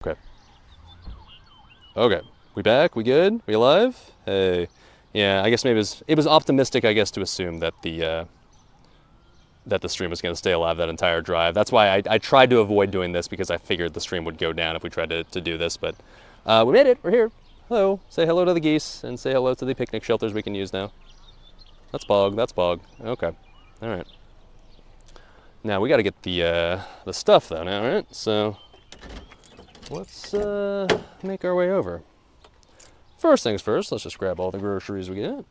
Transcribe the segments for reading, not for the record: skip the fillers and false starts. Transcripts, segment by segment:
Okay. Okay. We back? We good? We alive? Hey. Yeah, I guess maybe it was optimistic, I guess, to assume that the stream was going to stay alive that entire drive. That's why I tried to avoid doing this, because I figured the stream would go down if we tried to do this. But we made it. We're here. Hello. Say hello to the geese and say hello to the picnic shelters we can use now. That's Bog. That's Bog. Okay. All right. Now we got to get the stuff though now, right? So let's make our way over. First things first, let's just grab all the groceries we get.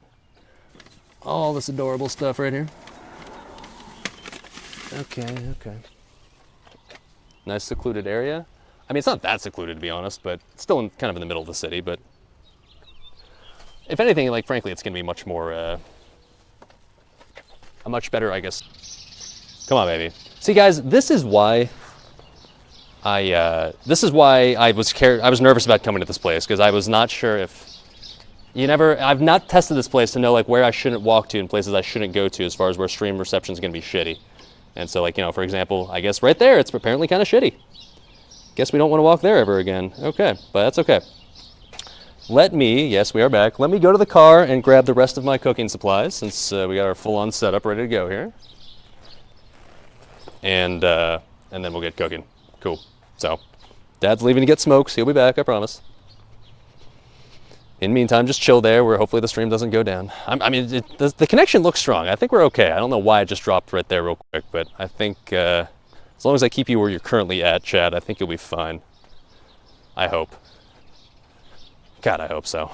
All this adorable stuff right here. Okay, okay. Nice secluded area. I mean, it's not that secluded, to be honest, but it's still kind of in the middle of the city. But if anything, like, frankly, it's going to be much more, a much better, I guess. Come on, baby. See, guys, this is why I was nervous about coming to this place, because I was not sure if I've not tested this place to know like where I shouldn't walk to and places I shouldn't go to as far as where stream reception is going to be shitty. And so, like, for example, I guess right there it's apparently kind of shitty. Guess we don't want to walk there ever again. Okay, but that's okay. Yes, we are back. Let me go to the car and grab the rest of my cooking supplies, since we got our full-on setup ready to go here. And then we'll get cooking. Cool. So, Dad's leaving to get smokes. He'll be back, I promise. In the meantime, just chill there, where hopefully the stream doesn't go down. I mean, the connection looks strong. I think we're okay. I don't know why it just dropped right there real quick, but I think as long as I keep you where you're currently at, Chad, I think you'll be fine. I hope. God, I hope so.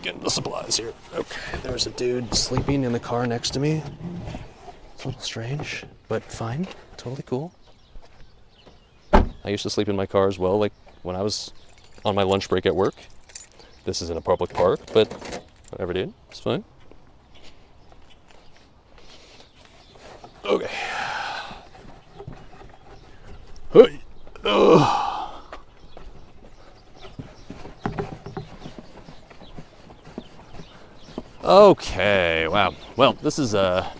Getting the supplies here. Okay, there's a dude sleeping in the car next to me. It's a little strange, but fine. Totally cool. I used to sleep in my car as well, like when I was on my lunch break at work. This is in a public park, but whatever, dude. It's fine. Okay. Hey. Okay, wow. Well, this is, I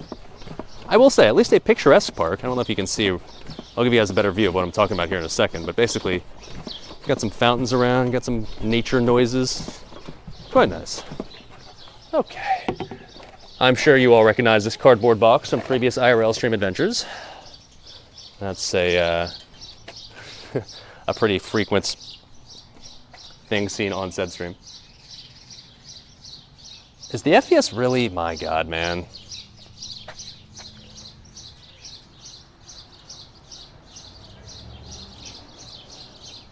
will say, at least a picturesque park. I don't know if you can see. I'll give you guys a better view of what I'm talking about here in a second. But basically, got some fountains around, got some nature noises. Quite nice. Okay. I'm sure you all recognize this cardboard box from previous IRL stream adventures. That's a pretty frequent thing seen on said stream. Is the FPS really? My God, man.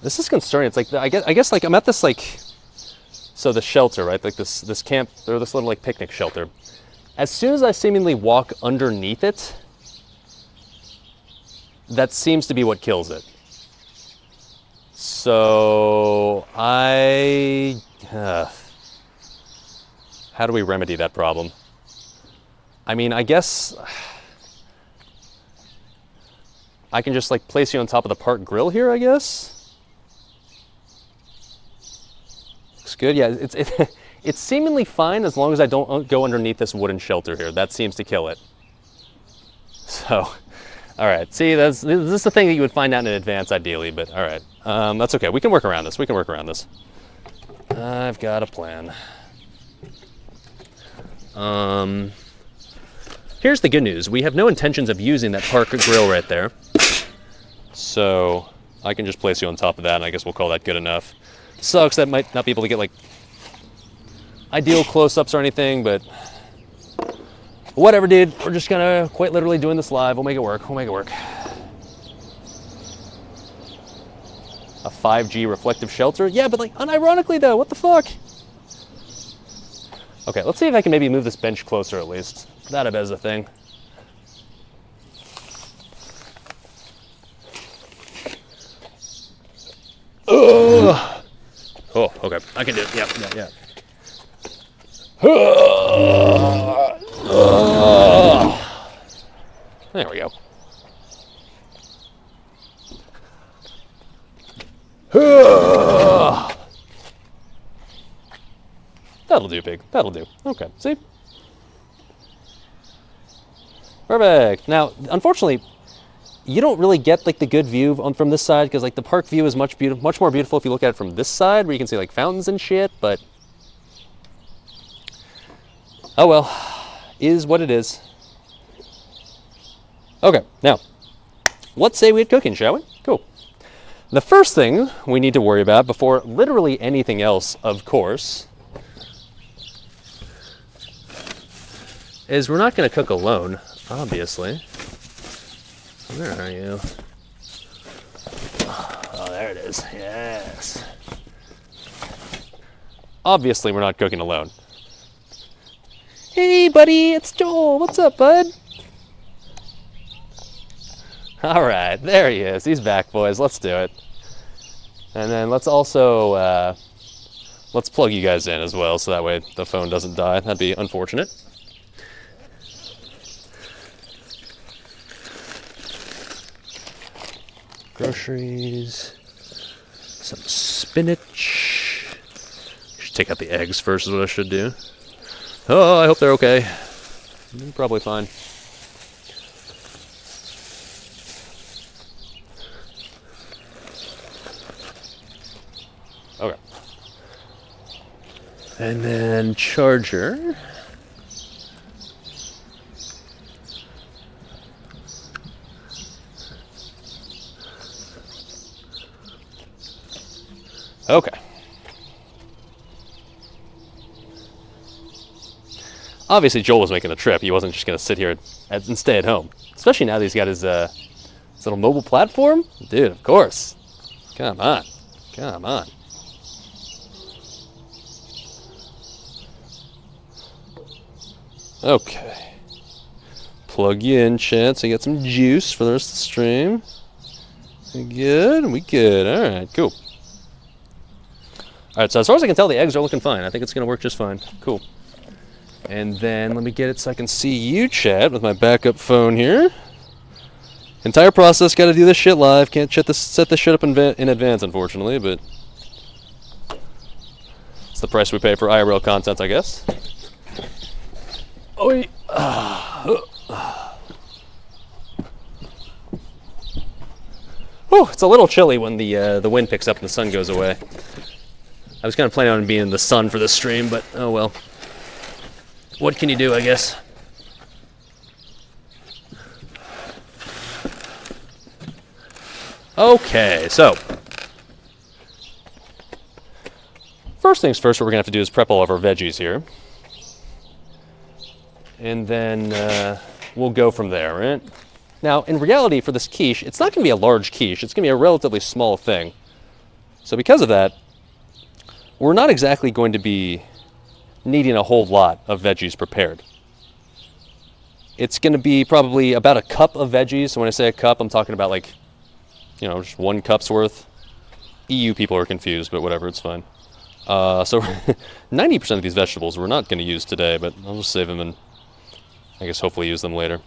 This is concerning. It's like, I guess like I'm at this like, so the shelter, right? Like this camp, or this little like picnic shelter. As soon as I seemingly walk underneath it, that seems to be what kills it. So how do we remedy that problem? I mean, I guess I can just like place you on top of the park grill here, I guess. Looks good. Yeah, it's seemingly fine as long as I don't go underneath this wooden shelter here. That seems to kill it. So, all right. See, this is the thing that you would find out in advance, ideally. But all right, that's okay. We can work around this. We can work around this. I've got a plan. Here's the good news. We have no intentions of using that park grill right there. So I can just place you on top of that, and I guess we'll call that good enough. Sucks that might not be able to get like ideal close-ups or anything, but whatever, dude. We're just gonna quite literally doing this live. We'll make it work. We'll make it work. A 5G reflective shelter? Yeah, but like unironically though, what the fuck? Okay, let's see if I can maybe move this bench closer at least. That I bet is a thing. Ugh. Oh, okay. I can do it. Yeah. There we go. That'll do, baby. big. That'll do. Okay, see? Perfect. Now, unfortunately, you don't really get like the good view from this side because like the park view is much more beautiful if you look at it from this side where you can see like fountains and shit, but oh well, is what it is. Okay, now, let's say we get cooking, shall we? Cool. The first thing we need to worry about before literally anything else, of course, is we're not going to cook alone, obviously. Where are you? Oh, there it is. Yes. Obviously, we're not cooking alone. Hey, buddy, it's Joel. What's up, bud? All right, there he is. He's back, boys. Let's do it. And then let's also, let's plug you guys in as well, so that way the phone doesn't die. That'd be unfortunate. Groceries, some spinach. Should take out the eggs first is what I should do. Oh, I hope they're okay. Probably fine. Okay. And then charger. Okay. Obviously, Joel was making the trip. He wasn't just going to sit here and stay at home. Especially now that he's got his little mobile platform. Dude, of course. Come on. Come on. Okay. Plug you in, chat, so you get some juice for the rest of the stream. We good? We good. All right, cool. All right, so as far as I can tell, the eggs are looking fine. I think it's going to work just fine. Cool. And then let me get it so I can see you, chat, with my backup phone here. Entire process, got to do this shit live. Can't set this shit up in advance, unfortunately, but it's the price we pay for IRL content, I guess. Oh, it's a little chilly when the wind picks up and the sun goes away. I was kind of planning on being in the sun for this stream, but oh well. What can you do, I guess? Okay, so first things first, what we're gonna have to do is prep all of our veggies here. And then we'll go from there, right? Now, in reality, for this quiche, it's not gonna be a large quiche. It's gonna be a relatively small thing. So because of that, we're not exactly going to be needing a whole lot of veggies prepared. It's going to be probably about a cup of veggies. So when I say a cup, I'm talking about like, you know, just 1 cup's worth. EU people are confused, but whatever, it's fine. So 90% of these vegetables we're not going to use today, but I'll just save them and I guess hopefully use them later.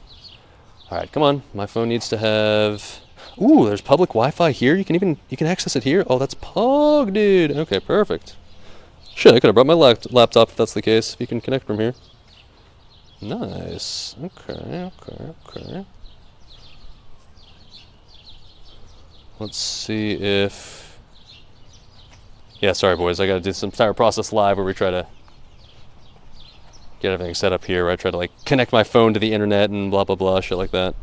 All right, come on. My phone needs to have... Ooh, there's public Wi-Fi here. You can access it here. Oh, that's Pog, dude. Okay, perfect. Shit, I could have brought my laptop if that's the case. If you can connect from here. Nice. Okay. Let's see if... Yeah, sorry, boys. I got to do some entire process live where we try to get everything set up here. Where I try to, like, connect my phone to the internet and blah, blah, blah, shit like that.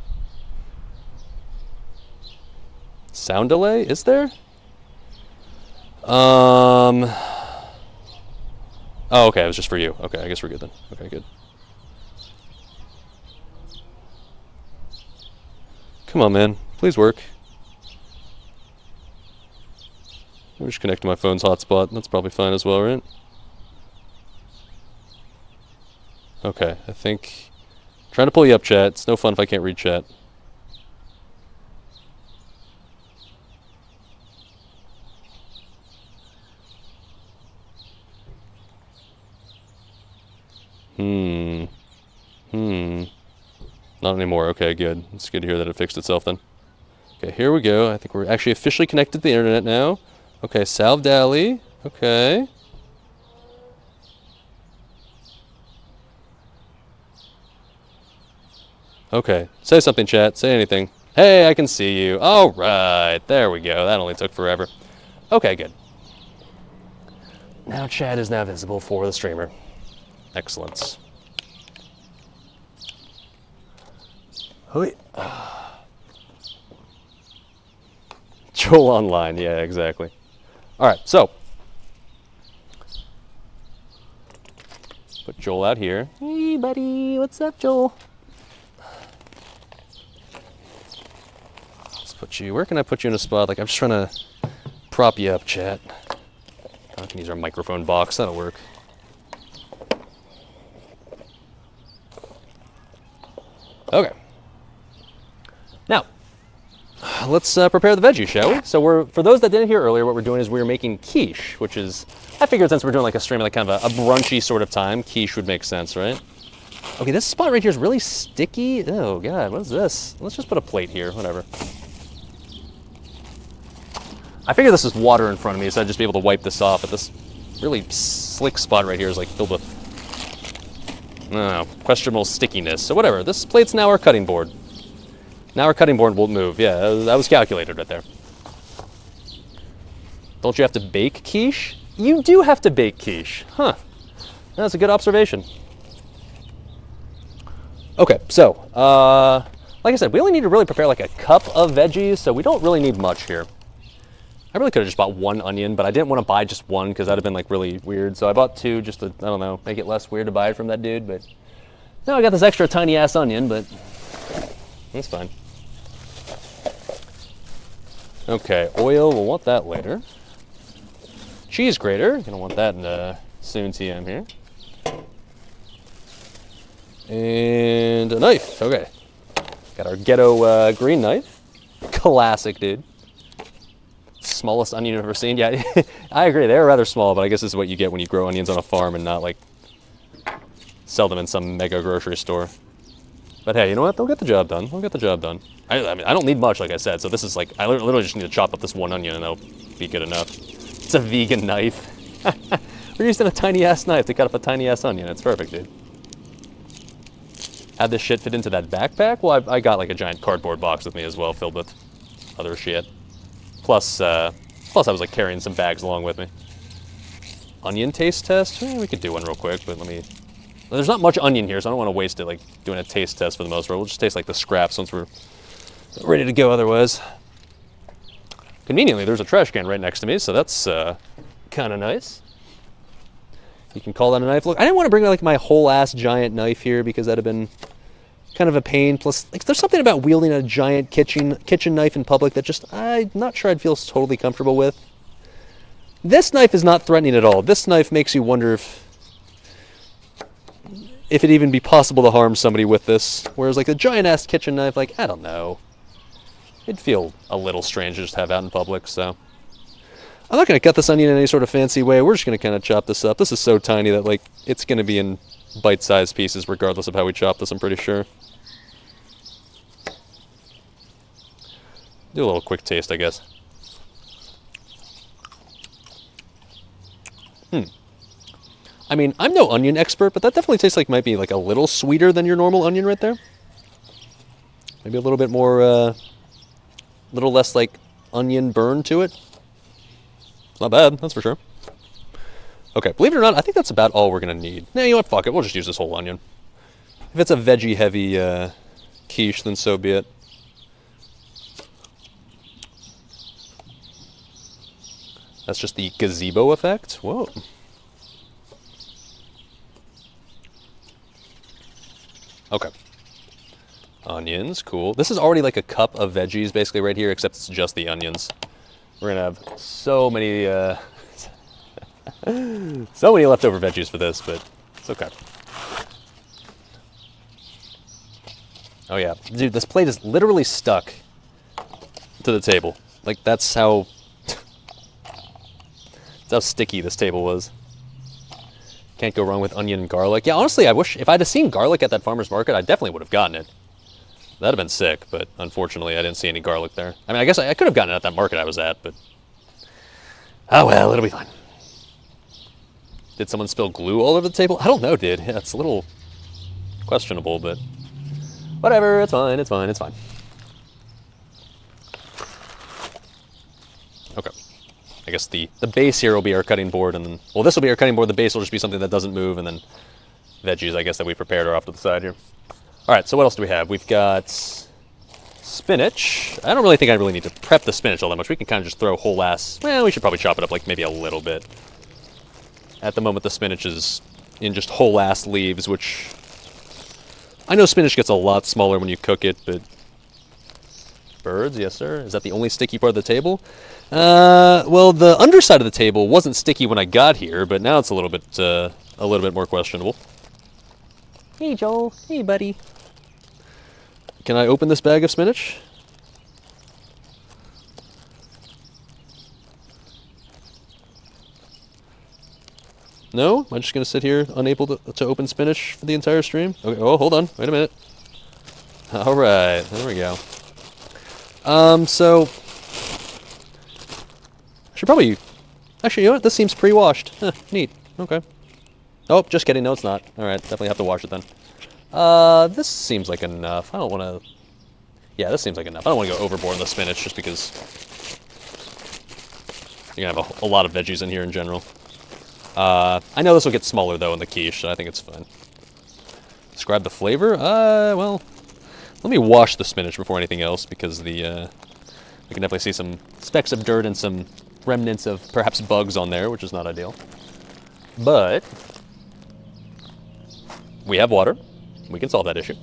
Sound delay? Is there? Oh, okay, it was just for you. Okay, I guess we're good then. Okay, good. Come on, man. Please work. Let me just connect to my phone's hotspot. That's probably fine as well, right? Okay, I think... Trying to pull you up, chat. It's no fun if I can't read chat. Not anymore. Okay, good. It's good to hear that it fixed itself then. Okay, here we go. I think we're actually officially connected to the internet now. Okay, SalvDali. Okay. Okay, say something, chat. Say anything. Hey, I can see you. All right, there we go. That only took forever. Okay, good. Now chat is now visible for the streamer. Excellent. Joel online, yeah, exactly. All right, so put Joel out here. Hey, buddy, what's up, Joel? Let's put you. Where can I put you in a spot? Like I'm just trying to prop you up, chat. I can use our microphone box. That'll work. Okay. Now, let's prepare the veggies, shall we? So for those that didn't hear earlier, what we're doing is we're making quiche, which is, I figured since we're doing like a stream, like kind of a brunchy sort of time, quiche would make sense, right? Okay, this spot right here is really sticky. Oh God, what is this? Let's just put a plate here, whatever. I figure this is water in front of me, so I'd just be able to wipe this off, but this really slick spot right here is like filled with, I don't know, questionable stickiness. So whatever, this plate's now our cutting board. Now our cutting board won't move. Yeah, that was calculated right there. Don't you have to bake quiche? You do have to bake quiche. Huh. That's a good observation. Okay, so, like I said, we only need to really prepare like a cup of veggies, so we don't really need much here. I really could have just bought one onion, but I didn't want to buy just one because that would have been like really weird. So I bought two just to, I don't know, make it less weird to buy it from that dude. But now I got this extra tiny ass onion, but that's fine. Okay, oil, we'll want that later. Cheese grater, gonna want that in soon TM here. And a knife, okay. Got our ghetto green knife. Classic, dude. Smallest onion I've ever seen. Yeah, I agree. They're rather small, but I guess this is what you get when you grow onions on a farm and not like sell them in some mega grocery store. But hey, you know what? They'll get the job done. They'll get the job done. I mean, I don't need much, like I said. So this is like, I literally just need to chop up this one onion and that'll be good enough. It's a vegan knife. We're using a tiny ass knife to cut up a tiny ass onion. It's perfect, dude. How'd this shit fit into that backpack? Well, I got like a giant cardboard box with me as well, filled with other shit. Plus I was like carrying some bags along with me. Onion taste test? We could do one real quick, but let me... There's not much onion here, so I don't want to waste it like doing a taste test for the most part. We'll just taste like the scraps once we're ready to go otherwise. Conveniently, there's a trash can right next to me, so that's kind of nice. You can call that a knife. Look, I didn't want to bring like my whole ass giant knife here because that'd have been kind of a pain. Plus, like, there's something about wielding a giant kitchen knife in public that just I'm not sure I'd feel totally comfortable with. This knife is not threatening at all. This knife makes you wonder if it'd even be possible to harm somebody with this. Whereas like a giant ass kitchen knife, like, I don't know. It'd feel a little strange to just have out in public, so. I'm not gonna cut this onion in any sort of fancy way. We're just gonna kind of chop this up. This is so tiny that like, it's gonna be in bite-sized pieces regardless of how we chop this, I'm pretty sure. Do a little quick taste, I guess. I mean, I'm no onion expert, but that definitely tastes like might be like a little sweeter than your normal onion right there. Maybe a little bit more, little less like onion burn to it. It's not bad, that's for sure. Okay, believe it or not, I think that's about all we're gonna need. Nah, you know what, fuck it, we'll just use this whole onion. If it's a veggie heavy quiche, then so be it. That's just the gazebo effect. Whoa. Okay. Onions, cool. This is already like a cup of veggies basically right here, except it's just the onions. We're gonna have so many, so many leftover veggies for this, but it's okay. Oh yeah, dude, this plate is literally stuck to the table. Like that's how sticky this table was. Can't go wrong with onion and garlic. Yeah, honestly, I wish if I'd have seen garlic at that farmer's market, I definitely would have gotten it. That'd have been sick, but unfortunately, I didn't see any garlic there. I mean, I guess I could have gotten it at that market I was at, but oh well, it'll be fine. Did someone spill glue all over the table? I don't know, dude. Yeah, it's a little questionable, but Whatever, it's fine, it's fine, it's fine. Okay. I guess the base here will be our cutting board, and then, well, this will be our cutting board. The base will just be something that doesn't move, and then veggies, I guess, that we prepared are off to the side here. All right, so what else do we have? We've got spinach. I don't really think I really need to prep the spinach all that much. We can kind of just throw whole ass. Well, we should probably chop it up like maybe a little bit. At the moment, the spinach is in just whole ass leaves, which I know spinach gets a lot smaller when you cook it, but birds, yes sir. Is that the only sticky part of the table? Well, the underside of the table wasn't sticky when I got here, but now it's a little bit more questionable. Hey Joel, hey buddy. Can I open this bag of spinach? No? Am I just going to sit here unable to open spinach for the entire stream? Okay, oh, hold on. Wait a minute. All right, there we go. So I should probably... Actually, you know what? This seems pre-washed. Huh, neat. Okay. Oh, just kidding. No, it's not. All right, definitely have to wash it then. This seems like enough. I don't want to... Yeah, this seems like enough. I don't want to go overboard on the spinach just because you're going to have a lot of veggies in here in general. I know this will get smaller, though, in the quiche, so I think it's fine. Describe the flavor? Well, let me wash the spinach before anything else, because we can definitely see some specks of dirt and some remnants of perhaps bugs on there, which is not ideal. But we have water. We can solve that issue.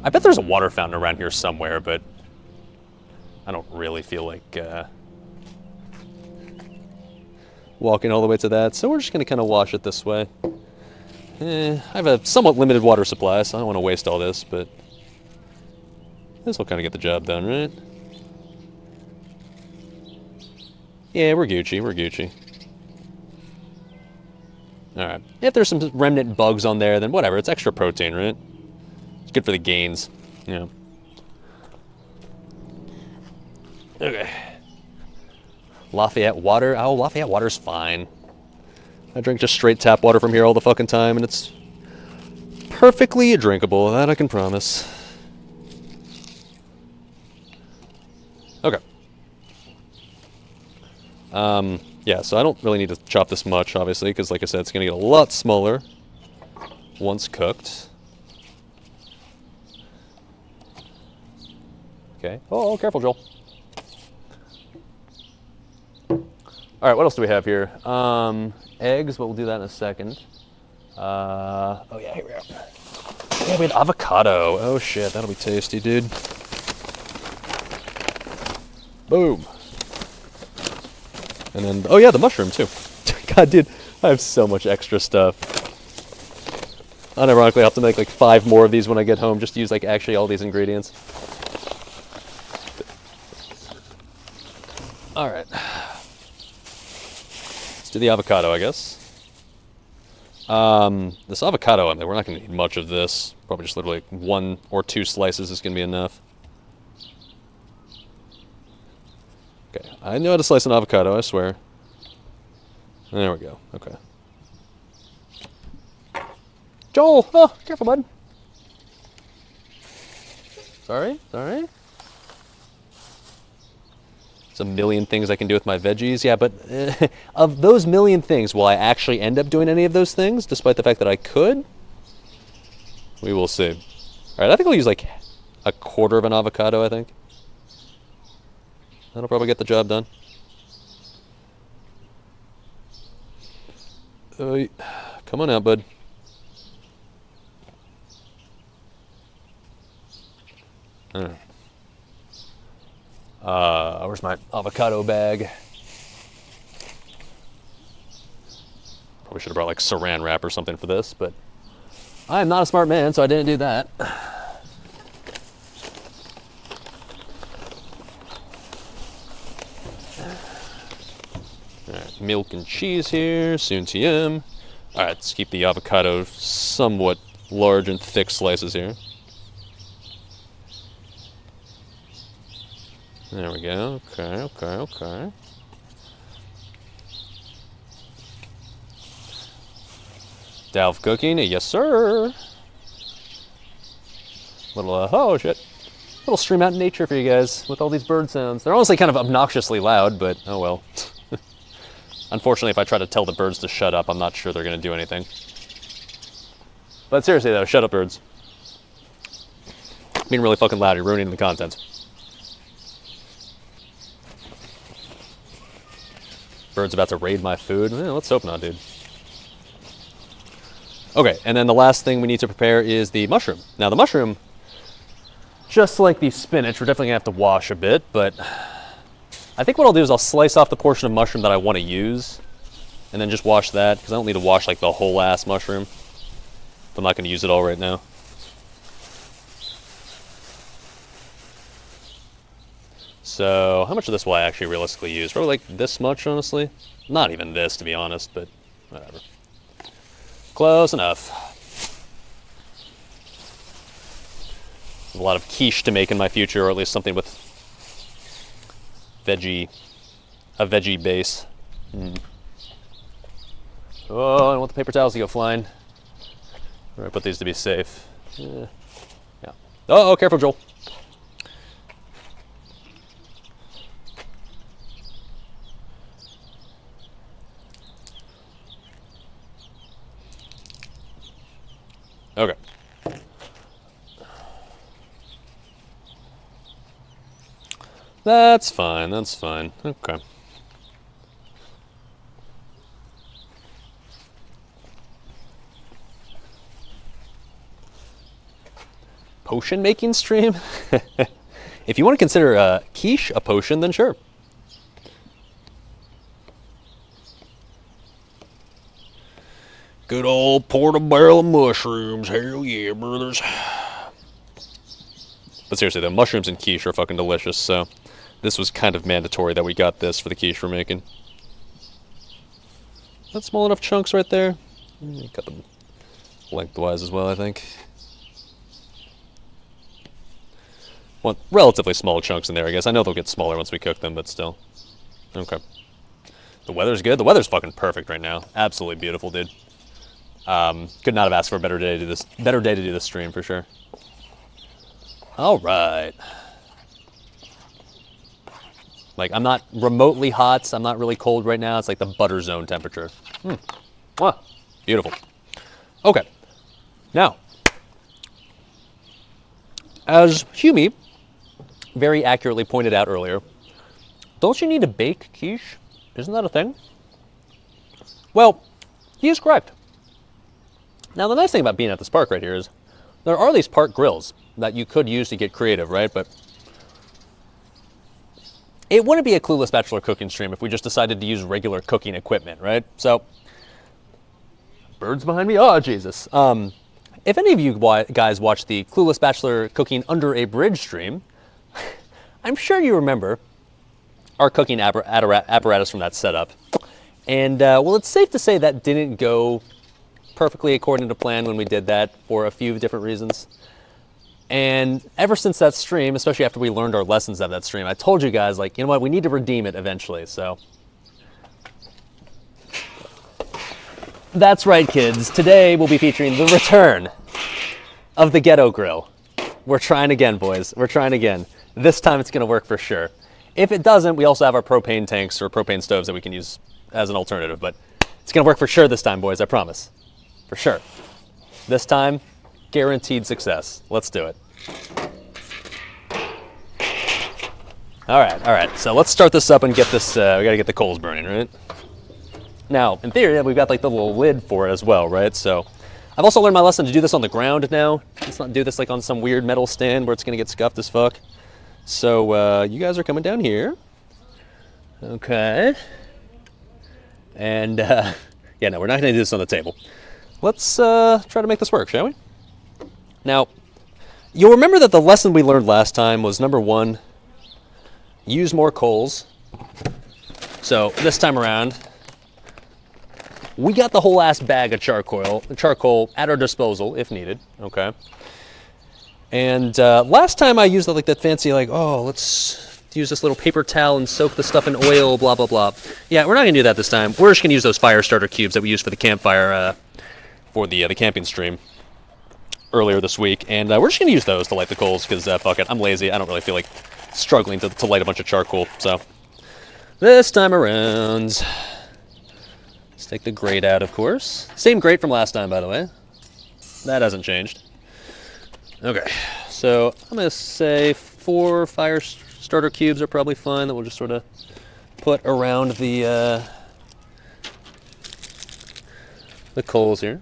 I bet there's a water fountain around here somewhere, but I don't really feel like walking all the way to that, so we're just going to kind of wash it this way. I have a somewhat limited water supply, so I don't want to waste all this, but this will kind of get the job done, right? Yeah, we're Gucci, we're Gucci. Alright, if there's some remnant bugs on there, then whatever, it's extra protein, right? It's good for the gains, yeah. Okay. Lafayette water. Oh, Lafayette water's fine. I drink just straight tap water from here all the fucking time, and it's perfectly drinkable. That I can promise. Okay. Yeah, so I don't really need to chop this much, obviously, because like I said, it's going to get a lot smaller once cooked. Okay. Oh, careful, Joel. All right, what else do we have here? Eggs, but we'll do that in a second. Oh yeah, here we go. Yeah, we had avocado. Oh shit, that'll be tasty, dude. Boom. And then, oh yeah, the mushroom too. God, dude, I have so much extra stuff. Unironically, I'll have to make like 5 more of these when I get home, just to use like actually all these ingredients. All right. Let's do the avocado, I guess. This avocado, I mean, we're not going to need much of this. Probably just literally 1 or 2 slices is going to be enough. Okay, I know how to slice an avocado, I swear. There we go, okay. Joel! Oh, careful, bud. Sorry, sorry. There's a million things I can do with my veggies. Yeah, but of those million things, will I actually end up doing any of those things, despite the fact that I could? We will see. All right, I think I'll use like 1/4 of an avocado, I think. That'll probably get the job done. Come on out, bud. Where's my avocado bag? Probably should have brought like saran wrap or something for this, but I am not a smart man, so I didn't do that. Alright, milk and cheese here, soon TM. Alright, let's keep the avocado somewhat large and thick slices here. There we go. Okay, okay, okay. Dalv cooking, yes sir. Little, oh shit. Little stream out in nature for you guys with all these bird sounds. They're honestly kind of obnoxiously loud, but oh well. Unfortunately, if I try to tell the birds to shut up, I'm not sure they're gonna do anything. But seriously though, shut up birds. Being really fucking loud, you're ruining the content. Bird's about to raid my food. Let's hope not, dude. Okay, and then the last thing we need to prepare is the mushroom. Now the mushroom, just like the spinach, we're definitely gonna have to wash a bit, but I think what I'll do is I'll slice off the portion of mushroom that I want to use and then just wash that, because I don't need to wash like the whole ass mushroom. I'm not gonna use it all right now. So how much of this will I actually realistically use? Probably like this much, honestly. Not even this, to be honest, but whatever. Close enough. A lot of quiche to make in my future, or at least something with a veggie base. Oh, I don't want the paper towels to go flying. Where do I put these to be safe? Yeah. Oh, careful, Joel. Okay. That's fine, that's fine. Okay. Potion making stream? If you want to consider quiche a potion, then sure. Good old portobello mushrooms, hell yeah, brothers. But seriously though, mushrooms and quiche are fucking delicious, so this was kind of mandatory that we got this for the quiche we're making. That's small enough chunks right there. Cut them lengthwise as well, I think. Want relatively small chunks in there, I guess. I know they'll get smaller once we cook them, but still. Okay. The weather's good. The weather's fucking perfect right now. Absolutely beautiful, dude. Could not have asked for a better day to do this. Better day to do this stream for sure. All right. Like, I'm not remotely hot. I'm not really cold right now. It's like the butter zone temperature. Wow. Beautiful. Okay. Now, as Humi very accurately pointed out earlier, don't you need to bake quiche? Isn't that a thing? Well, he is correct. Now, the nice thing about being at this park right here is there are these park grills that you could use to get creative, right? But it wouldn't be a Clueless Bachelor Cooking stream if we just decided to use regular cooking equipment, right? So, birds behind me. Oh, Jesus. If any of you guys watched the Clueless Bachelor Cooking Under a Bridge stream, I'm sure you remember our cooking apparatus from that setup. And, well, it's safe to say that didn't go perfectly according to plan when we did that for a few different reasons. And ever since that stream, especially after we learned our lessons of that stream, I told you guys, like, you know what, we need to redeem it eventually, so. That's right, kids. Today we'll be featuring the return of the ghetto grill. We're trying again, boys. We're trying again. This time it's gonna work for sure. If it doesn't, we also have our propane tanks or propane stoves that we can use as an alternative, but it's gonna work for sure this time, boys, I promise. For sure. This time, guaranteed success. Let's do it. All right. So let's start this up and get this, we gotta get the coals burning, right? Now, in theory, we've got like the little lid for it as well, right? So I've also learned my lesson to do this on the ground now. Let's not do this like on some weird metal stand where it's gonna get scuffed as fuck. So you guys are coming down here. Okay. And yeah, no, we're not gonna do this on the table. Let's try to make this work, shall we? Now, you'll remember that the lesson we learned last time was number 1, use more coals. So this time around, we got the whole ass bag of charcoal at our disposal if needed, okay? And last time I used like that fancy like, oh, let's use this little paper towel and soak the stuff in oil, blah, blah, blah. Yeah, we're not gonna do that this time. We're just gonna use those fire starter cubes that we used for the campfire for the camping stream earlier this week, and we're just gonna use those to light the coals because fuck it, I'm lazy. I don't really feel like struggling to light a bunch of charcoal. So this time around, let's take the grate out, of course. Same grate from last time, by the way. That hasn't changed. Okay, so I'm gonna say 4 fire starter cubes are probably fine. That we'll just sort of put around the coals here.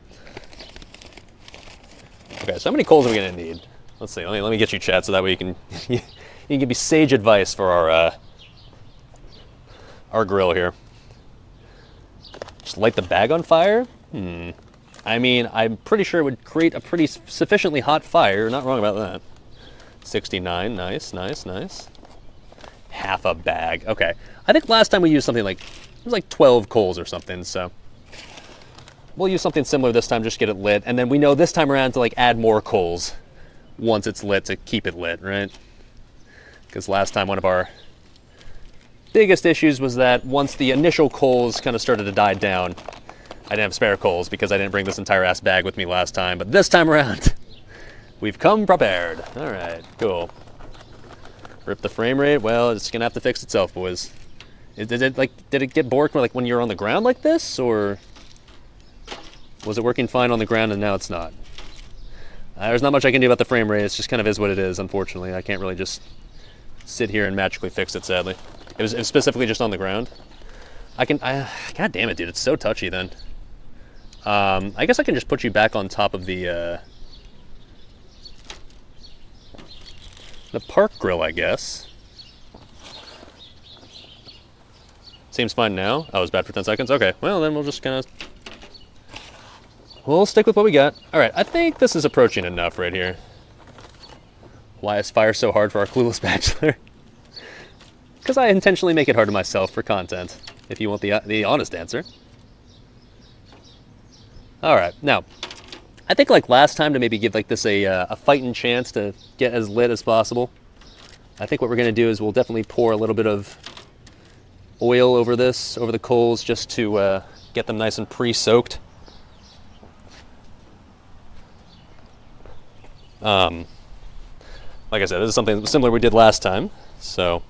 Okay, so how many coals are we gonna need? Let's see. Let me get you, chat, so that way you can you can give me sage advice for our grill here. Just light the bag on fire? I mean, I'm pretty sure it would create a pretty sufficiently hot fire. You're not wrong about that. 69, nice, nice, nice. Half a bag. Okay, I think last time we used something like, it was like 12 coals or something, so we'll use something similar this time, just get it lit, and then we know this time around to like add more coals once it's lit to keep it lit, right? Because last time one of our biggest issues was that once the initial coals kind of started to die down, I didn't have spare coals because I didn't bring this entire ass bag with me last time, but this time around, we've come prepared. All right, cool. Rip the frame rate. Well, it's gonna have to fix itself, boys. Did it get borked like when you're on the ground like this, or was it working fine on the ground and now it's not? There's not much I can do about the frame rate. It's just kind of is what it is, unfortunately. I can't really just sit here and magically fix it, sadly. It was specifically just on the ground. God damn it, dude. It's so touchy then. I guess I can just put you back on top of the park grill, I guess. Seems fine now. Oh, it was bad for 10 seconds? Okay, well then we'll just kind of... We'll stick with what we got. Alright, I think this is approaching enough right here. Why is fire so hard for our Clueless Bachelor? Because I intentionally make it hard to myself for content, if you want the honest answer. Alright, now, I think like last time to maybe give like this a fighting chance to get as lit as possible, I think what we're going to do is we'll definitely pour a little bit of oil over the coals, just to get them nice and pre-soaked. Like I said, this is something similar we did last time, so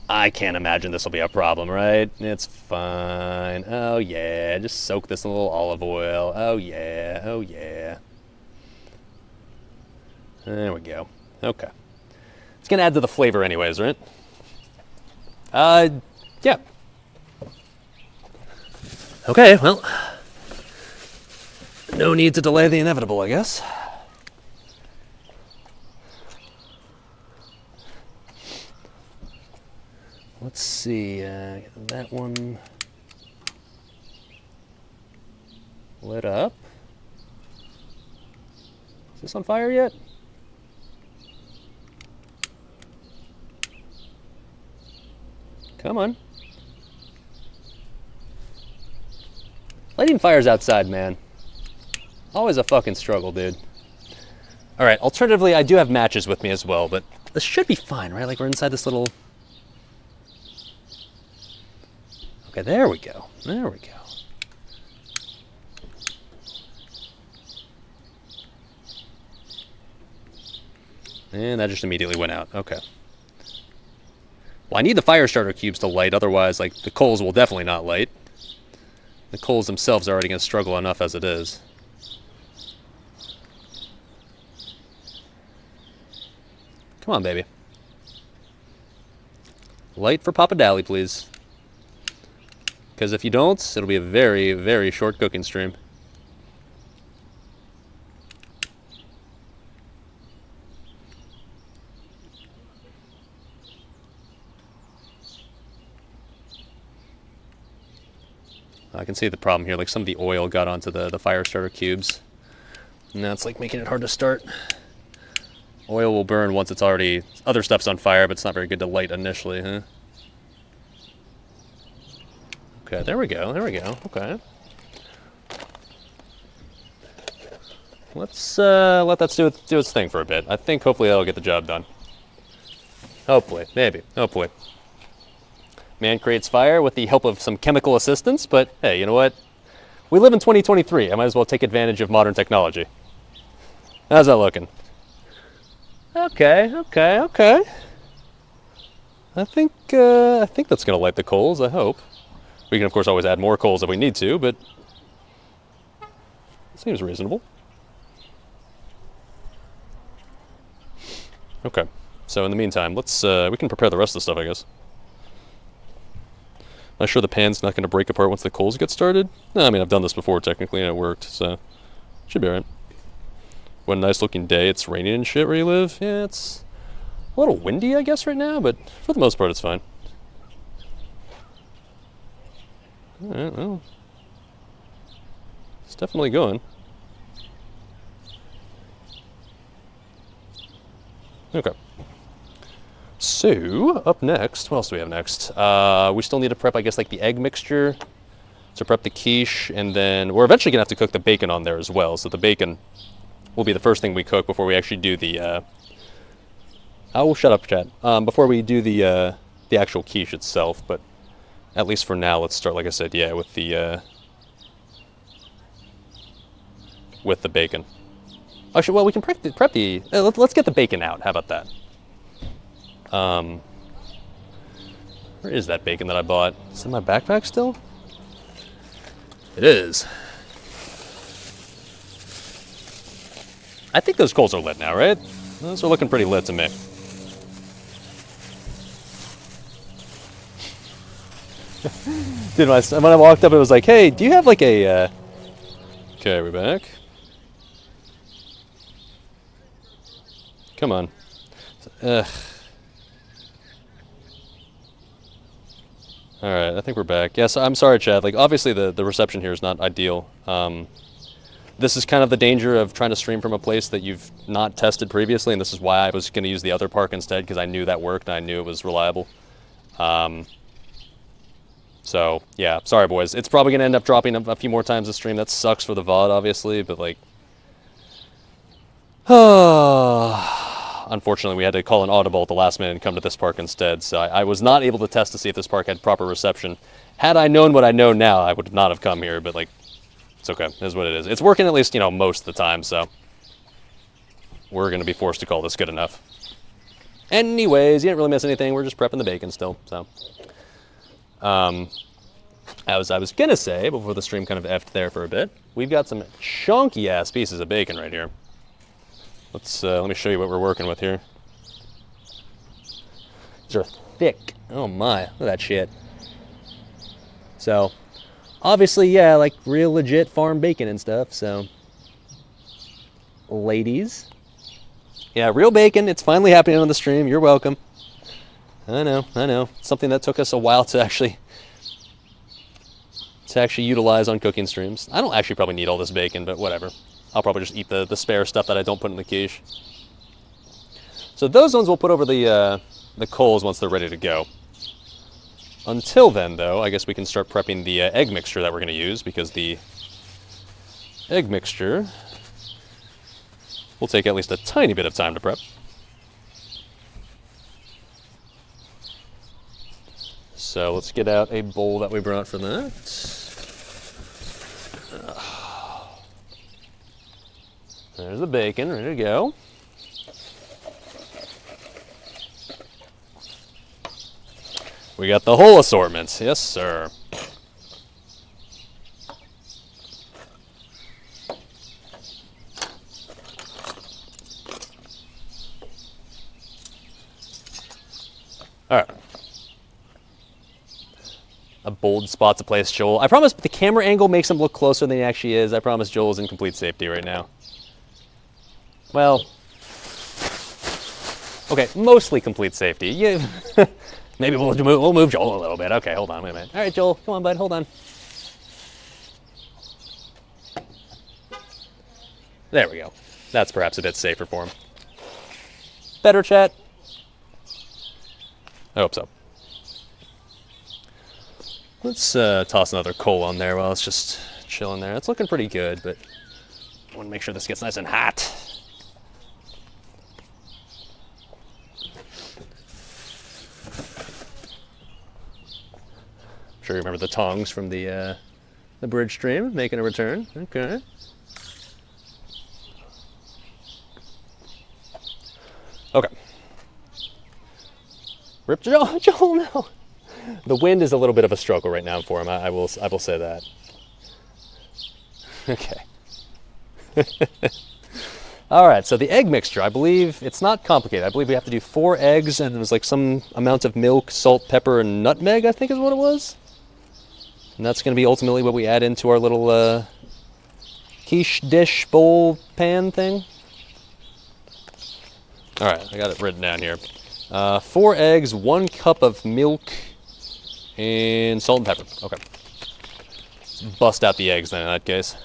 I can't imagine this will be a problem, right? It's fine. Oh yeah, just soak this in a little olive oil. Oh yeah, oh yeah. There we go. Okay. It's gonna add to the flavor anyways, right? Yeah. Okay, well, no need to delay the inevitable, I guess. Let's see, get that one lit up. Is this on fire yet? Come on. Lighting fires outside, man. Always a fucking struggle, dude. Alright, alternatively, I do have matches with me as well, but this should be fine, right? Like we're inside this little... Okay, there we go. There we go. And that just immediately went out. Okay. Well, I need the fire starter cubes to light, otherwise, like, the coals will definitely not light. The coals themselves are already going to struggle enough as it is. Come on, baby. Light for Papa Dali, please. Because if you don't, it'll be a very, very short cooking stream. I can see the problem here, like some of the oil got onto the fire starter cubes. And now it's like making it hard to start. Oil will burn once it's already, other stuff's on fire, but it's not very good to light initially, huh? Okay, there we go, okay. Let's let that do its thing for a bit. I think hopefully that'll get the job done. Hopefully, maybe, hopefully. Man creates fire with the help of some chemical assistance, but hey, you know what? We live in 2023. I might as well take advantage of modern technology. How's that looking? Okay, okay, okay. I think that's gonna light the coals. I hope. We can of course always add more coals if we need to, but it seems reasonable. Okay. So in the meantime, let's we can prepare the rest of the stuff, I guess. Not sure the pan's not going to break apart once the coals get started. No, I mean I've done this before technically and it worked, so should be alright. What a nice looking day. It's raining and shit where you live. Yeah, it's a little windy, I guess, right now, but for the most part, it's fine. All right, well, it's definitely going. Okay. So, up next, what else do we have next? We still need to prep, I guess, like the egg mixture to prep the quiche, and then we're eventually gonna have to cook the bacon on there as well. So the bacon will be the first thing we cook before we actually do the. Oh, shut up, Chad. Before we do the actual quiche itself, but at least for now, let's start, like I said, yeah, with the bacon. Actually, well, we can prep the. Let's get the bacon out. How about that? Where is that bacon that I bought? Is it in my backpack still? It is. I think those coals are lit now, right? Those are looking pretty lit to me. Dude, when I walked up, it was like, hey, do you have like a... Okay, we're back. Come on. Alright, I think we're back. Yes, I'm sorry, Chad. Like, obviously the reception here is not ideal. This is kind of the danger of trying to stream from a place that you've not tested previously, and this is why I was going to use the other park instead, because I knew that worked and I knew it was reliable. So, yeah, sorry, boys. It's probably going to end up dropping a few more times this stream. That sucks for the VOD, obviously, but, like... Unfortunately, we had to call an audible at the last minute and come to this park instead, so I was not able to test to see if this park had proper reception. Had I known what I know now, I would not have come here, but, like, it's okay. It is what it is. It's working at least, you know, most of the time, so we're going to be forced to call this good enough. Anyways, you didn't really miss anything. We're just prepping the bacon still, so... as I was going to say, before the stream kind of effed there for a bit, we've got some chunky-ass pieces of bacon right here. Let me show you what we're working with here. These are thick. Oh my, look at that shit. So, obviously, yeah, like real legit farm bacon and stuff, so. Ladies. Yeah, real bacon. It's finally happening on the stream. You're welcome. I know. Something that took us a while to actually utilize on cooking streams. I don't actually probably need all this bacon, but whatever. I'll probably just eat the spare stuff that I don't put in the quiche. So those ones we'll put over the coals once they're ready to go. Until then, though, I guess we can start prepping the egg mixture that we're going to use, because the egg mixture will take at least a tiny bit of time to prep. So let's get out a bowl that we brought for that. There's the bacon, ready to go. We got the whole assortment. Yes, sir. All right. A bold spot to place Joel. I promise the camera angle makes him look closer than he actually is. I promise Joel is in complete safety right now. Well, okay, mostly complete safety. Yeah. Maybe we'll move Joel a little bit. Okay, hold on, wait a minute. All right, Joel, come on, bud, hold on. There we go. That's perhaps a bit safer for him. Better, chat? I hope so. Let's toss another coal on there while it's just chilling there. It's looking pretty good, but I want to make sure this gets nice and hot. I'm sure you remember the tongs from the The bridge stream making a return. Okay. Okay. Rip Joel, Joel, no. The wind is a little bit of a struggle right now for him. I will say that. Okay. All right, so the egg mixture, I believe it's not complicated. I believe we have to do 4 eggs, and it was like some amount of milk, salt, pepper, and nutmeg, I think is what it was. And that's going to be ultimately what we add into our little quiche dish bowl pan thing. All right, I got it written down here. 4 eggs, 1 cup of milk, and salt and pepper. Okay. Let's bust out the eggs then in that case.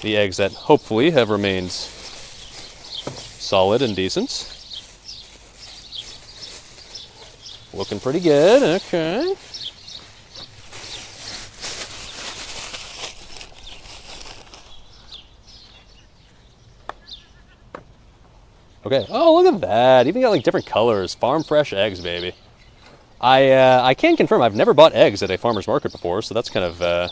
The eggs that hopefully have remained solid and decent. Looking pretty good, okay. Okay, oh look at that, even got like different colors. Farm fresh eggs, baby. I can confirm I've never bought eggs at a farmer's market before, so that's kind of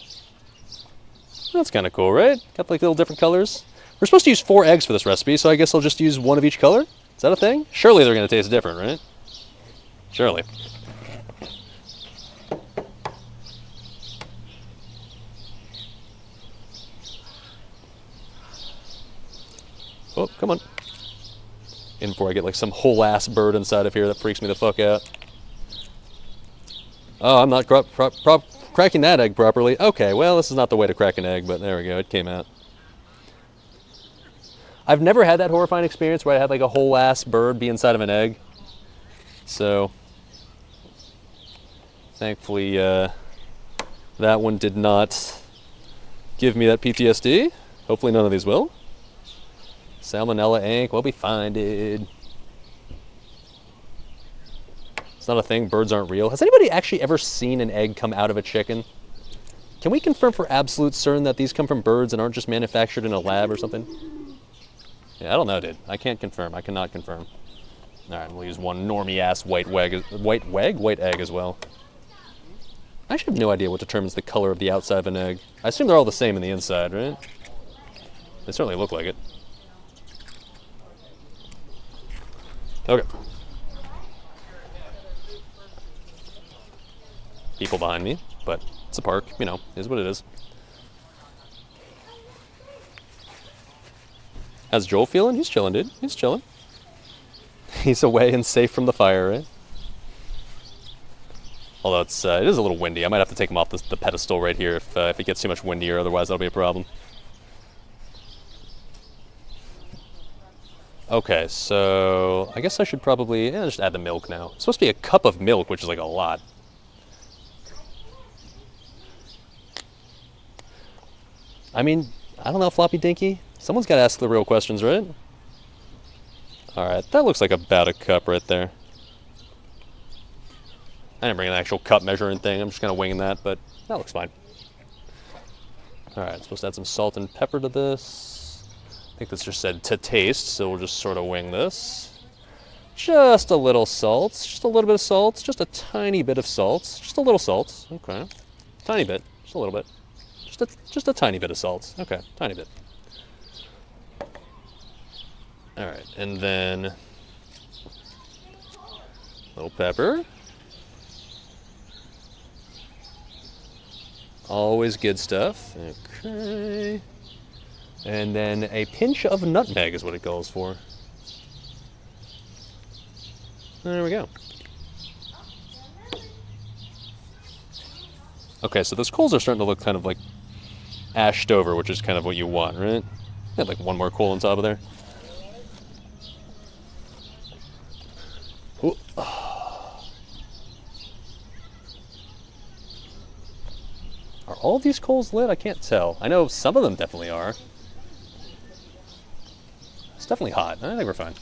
cool, right? Got like little different colors. We're supposed to use 4 eggs for this recipe, so I guess I'll just use 1 of each color. Is that a thing? Surely they're gonna taste different, right? Surely. Oh, come on. In before I get like some whole ass bird inside of here that freaks me the fuck out. Oh, I'm not cracking that egg properly. Okay, well, this is not the way to crack an egg, but there we go, it came out. I've never had that horrifying experience where I had like a whole ass bird be inside of an egg. So, thankfully, that one did not give me that PTSD. Hopefully none of these will. Salmonella ink, we'll be fine, dude. It's not a thing, birds aren't real. Has anybody actually ever seen an egg come out of a chicken? Can we confirm for absolute certain that these come from birds and aren't just manufactured in a lab or something? Yeah, I don't know, dude. I can't confirm, I cannot confirm. All right, we'll use 1 normie-ass white egg as well. I actually have no idea what determines the color of the outside of an egg. I assume they're all the same in the inside, right? They certainly look like it. Okay. People behind me, but it's a park, you know, is what it is. How's Joel feeling? He's chilling, dude. He's chilling. He's away and safe from the fire, right? Although it is a little windy. I might have to take him off the pedestal right here if it gets too much windier, otherwise that'll be a problem. Okay, so I guess I should probably just add the milk now. It's supposed to be a cup of milk, which is like a lot. I mean, I don't know, Floppy Dinky. Someone's got to ask the real questions, right? All right, that looks like about a cup right there. I didn't bring an actual cup measuring thing. I'm just kind of winging that, but that looks fine. All right, supposed to add some salt and pepper to this. I think this just said to taste, so we'll just sort of wing this. Just a little salt, just a little bit of salt, just a tiny bit of salt, just a little salt. Okay, tiny bit, just a little bit, just a tiny bit of salt. Okay, tiny bit. All right, and then a little pepper. Always good stuff. Okay. And then a pinch of nutmeg is what it calls for. There we go. Okay, so those coals are starting to look kind of like ashed over, which is kind of what you want, right? Got like 1 more coal on top of there. Ooh. Are all of these coals lit? I can't tell. I know some of them definitely are. It's definitely hot. I think we're fine.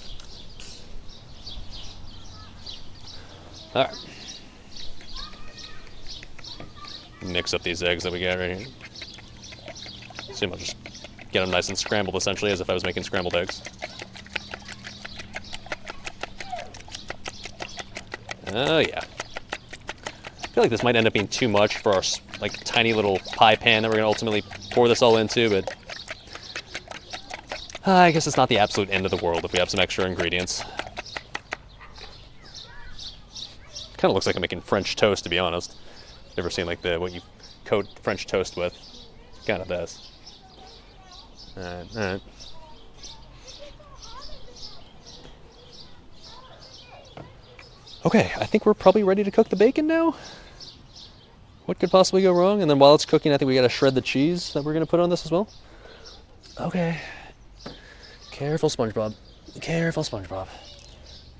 All right. Mix up these eggs that we got right here. Assume I'll just get them nice and scrambled, essentially, as if I was making scrambled eggs. Oh, yeah. feel like this might end up being too much for our like tiny little pie pan that we're gonna ultimately pour this all into, but I guess it's not the absolute end of the world if we have some extra ingredients. Kind of looks like I'm making French toast, to be honest. Ever seen like what you coat French toast with? Kind of this. All right. Okay, I think we're probably ready to cook the bacon now. What could possibly go wrong? And then while it's cooking, I think we gotta shred the cheese that we're gonna put on this as well. Okay. Careful, SpongeBob. Careful, SpongeBob.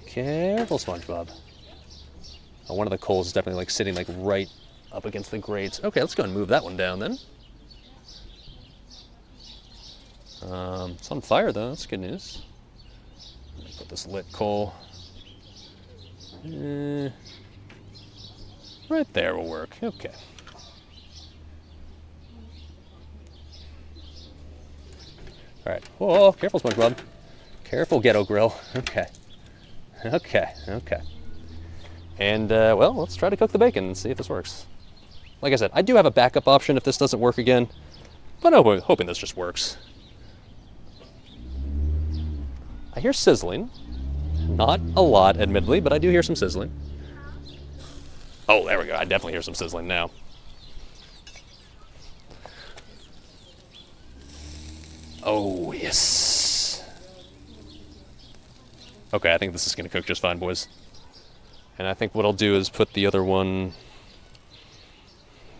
Careful, SpongeBob. Oh, one of the coals is definitely like sitting like right up against the grates. Okay, let's go and move that one down then. It's on fire though, that's good news. Let me put this lit coal. Right there will work, okay. All right, whoa, careful SpongeBob. Careful Ghetto Grill, okay. Okay. And well, let's try to cook the bacon and see if this works. Like I said, I do have a backup option if this doesn't work again, but I'm hoping this just works. I hear sizzling. Not a lot, admittedly, but I do hear some sizzling. Oh, there we go. I definitely hear some sizzling now. Oh, yes. Okay, I think this is going to cook just fine, boys. And I think what I'll do is put the other one...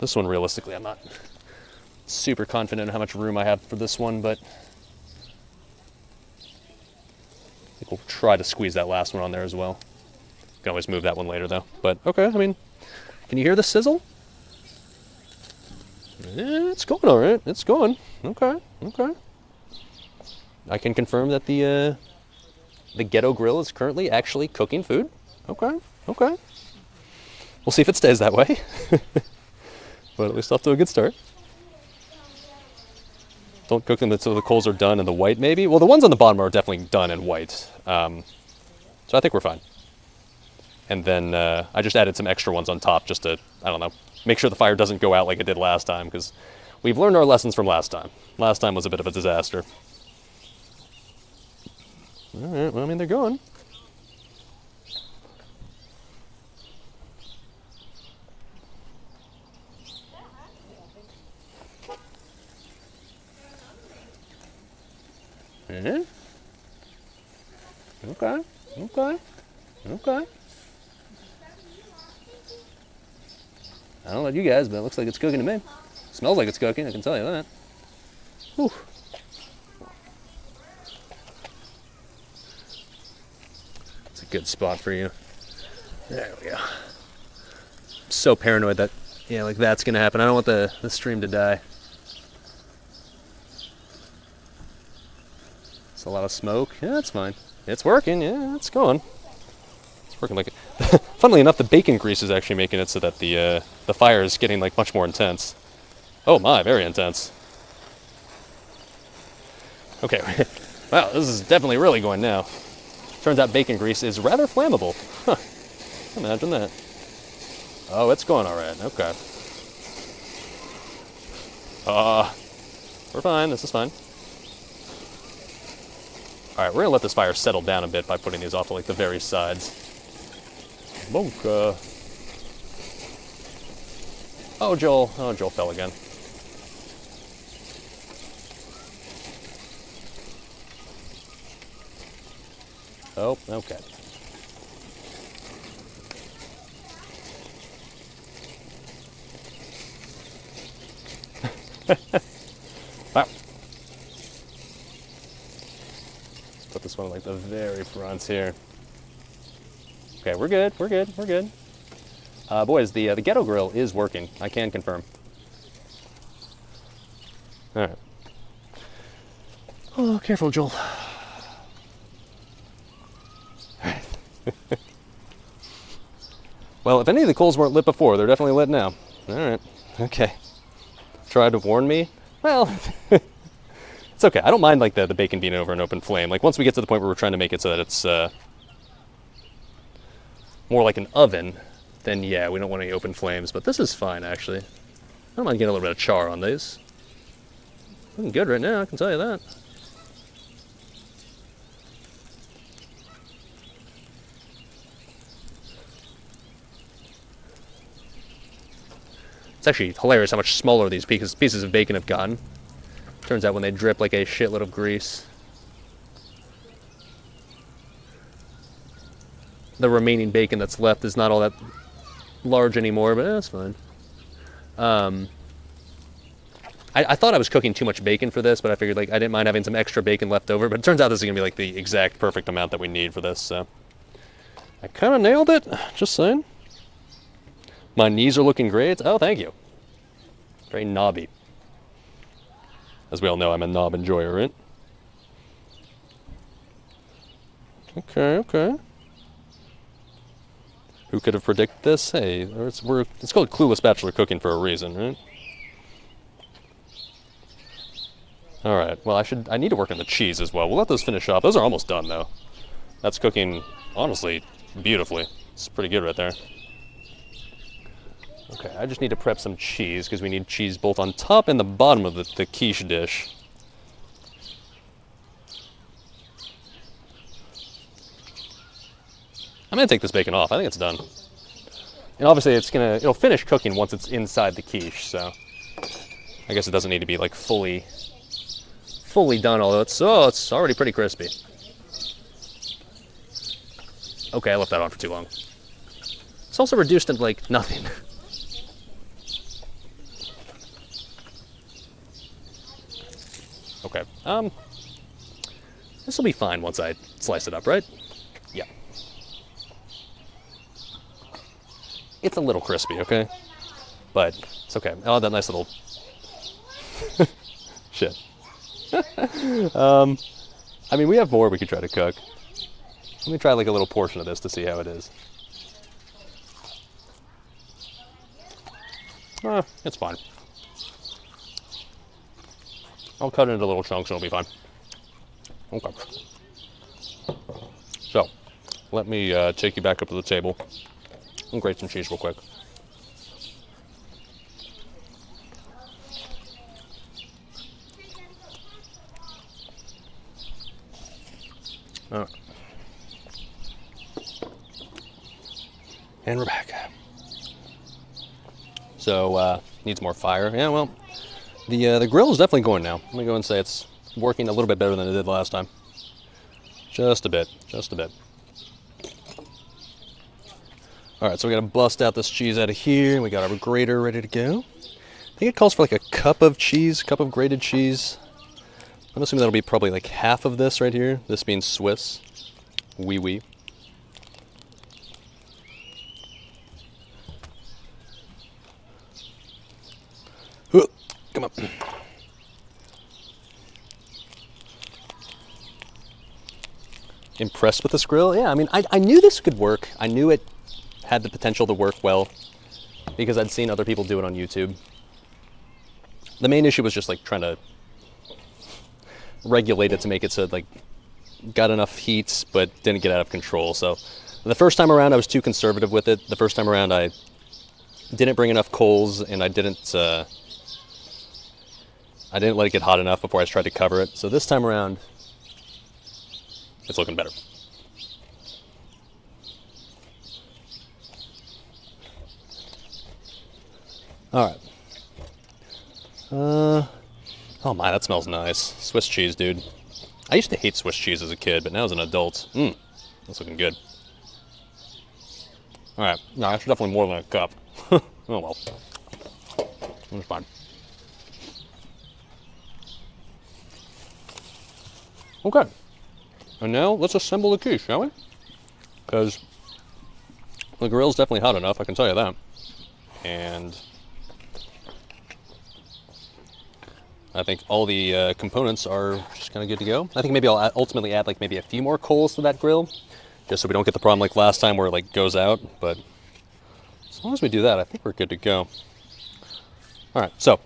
This one, realistically, I'm not super confident in how much room I have for this one, but... I think we'll try to squeeze that last one on there as well. Can always move that one later though. But okay, I mean, can you hear the sizzle? Yeah, it's going all right. It's going. Okay. I can confirm that the Ghetto Grill is currently actually cooking food. Okay. We'll see if it stays that way. But at least off to a good start. Don't cook them until the coals are done and the white maybe. Well, the ones on the bottom are definitely done and white. So I think we're fine. And then I just added some extra ones on top just to, I don't know, make sure the fire doesn't go out like it did last time, because we've learned our lessons from last time. Last time was a bit of a disaster. All right, well, I mean, they're going. Mm-hmm. Okay. I don't know about you guys, but it looks like it's cooking to me. Smells like it's cooking, I can tell you that. Whew. It's a good spot for you. There we go. I'm so paranoid that, yeah, like that's gonna happen. I don't want the stream to die. It's a lot of smoke. Yeah, that's fine. It's working. Yeah, it's going. It's working like it. Funnily enough, the bacon grease is actually making it so that the fire is getting like much more intense. Oh my, very intense. Okay, wow, this is definitely really going now. Turns out bacon grease is rather flammable. Huh, imagine that. Oh, it's going all right, okay. We're fine, this is fine. All right, we're gonna let this fire settle down a bit by putting these off to like the very sides. Mocha. Oh, Joel fell again. Oh, okay. Wow. Put this one like the very front here. Okay, we're good. Boys, the Ghetto Grill is working. I can confirm. All right. Oh, careful, Joel. Well, if any of the coals weren't lit before, they're definitely lit now. All right. Okay. Tried to warn me. Well, it's okay. I don't mind like the bacon being over an open flame. Like once we get to the point where we're trying to make it so that it's more like an oven then yeah, we don't want any open flames. But this is fine, actually. I don't mind getting a little bit of char on these. Looking good right now, I can tell you that. It's actually hilarious how much smaller these pieces of bacon have gotten. Turns out when they drip like a shitload of grease, the remaining bacon that's left is not all that large anymore, but that's fine. I thought I was cooking too much bacon for this, but I figured like I didn't mind having some extra bacon left over, but it turns out this is gonna be like the exact perfect amount that we need for this, so. I kinda nailed it, just saying. My knees are looking great. Oh, thank you. Very knobby. As we all know, I'm a knob enjoyer, right? Okay, okay. Who could have predicted this? Hey, it's called Clueless Bachelor Cooking for a reason, right? All right. Well, I need to work on the cheese as well. We'll let those finish up. Those are almost done, though. That's cooking, honestly, beautifully. It's pretty good right there. Okay, I just need to prep some cheese because we need cheese both on top and the bottom of the quiche dish. I'm gonna take this bacon off. I think it's done. And obviously it'll finish cooking once it's inside the quiche, so I guess it doesn't need to be like fully done, although it's already pretty crispy. Okay, I left that on for too long. It's also reduced to like nothing. Okay, this will be fine once I slice it up, right? Yeah. It's a little crispy, okay? But it's okay. Oh, that nice little shit. I mean, we have more we could try to cook. Let me try like a little portion of this to see how it is. It's fine. I'll cut it into little chunks and it'll be fine. Okay. So, let me take you back up to the table and grate some cheese real quick. All right. And we're back. So, needs more fire. Yeah, well, the grill is definitely going now. Let me go and say it's working a little bit better than it did last time. Just a bit, just a bit. All right, so we gotta bust out this cheese out of here, and we got our grater ready to go. I think it calls for like a cup of cheese, cup of grated cheese. I'm assuming that'll be probably like half of this right here, this being Swiss. Oui, oui. Come on. Impressed with this grill? Yeah, I mean, I knew this could work. I knew it had the potential to work well because I'd seen other people do it on YouTube. The main issue was just like trying to regulate it to make it so it like got enough heat but didn't get out of control. So the first time around I was too conservative with it. The first time around I didn't bring enough coals and I didn't let it get hot enough before I tried to cover it. So this time around it's looking better. All right. Oh my, that smells nice. Swiss cheese, dude. I used to hate Swiss cheese as a kid, but now as an adult, that's looking good. All right, no, that's definitely more than a cup. Oh well, it's fine. Okay, and now let's assemble the quiche, shall we? Because the grill's definitely hot enough, I can tell you that. And I think all the components are just kind of good to go. I think maybe I'll ultimately add like maybe a few more coals to that grill, just so we don't get the problem like last time where it like goes out. But as long as we do that, I think we're good to go. All right, so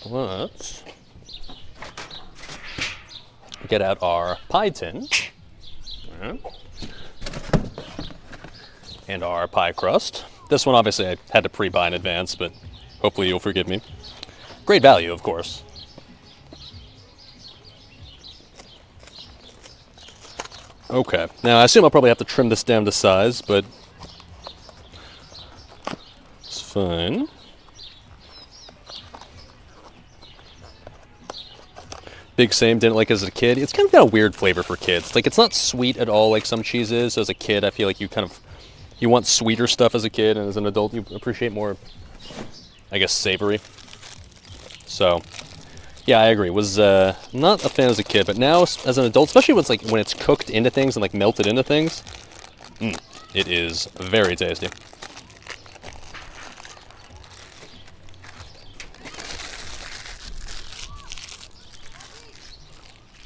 let's get out our pie tin. And our pie crust. This one obviously I had to pre-buy in advance, but hopefully you'll forgive me. Great value, of course. Okay, now I assume I'll probably have to trim this down to size, but it's fine. Big same, didn't like it as a kid. It's kind of got a weird flavor for kids. Like, it's not sweet at all like some cheese is. So as a kid, I feel like you want sweeter stuff as a kid, and as an adult, you appreciate more, I guess, savory. So, yeah, I agree. Was not a fan as a kid, but now as an adult, especially when it's cooked into things and like melted into things, it is very tasty.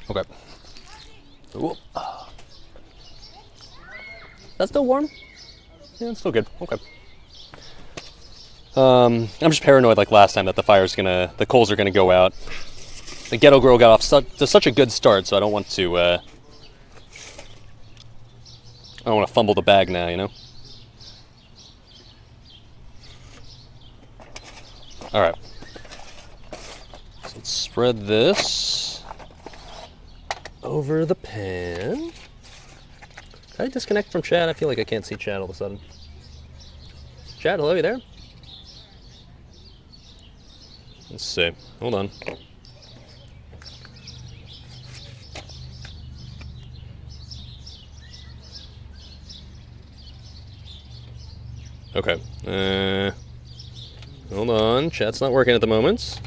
Okay. Ooh. That's still warm? Yeah, it's still good. Okay. I'm just paranoid like last time that the coals are gonna go out. The ghetto grill got off to such a good start, so I don't want to fumble the bag now, you know? All right. So let's spread this over the pan. Did I disconnect from chat? I feel like I can't see chat all of a sudden. Chat, hello, you there? Let's see. Hold on. Okay. Hold on. Chat's not working at the moment.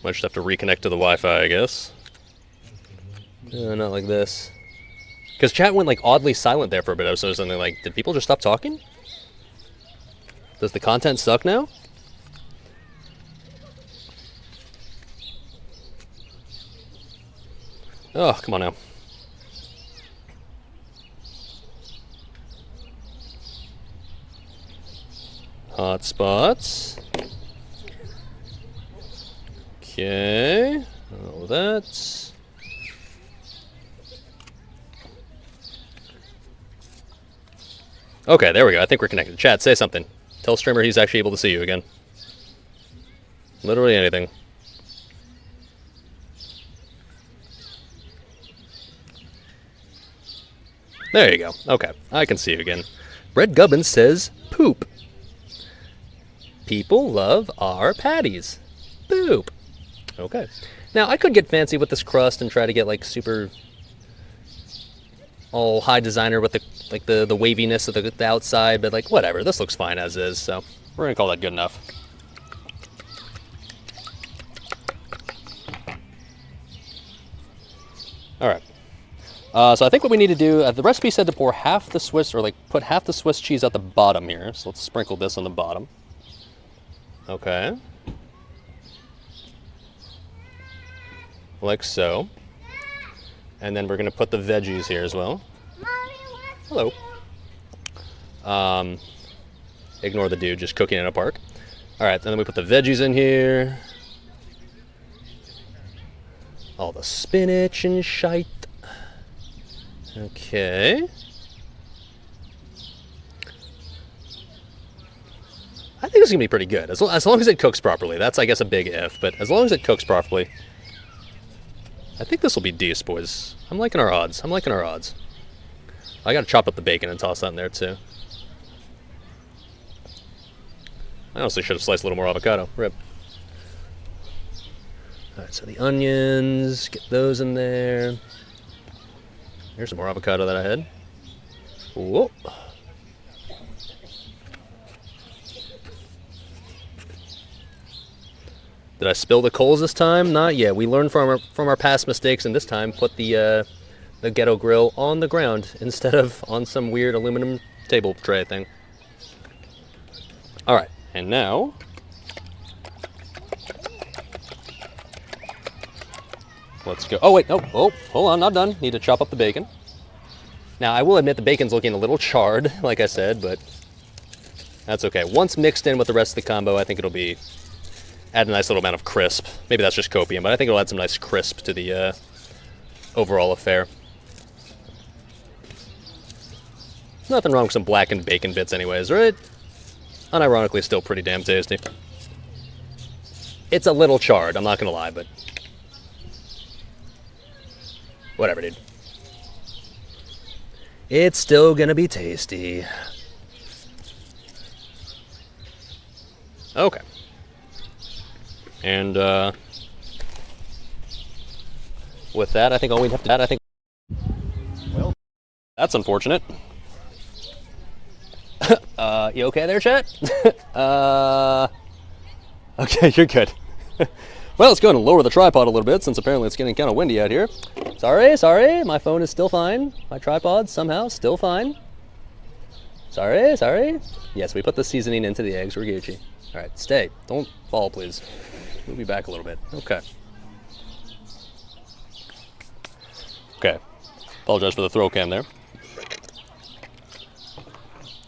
Might just have to reconnect to the Wi-Fi, I guess. Not like this. Because chat went like oddly silent there for a bit. I was something like, did people just stop talking? Does the content suck now? Oh, come on now. Hot spots. Okay. All that. Okay, there we go. I think we're connected. Chat, say something. Tell streamer he's actually able to see you again. Literally anything. There you go. Okay, I can see you again. Brett Gubbins says, poop. People love our patties. Poop. Okay. Now, I could get fancy with this crust and try to get, like, super all high designer with the waviness of the outside, but, like, whatever. This looks fine as is, so we're going to call that good enough. All right. So I think what we need to do, the recipe said to pour half the Swiss, or, like, put half the Swiss cheese at the bottom here. So let's sprinkle this on the bottom. Okay. Like so. And then we're going to put the veggies here as well. Hello. Ignore the dude just cooking in a park. All right, then we put the veggies in here. All the spinach and shite. Okay. I think it's going to be pretty good, as long as it cooks properly. That's, I guess, a big if, but as long as it cooks properly, I think this will be decent, boys. I'm liking our odds. I got to chop up the bacon and toss that in there, too. I honestly should have sliced a little more avocado. Rip. All right, so the onions, get those in there. Here's some more avocado that I had. Whoa. Did I spill the coals this time? Not yet. We learned from our past mistakes, and this time put the ghetto grill on the ground instead of on some weird aluminum table tray thing. All right, and now let's go. Oh wait, no, hold on, not done. Need to chop up the bacon. Now I will admit the bacon's looking a little charred, like I said, but that's okay. Once mixed in with the rest of the combo, I think it'll be add a nice little amount of crisp. Maybe that's just copium, but I think it'll add some nice crisp to the overall affair. Nothing wrong with some blackened bacon bits anyways, right? Unironically, still pretty damn tasty. It's a little charred, I'm not gonna lie, but whatever, dude. It's still gonna be tasty. Okay. And with that, I think all we'd have to add, well, that's unfortunate. You okay there, chat? Okay, you're good. Well, let's go ahead and lower the tripod a little bit since apparently it's getting kind of windy out here. Sorry, my phone is still fine. My tripod's somehow still fine. Sorry. Yes, we put the seasoning into the eggs. We're Gucci. All right, stay. Don't fall, please. Move me back a little bit. Okay. Apologize for the throw cam there.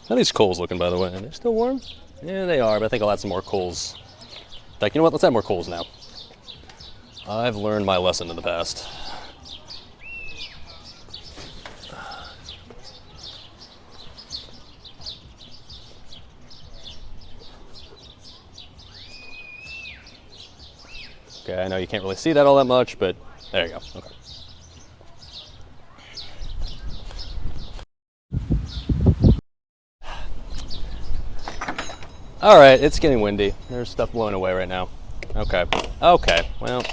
How are these coals looking, by the way? Are they still warm? Yeah, they are, but I think I'll add some more coals. In fact, you know what? Let's add more coals now. I've learned my lesson in the past. Okay, I know you can't really see that all that much, but there you go. Okay. All right, it's getting windy. There's stuff blowing away right now. Okay, well,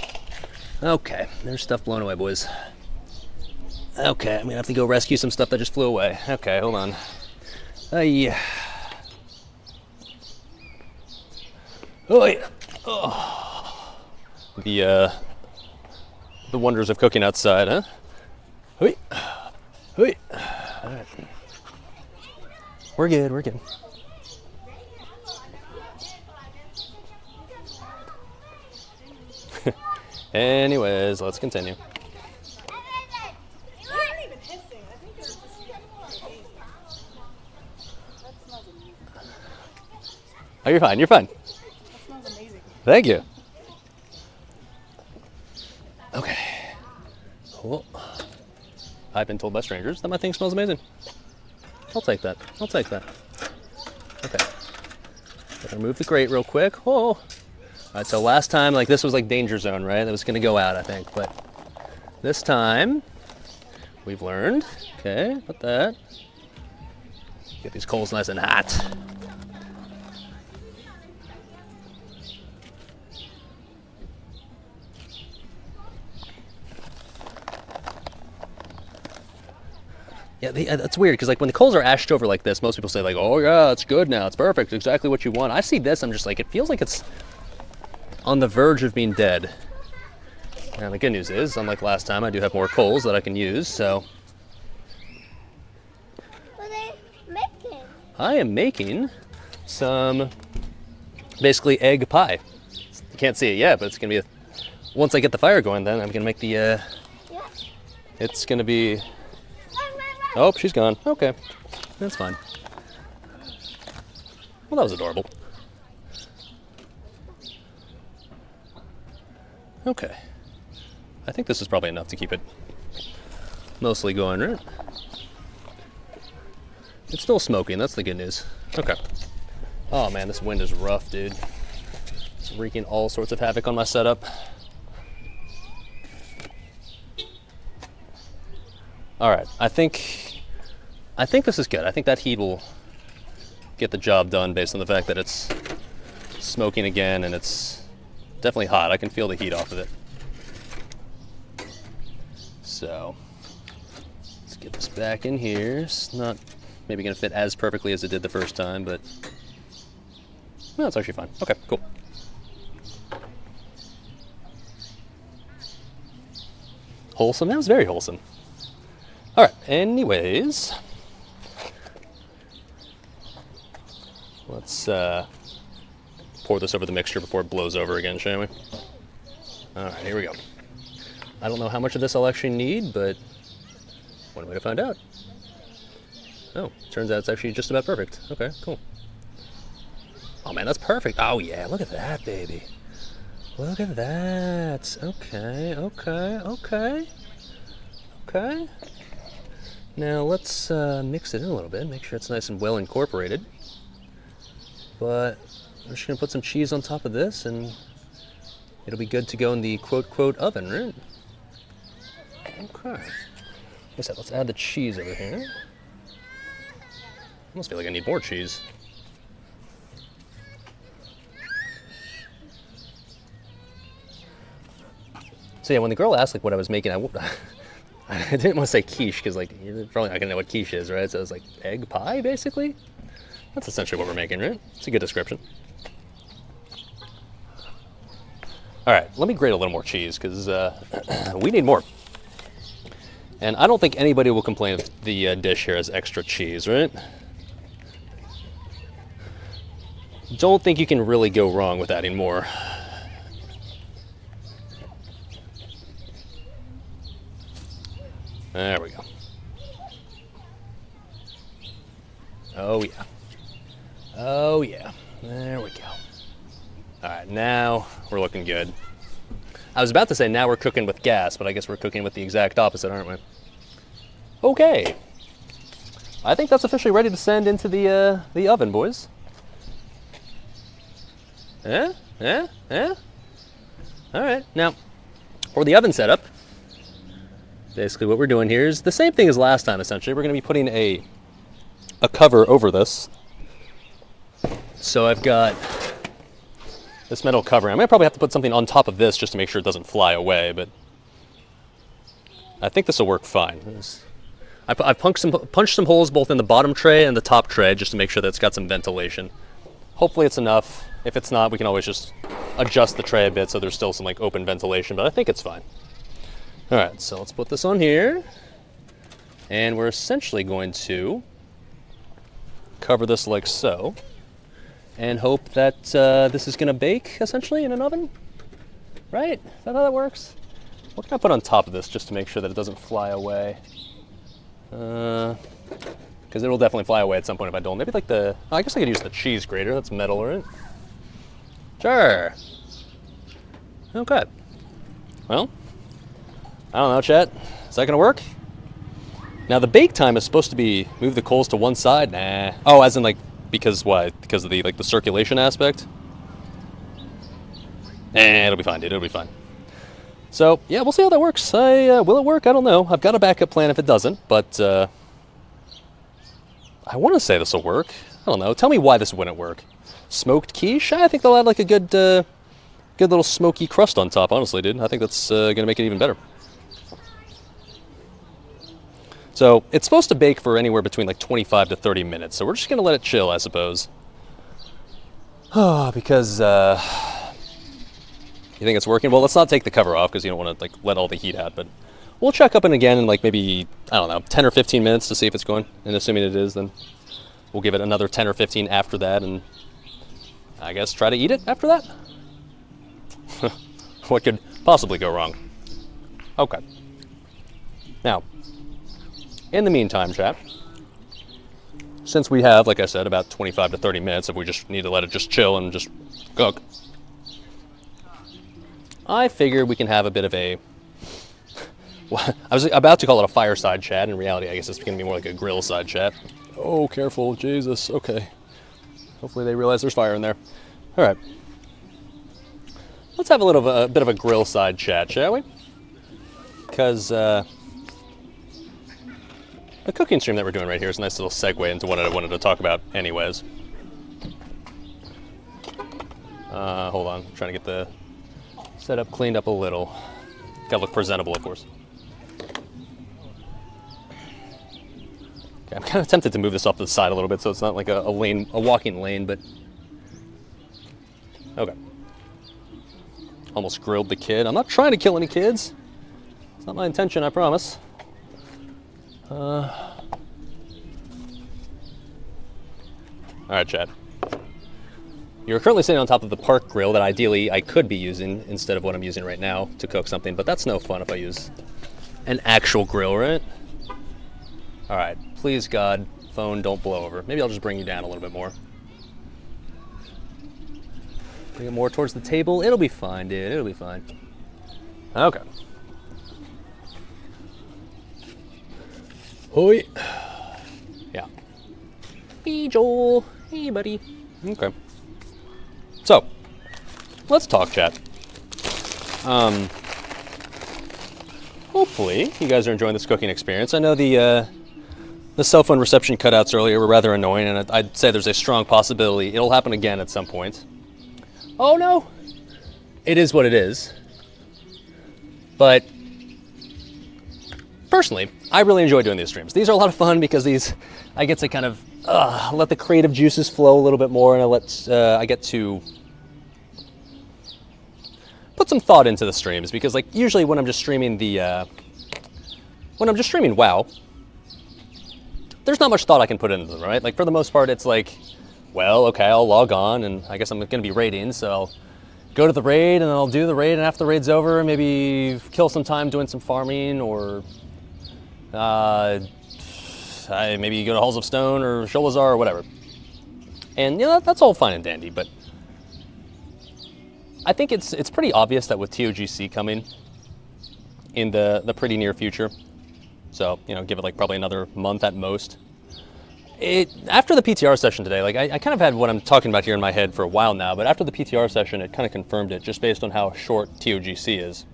okay. There's stuff blowing away, boys. Okay, I'm gonna have to go rescue some stuff that just flew away. Okay, hold on. Yeah. Oh, yeah. Oh. The wonders of cooking outside, huh? Hoi. Hoi. All right. We're good. Anyways, let's continue. Oh, you're fine. That smells amazing. Thank you. Okay. Cool. I've been told by strangers that my thing smells amazing. I'll take that. Okay. Remove the grate real quick. Oh. All right, so last time, like, this was like danger zone, right? That was gonna go out, I think, but this time we've learned. Okay, put that. Get these coals nice and hot. Yeah, that's weird because like when the coals are ashed over like this, most people say like, "Oh yeah, it's good now, it's perfect, exactly what you want." I see this, I'm just like, it feels like it's on the verge of being dead. And the good news is, unlike last time, I do have more coals that I can use. So, What are you making? I am making some basically egg pie. You can't see it yet, but it's gonna be once I get the fire going. Then I'm gonna make the. Yeah. It's gonna be. Oh, she's gone. Okay, that's fine. Well, that was adorable. Okay. I think this is probably enough to keep it mostly going, right? It's still smoking, that's the good news. Okay. Oh man, this wind is rough, dude. It's wreaking all sorts of havoc on my setup. All right, I think this is good. I think that heat will get the job done based on the fact that it's smoking again and it's definitely hot. I can feel the heat off of it. So let's get this back in here. It's not maybe gonna fit as perfectly as it did the first time, but no, it's actually fine. Okay, cool. Wholesome? That was very wholesome. All right, anyways, let's pour this over the mixture before it blows over again, shall we? All right, here we go. I don't know how much of this I'll actually need, but one way to find out. Oh, turns out it's actually just about perfect. Okay, cool. Oh man, that's perfect. Oh yeah, look at that, baby. Look at that. Okay, okay, okay, okay. Now let's mix it in a little bit, make sure it's nice and well incorporated. But I'm just gonna put some cheese on top of this and it'll be good to go in the quote oven, right? Okay. Let's add the cheese over here. I almost feel like I need more cheese. So yeah, when the girl asked like what I was making, I didn't want to say quiche because like you're probably not gonna know what quiche is, right? So it's like egg pie, basically. That's essentially what we're making, right? It's a good description. All right, let me grate a little more cheese because we need more. And I don't think anybody will complain if the dish here has extra cheese, right? Don't think you can really go wrong with adding more. There we go. Oh yeah. Oh yeah. There we go. All right, now we're looking good. I was about to say now we're cooking with gas, but I guess we're cooking with the exact opposite, aren't we? Okay. I think that's officially ready to send into the oven, boys. Yeah? Yeah? Yeah? All right. Now, for the oven setup, basically what we're doing here is the same thing as last time, essentially. We're going to be putting a cover over this. So I've got this metal cover. I might probably have to put something on top of this just to make sure it doesn't fly away, but I think this will work fine. I've punched some holes both in the bottom tray and the top tray just to make sure that it's got some ventilation. Hopefully it's enough. If it's not, we can always just adjust the tray a bit so there's still some like open ventilation, but I think it's fine. All right, so let's put this on here. And we're essentially going to cover this like so and hope that this is gonna bake essentially in an oven, right? Is that how that works? What can I put on top of this just to make sure that it doesn't fly away? Because it will definitely fly away at some point if I don't. Maybe like I guess I could use the cheese grater. That's metal, right? Sure. Okay. Well, I don't know, chat. Is that gonna work? Now the bake time is supposed to be move the coals to one side. Nah. Oh, as in like because why? Because of the like the circulation aspect. It'll be fine, dude. It'll be fine. So yeah, we'll see how that works. Will it work? I don't know. I've got a backup plan if it doesn't, but I want to say this will work. I don't know. Tell me why this wouldn't work. Smoked quiche? I think they'll add like a good little smoky crust on top. Honestly, dude, I think that's gonna make it even better. So it's supposed to bake for anywhere between like 25 to 30 minutes. So we're just gonna let it chill, I suppose. Because you think it's working? Well, let's not take the cover off because you don't want to like let all the heat out. But we'll check up in again in like maybe, I don't know, 10 or 15 minutes to see if it's going. And assuming it is, then we'll give it another 10 or 15 after that, and I guess try to eat it after that. What could possibly go wrong? Okay. Now, in the meantime, chat, since we have, like I said, about 25 to 30 minutes, if we just need to let it just chill and just cook, I figured we can have a bit of a, well, I was about to call it a fireside chat. In reality, I guess it's going to be more like a grill side chat. Oh, careful, Jesus. Okay. Hopefully they realize there's fire in there. All right. Let's have a bit of a grill side chat, shall we? Because the cooking stream that we're doing right here is a nice little segue into what I wanted to talk about anyways. Hold on, I'm trying to get the setup cleaned up a little. Gotta look presentable, of course. Okay, I'm kind of tempted to move this off to the side a little bit so it's not like a walking lane, but okay. Almost grilled the kid. I'm not trying to kill any kids. It's not my intention, I promise. All right, Chad. You're currently sitting on top of the park grill that ideally I could be using instead of what I'm using right now to cook something, but that's no fun if I use an actual grill, right? All right, please God, phone, don't blow over. Maybe I'll just bring you down a little bit more. Bring it more towards the table. It'll be fine, dude. It'll be fine. Okay. Hoi. Yeah. Hey, Joel. Hey, buddy. Okay. So, let's talk, chat. Hopefully, you guys are enjoying this cooking experience. I know the cell phone reception cutouts earlier were rather annoying, and I'd say there's a strong possibility it'll happen again at some point. Oh no! It is what it is. But personally, I really enjoy doing these streams. These are a lot of fun because I get to kind of let the creative juices flow a little bit more, and I get to put some thought into the streams, because like usually when I'm just streaming WoW, there's not much thought I can put into them, right? Like for the most part, it's like, well, okay, I'll log on and I guess I'm gonna be raiding, so I'll go to the raid and then I'll do the raid, and after the raid's over, maybe kill some time doing some farming, or maybe go to Halls of Stone or Sholazar or whatever. And you know, that's all fine and dandy, but I think it's pretty obvious that with TOGC coming in the pretty near future, so you know, give it like probably another month at most. After the PTR session today, like I kind of had what I'm talking about here in my head for a while now, but after the PTR session, it kind of confirmed it just based on how short TOGC is.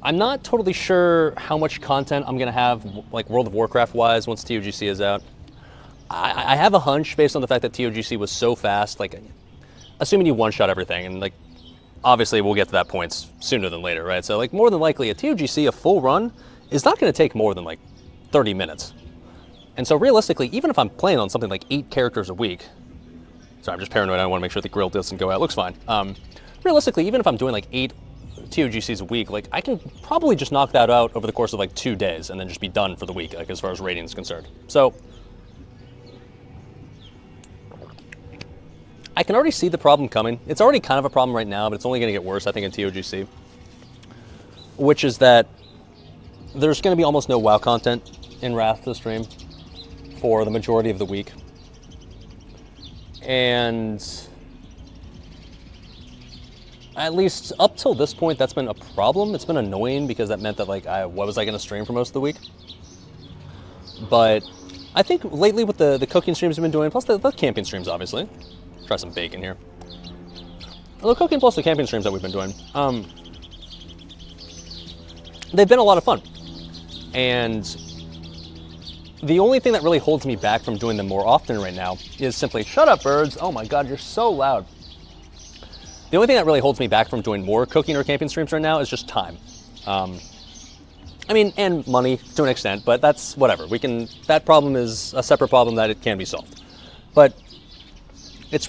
I'm not totally sure how much content I'm gonna have, like World of Warcraft wise, once TOGC is out. I have a hunch based on the fact that TOGC was so fast, like assuming you one-shot everything, and like obviously we'll get to that point sooner than later, right? So like more than likely a TOGC, a full run, is not gonna take more than like 30 minutes. And so realistically, even if I'm playing on something like 8 characters a week, sorry, I'm just paranoid, I wanna make sure the grill doesn't go out, looks fine. Realistically, even if I'm doing like 8 TOGCs a week, like I can probably just knock that out over the course of like 2 days and then just be done for the week, like as far as rating is concerned. So I can already see the problem coming. It's already kind of a problem right now, but it's only gonna get worse, I think, in TOGC. Which is that there's gonna be almost no WoW content in Wrath to stream for the majority of the week. And at least up till this point, that's been a problem. It's been annoying because that meant that like, what was I gonna stream for most of the week? But I think lately with the cooking streams I've been doing, plus the camping streams, obviously. Try some bacon here. The cooking plus the camping streams that we've been doing, they've been a lot of fun. And the only thing that really holds me back from doing them more often right now is simply, shut up birds, oh my god, you're so loud. The only thing that really holds me back from doing more cooking or camping streams right now is just time. I mean, and money to an extent, but that's whatever. That problem is a separate problem that it can be solved. But it's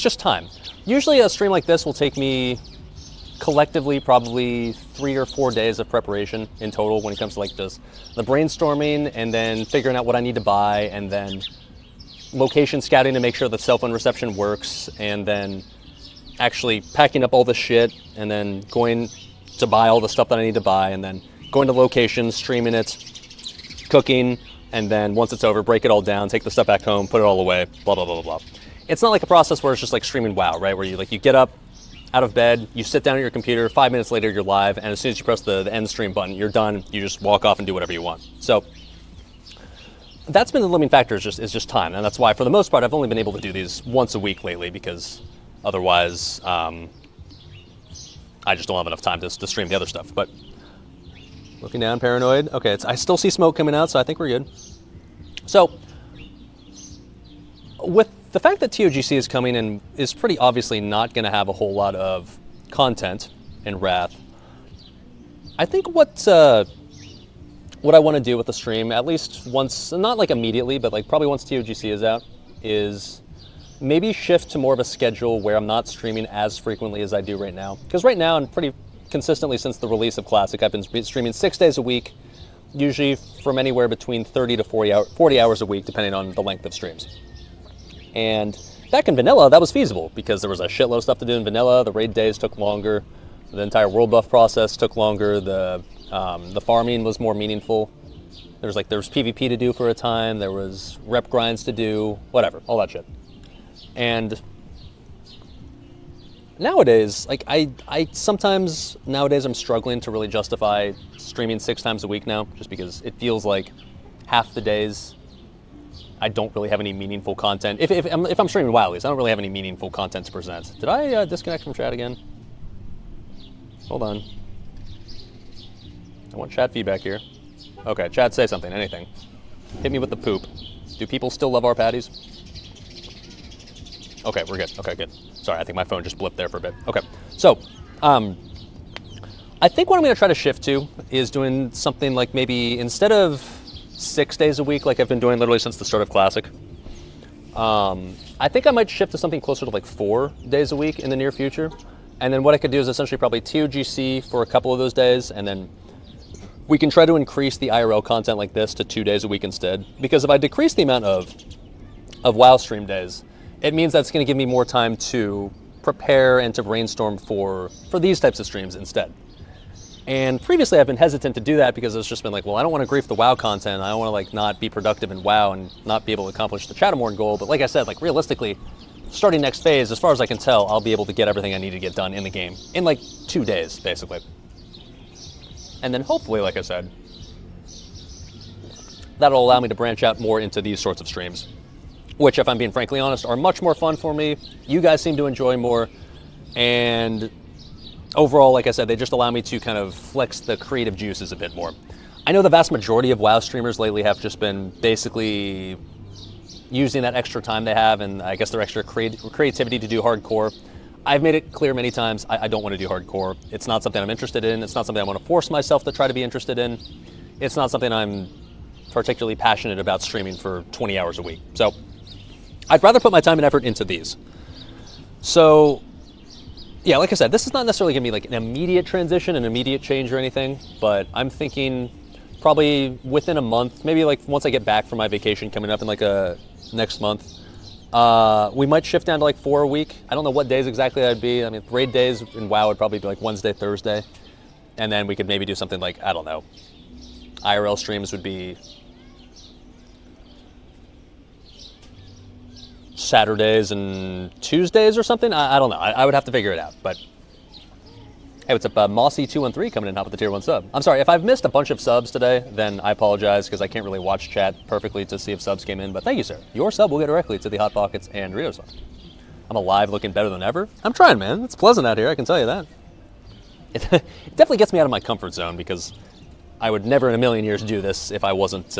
just time. Usually a stream like this will take me collectively probably 3 or 4 days of preparation in total when it comes to like just the brainstorming and then figuring out what I need to buy, and then location scouting to make sure that cell phone reception works, and then actually packing up all the shit, and then going to buy all the stuff that I need to buy, and then going to locations, streaming it, cooking, and then once it's over, break it all down, take the stuff back home, put it all away, blah, blah, blah, blah, blah. It's not like a process where it's just like streaming WoW, right? Where you get up out of bed, you sit down at your computer, 5 minutes later you're live, and as soon as you press the end stream button, you're done, you just walk off and do whatever you want. So that's been the limiting factor, is just time, and that's why for the most part I've only been able to do these once a week lately, because otherwise I just don't have enough time to stream the other stuff. But looking down, paranoid. Okay, I still see smoke coming out, so I think we're good. So with the fact that TOGC is coming and is pretty obviously not going to have a whole lot of content in Wrath, I think what I want to do with the stream, at least once, not like immediately, but like probably once TOGC is out, is maybe shift to more of a schedule where I'm not streaming as frequently as I do right now. Because right now, and pretty consistently since the release of Classic, I've been streaming 6 days a week, usually from anywhere between 30 to 40 hours a week, depending on the length of streams. And back in vanilla, that was feasible because there was a shitload of stuff to do in vanilla. The raid days took longer. The entire world buff process took longer. The farming was more meaningful. There was PvP to do for a time. There was rep grinds to do, whatever, all that shit. And nowadays, like I sometimes nowadays I'm struggling to really justify streaming 6 times a week now, just because it feels like half the days I don't really have any meaningful content. If I'm streaming WoW, at least I don't really have any meaningful content to present. Did I disconnect from chat again? Hold on. I want chat feedback here. Okay, chat, say something, anything. Hit me with the poop. Do people still love our patties? Okay, we're good. Okay, good. Sorry, I think my phone just blipped there for a bit. Okay, so I think what I'm going to try to shift to is doing something like maybe instead of 6 days a week, like I've been doing literally since the start of Classic, I think I might shift to something closer to like 4 days a week in the near future. And then what I could do is essentially probably TOGC for a couple of those days, and then we can try to increase the IRL content like this to 2 days a week instead. Because if I decrease the amount of WoW stream days, it means that's going to give me more time to prepare and to brainstorm for these types of streams instead. And previously I've been hesitant to do that because it's just been like, well, I don't want to grief the WoW content. I don't want to like not be productive in WoW and not be able to accomplish the Chatham goal. But like I said, like realistically, starting next phase, as far as I can tell, I'll be able to get everything I need to get done in the game in like 2 days, basically. And then hopefully, like I said, that'll allow me to branch out more into these sorts of streams, which, if I'm being frankly honest, are much more fun for me. You guys seem to enjoy more. And overall, like I said, they just allow me to kind of flex the creative juices a bit more. I know the vast majority of WoW streamers lately have just been basically using that extra time they have and I guess their extra creativity to do hardcore. I've made it clear many times, I don't want to do hardcore. It's not something I'm interested in. It's not something I want to force myself to try to be interested in. It's not something I'm particularly passionate about streaming for 20 hours a week. So I'd rather put my time and effort into these. So yeah, like I said, this is not necessarily going to be like an immediate transition, an immediate change or anything, but I'm thinking probably within a month, maybe like once I get back from my vacation coming up in like next month, we might shift down to like 4 a week. I don't know what days exactly that'd be. I mean, raid days in WoW would probably be like Wednesday, Thursday. And then we could maybe do something like, I don't know, IRL streams would be Saturdays and Tuesdays or something. I don't know. I would have to figure it out. But hey, what's up? Mossy213 coming in hot with the tier 1 sub. I'm sorry, if I've missed a bunch of subs today, then I apologize because I can't really watch chat perfectly to see if subs came in. But thank you, sir. Your sub will get directly to the Hot Pockets and Rio's sub. I'm alive, looking better than ever. I'm trying, man. It's pleasant out here, I can tell you that. It definitely gets me out of my comfort zone because I would never in a million years do this if I wasn't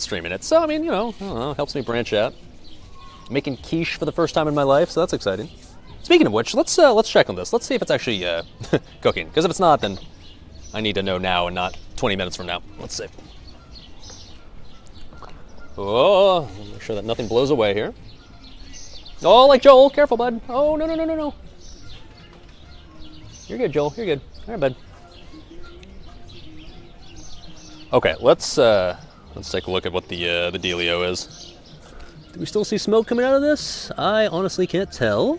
streaming it. So I mean, you know, I don't know, helps me branch out. Making quiche for the first time in my life, so that's exciting. Speaking of which, let's check on this. Let's see if it's actually cooking. Because if it's not, then I need to know now and not 20 minutes from now. Let's see. Oh, make sure that nothing blows away here. Oh, like Joel, careful, bud. Oh, no, no, no, no, no. You're good, Joel. You're good. All right, bud. Okay, let's take a look at what the dealio is. Do we still see smoke coming out of this? I honestly can't tell.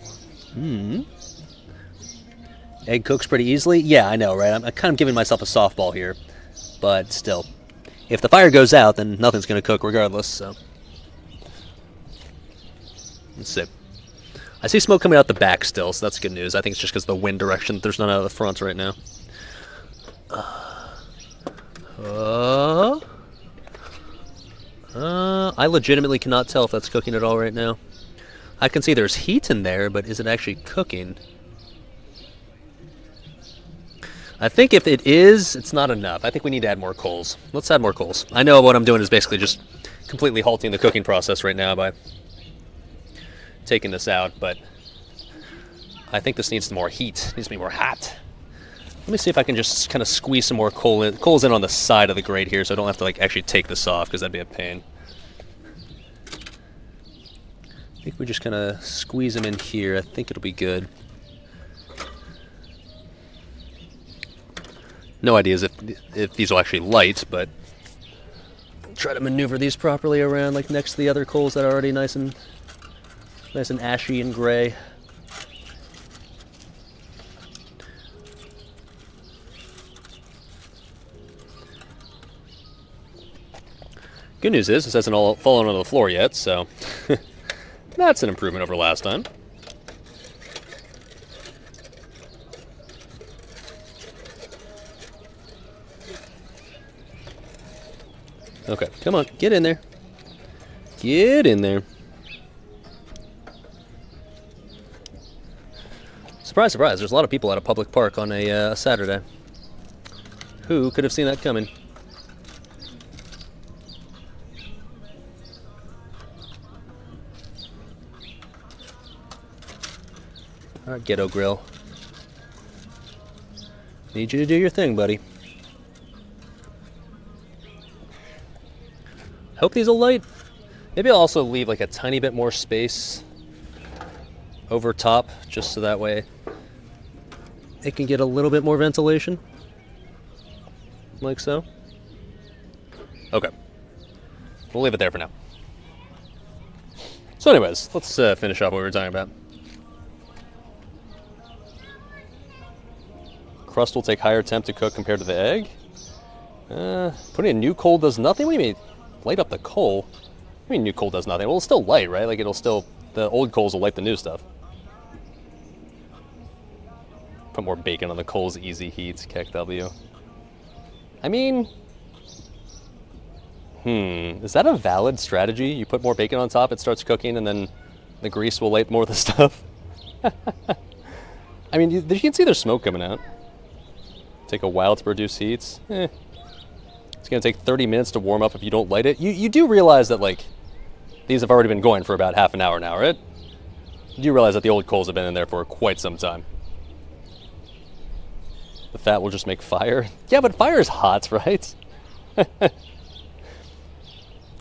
Egg cooks pretty easily. Yeah, I know, right? I'm kind of giving myself a softball here, but still, if the fire goes out, then nothing's going to cook regardless. So let's see. I see smoke coming out the back still, so that's good news. I think it's just because of the wind direction. There's none out of the front right now. I legitimately cannot tell if that's cooking at all right now. I can see there's heat in there, but is it actually cooking? I think if it is, it's not enough. I think we need to add more coals. Let's add more coals. I know what I'm doing is basically just completely halting the cooking process right now by taking this out, but I think this needs more heat. It needs to be more hot. Let me see if I can just kind of squeeze some more coals in on the side of the grate here so I don't have to like actually take this off because that'd be a pain. I think we just kind of squeeze them in here. I think it'll be good. No ideas if these will actually light, but I'll try to maneuver these properly around like next to the other coals that are already nice and ashy and gray. Good news is this hasn't all fallen onto the floor yet, so That's an improvement over last time. Okay, come on, get in there. Get in there. Surprise, surprise, there's a lot of people at a public park on a Saturday. Who could have seen that coming? Alright, Ghetto Grill. Need you to do your thing, buddy. Hope these will light. Maybe I'll also leave like a tiny bit more space over top, just so that way it can get a little bit more ventilation. Like so. Okay. We'll leave it there for now. So anyways, let's finish up what we were talking about. Crust will take higher temp to cook compared to the egg. Putting in new coal does nothing? What do you mean? Light up the coal? I mean new coal does nothing. Well, it's still light, right? Like it'll still, the old coals will light the new stuff. Put more bacon on the coals, easy heats, Keck W. I mean, is that a valid strategy? You put more bacon on top, it starts cooking, and then the grease will light more of the stuff? I mean, you can see there's smoke coming out. Take a while to produce heats. It's gonna take 30 minutes to warm up if you don't light it. You do realize that, like, these have already been going for about half an hour now, right? You do realize that the old coals have been in there for quite some time. The fat will just make fire. Yeah, but fire is hot, right?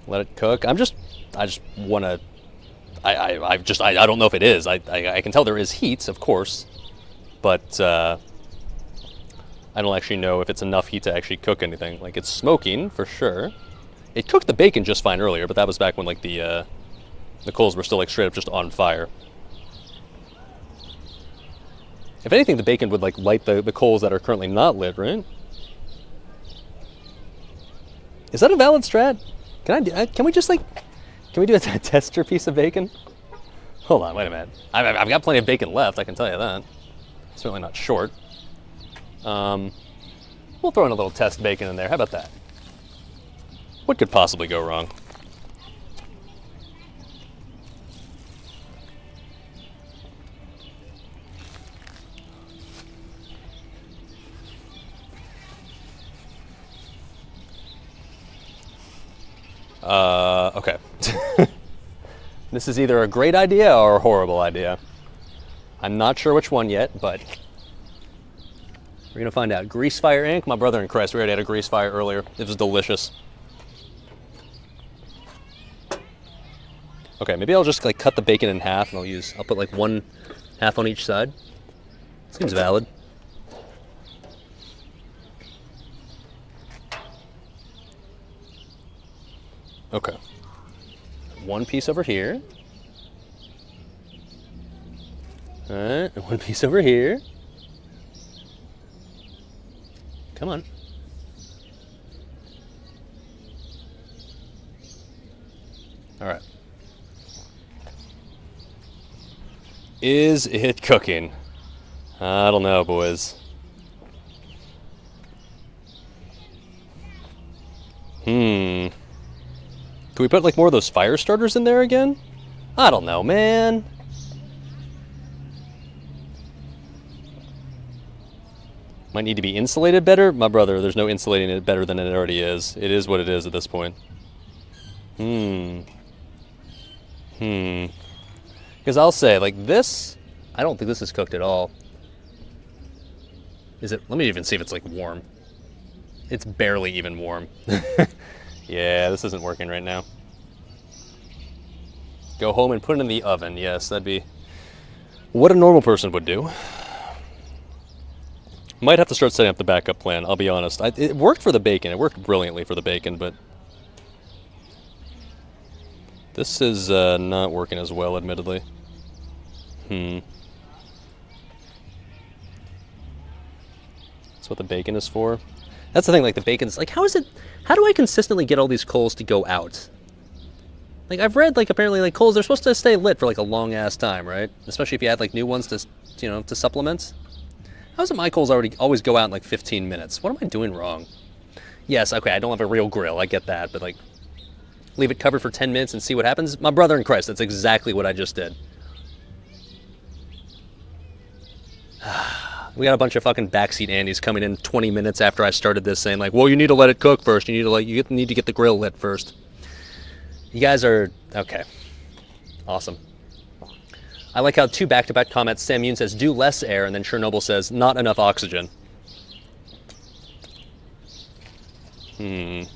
Let it cook. I just wanna, I don't know if it is. I can tell there is heat, of course, but I don't actually know if it's enough heat to actually cook anything. Like, it's smoking, for sure. It cooked the bacon just fine earlier, but that was back when, like, the coals were still, like, straight up just on fire. If anything, the bacon would, like, light the coals that are currently not lit, right? Is that a valid strat? Can we just, like, can we do a tester piece of bacon? Hold on, wait a minute. I've got plenty of bacon left, I can tell you that. Certainly not short. We'll throw in a little test bacon in there. How about that? What could possibly go wrong? Okay. This is either a great idea or a horrible idea. I'm not sure which one yet, but we're gonna find out. Grease fire ink. My brother in Christ, we already had a grease fire earlier. It was delicious. Okay, maybe I'll just like cut the bacon in half and I'll put like one half on each side. Seems valid. Okay. One piece over here. All right, and one piece over here. Come on. All right. Is it cooking? I don't know, boys. Can we put like more of those fire starters in there again? I don't know, man. Might need to be insulated better? My brother, there's no insulating it better than it already is. It is what it is at this point. Because I'll say, like this, I don't think this is cooked at all. Is it? Let me even see if it's like warm. It's barely even warm. Yeah, this isn't working right now. Go home and put it in the oven. Yes, that'd be what a normal person would do. Might have to start setting up the backup plan, I'll be honest. It worked for the bacon. It worked brilliantly for the bacon, but this is not working as well, admittedly. That's what the bacon is for. That's the thing, like the bacon's, like how do I consistently get all these coals to go out? Like, I've read, like, apparently, like, coals, they're supposed to stay lit for, like, a long-ass time, right? Especially if you add, like, new ones to, you know, to supplement. How is it my coals always go out in, like, 15 minutes? What am I doing wrong? Yes, okay, I don't have a real grill, I get that, but, like, leave it covered for 10 minutes and see what happens? My brother in Christ, that's exactly what I just did. We got a bunch of fucking backseat Andys coming in 20 minutes after I started this saying, like, well, you need to let it cook first. You need to get the grill lit first. You guys are, okay. Awesome. I like how 2 back-to-back comments, Sam Yoon says, do less air, and then Chernobyl says, not enough oxygen. Trying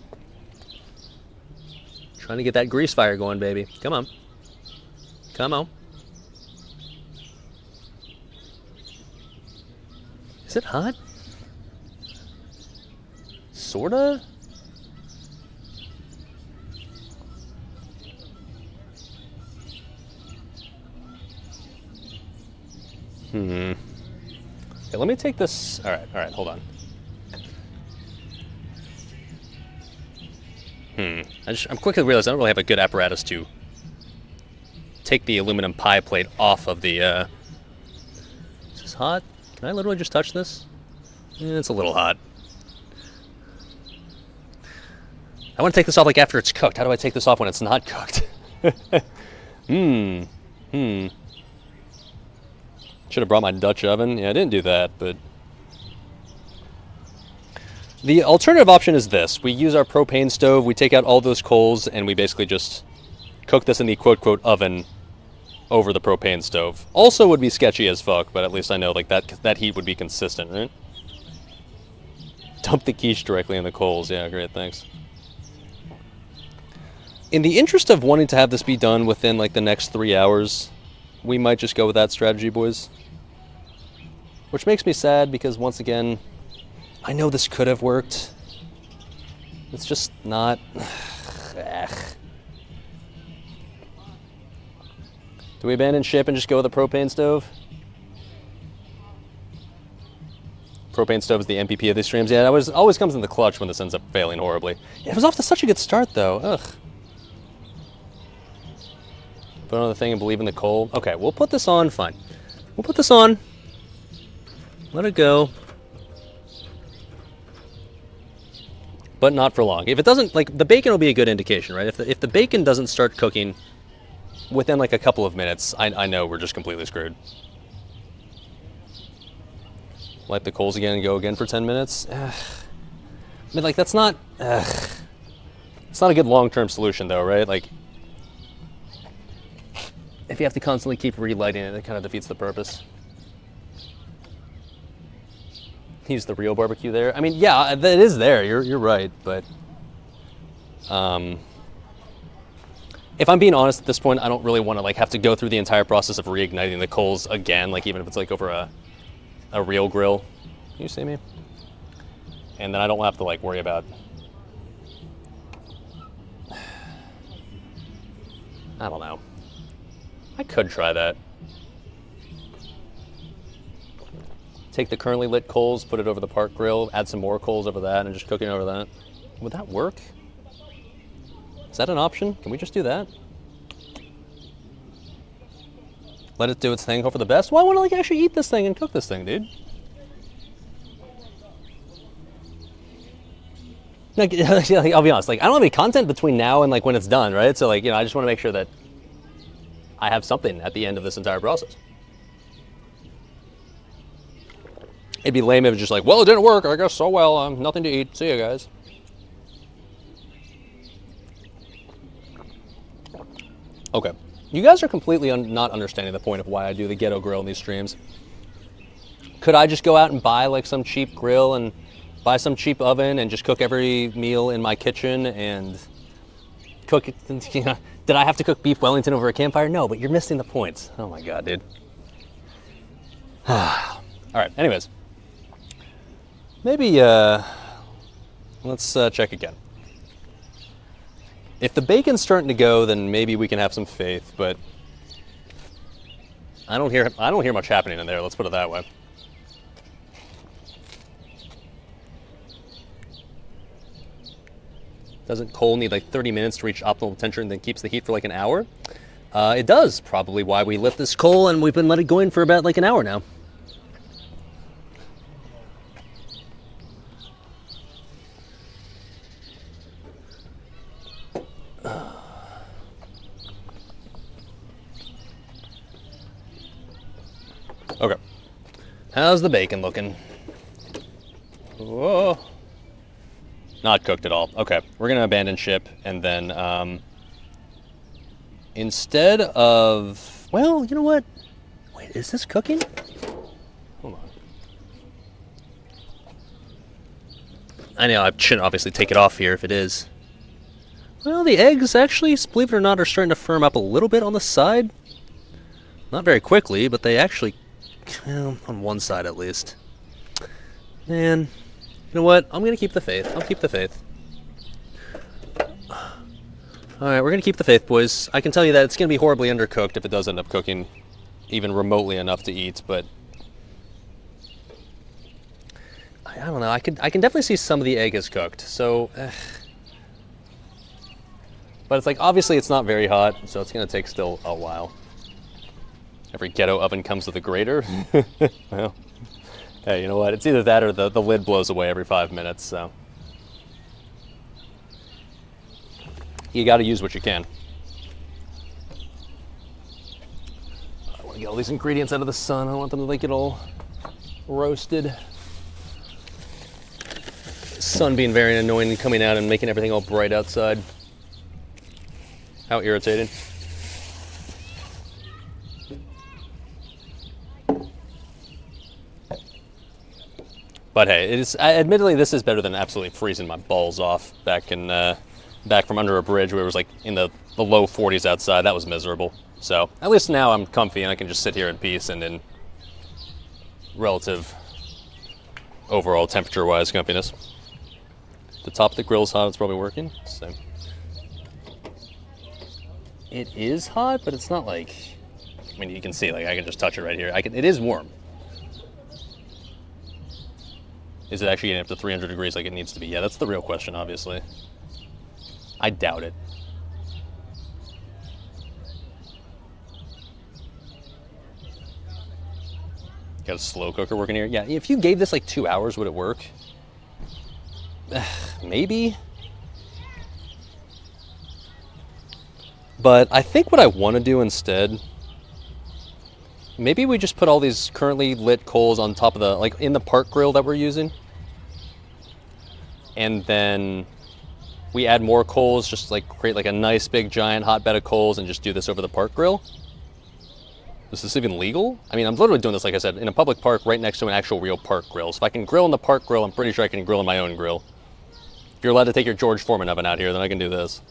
to get that grease fire going, baby. Come on. Come on. Is it hot? Sorta? Okay, let me take this. All right, hold on. I'm quickly realizing I don't really have a good apparatus to take the aluminum pie plate off of the, Is this hot? Can I literally just touch this? It's a little hot. I want to take this off like after it's cooked. How do I take this off when it's not cooked? Should have brought my Dutch oven. Yeah, I didn't do that, but... The alternative option is this. We use our propane stove, we take out all those coals, and we basically just cook this in the quote-quote oven over the propane stove. Also would be sketchy as fuck, but at least I know like that heat would be consistent, right? Dump the quiche directly in the coals. Yeah, great, thanks. In the interest of wanting to have this be done within like the next 3 hours, we might just go with that strategy, boys. Which makes me sad because once again, I know this could have worked. It's just not. Do we abandon ship and just go with a propane stove? Propane stove is the MVP of these streams. Yeah, it always comes in the clutch when this ends up failing horribly. It was off to such a good start, though. Ugh. Put on the thing and believe in the coal. Okay, we'll put this on. Fine. We'll put this on. Let it go. But not for long. If it doesn't, like, the bacon will be a good indication, right? If the bacon doesn't start cooking within like a couple of minutes, I know we're just completely screwed. Light the coals again and go again for 10 minutes. Ugh. I mean, like, that's not... It's not a good long-term solution, though, right? Like, if you have to constantly keep relighting it, it kind of defeats the purpose. Use the real barbecue there. I mean, yeah, it is there. You're right, but... if I'm being honest at this point, I don't really want to like have to go through the entire process of reigniting the coals again, like even if it's like over a real grill. Can you see me? And then I don't have to like worry about... I don't know. I could try that. Take the currently lit coals, put it over the park grill, add some more coals over that, and just cooking over that. Would that work? Is that an option? Can we just do that? Let it do its thing, hope for the best? Well, I want to like actually eat this thing and cook this thing, dude. Like, I'll be honest, like I don't have any content between now and like when it's done, right? So like, you know, I just want to make sure that I have something at the end of this entire process. It'd be lame if it's just like, well, it didn't work, I guess, so well, nothing to eat. See you guys. Okay. You guys are completely not understanding the point of why I do the ghetto grill in these streams. Could I just go out and buy like some cheap grill and buy some cheap oven and just cook every meal in my kitchen and cook it? You know, did I have to cook beef Wellington over a campfire? No, but you're missing the points. Oh my God, dude. All right, anyways. Maybe, let's check again. If the bacon's starting to go, then maybe we can have some faith, but I don't hear much happening in there, let's put it that way. Doesn't coal need like 30 minutes to reach optimal temperature and then keeps the heat for like an hour? It does, probably why we lit this coal and we've been letting it go in for about like an hour now. Okay. How's the bacon looking? Whoa. Not cooked at all. Okay, we're gonna abandon ship and then instead of, well, you know what? Wait, is this cooking? Hold on. I know I shouldn't obviously take it off here if it is. Well, the eggs actually, believe it or not, are starting to firm up a little bit on the side. Not very quickly, but they actually, well, on one side at least. Man, you know what? I'm gonna keep the faith. I'll keep the faith. Alright, we're gonna keep the faith, boys. I can tell you that it's gonna be horribly undercooked if it does end up cooking even remotely enough to eat, but I don't know. I can definitely see some of the egg is cooked, so but it's like, obviously it's not very hot, so it's gonna take still a while. Every ghetto oven comes with a grater. Well, hey, you know what? It's either that or the lid blows away every 5 minutes, so you gotta use what you can. I wanna get all these ingredients out of the sun. I don't want them to like get all roasted. Sun being very annoying and coming out and making everything all bright outside. How irritating. But hey, it is, admittedly, this is better than absolutely freezing my balls off back from under a bridge where it was like in the low 40s outside. That was miserable. So at least now I'm comfy and I can just sit here in peace and in relative overall temperature-wise comfiness. The top of the grill's hot. It's probably working. So it is hot, but it's not like, I mean, you can see, like, I can just touch it right here. It is warm. Is it actually getting up to 300 degrees like it needs to be? Yeah, that's the real question, obviously. I doubt it. Got a slow cooker working here? Yeah, if you gave this like 2 hours, would it work? Maybe. But I think what I want to do instead, maybe we just put all these currently lit coals on top of the, like in the park grill that we're using. And then we add more coals, just like create like a nice big giant hotbed of coals and just do this over the park grill. Is this even legal? I mean, I'm literally doing this, like I said, in a public park right next to an actual real park grill. So if I can grill in the park grill, I'm pretty sure I can grill in my own grill. If you're allowed to take your George Foreman oven out here, then I can do this.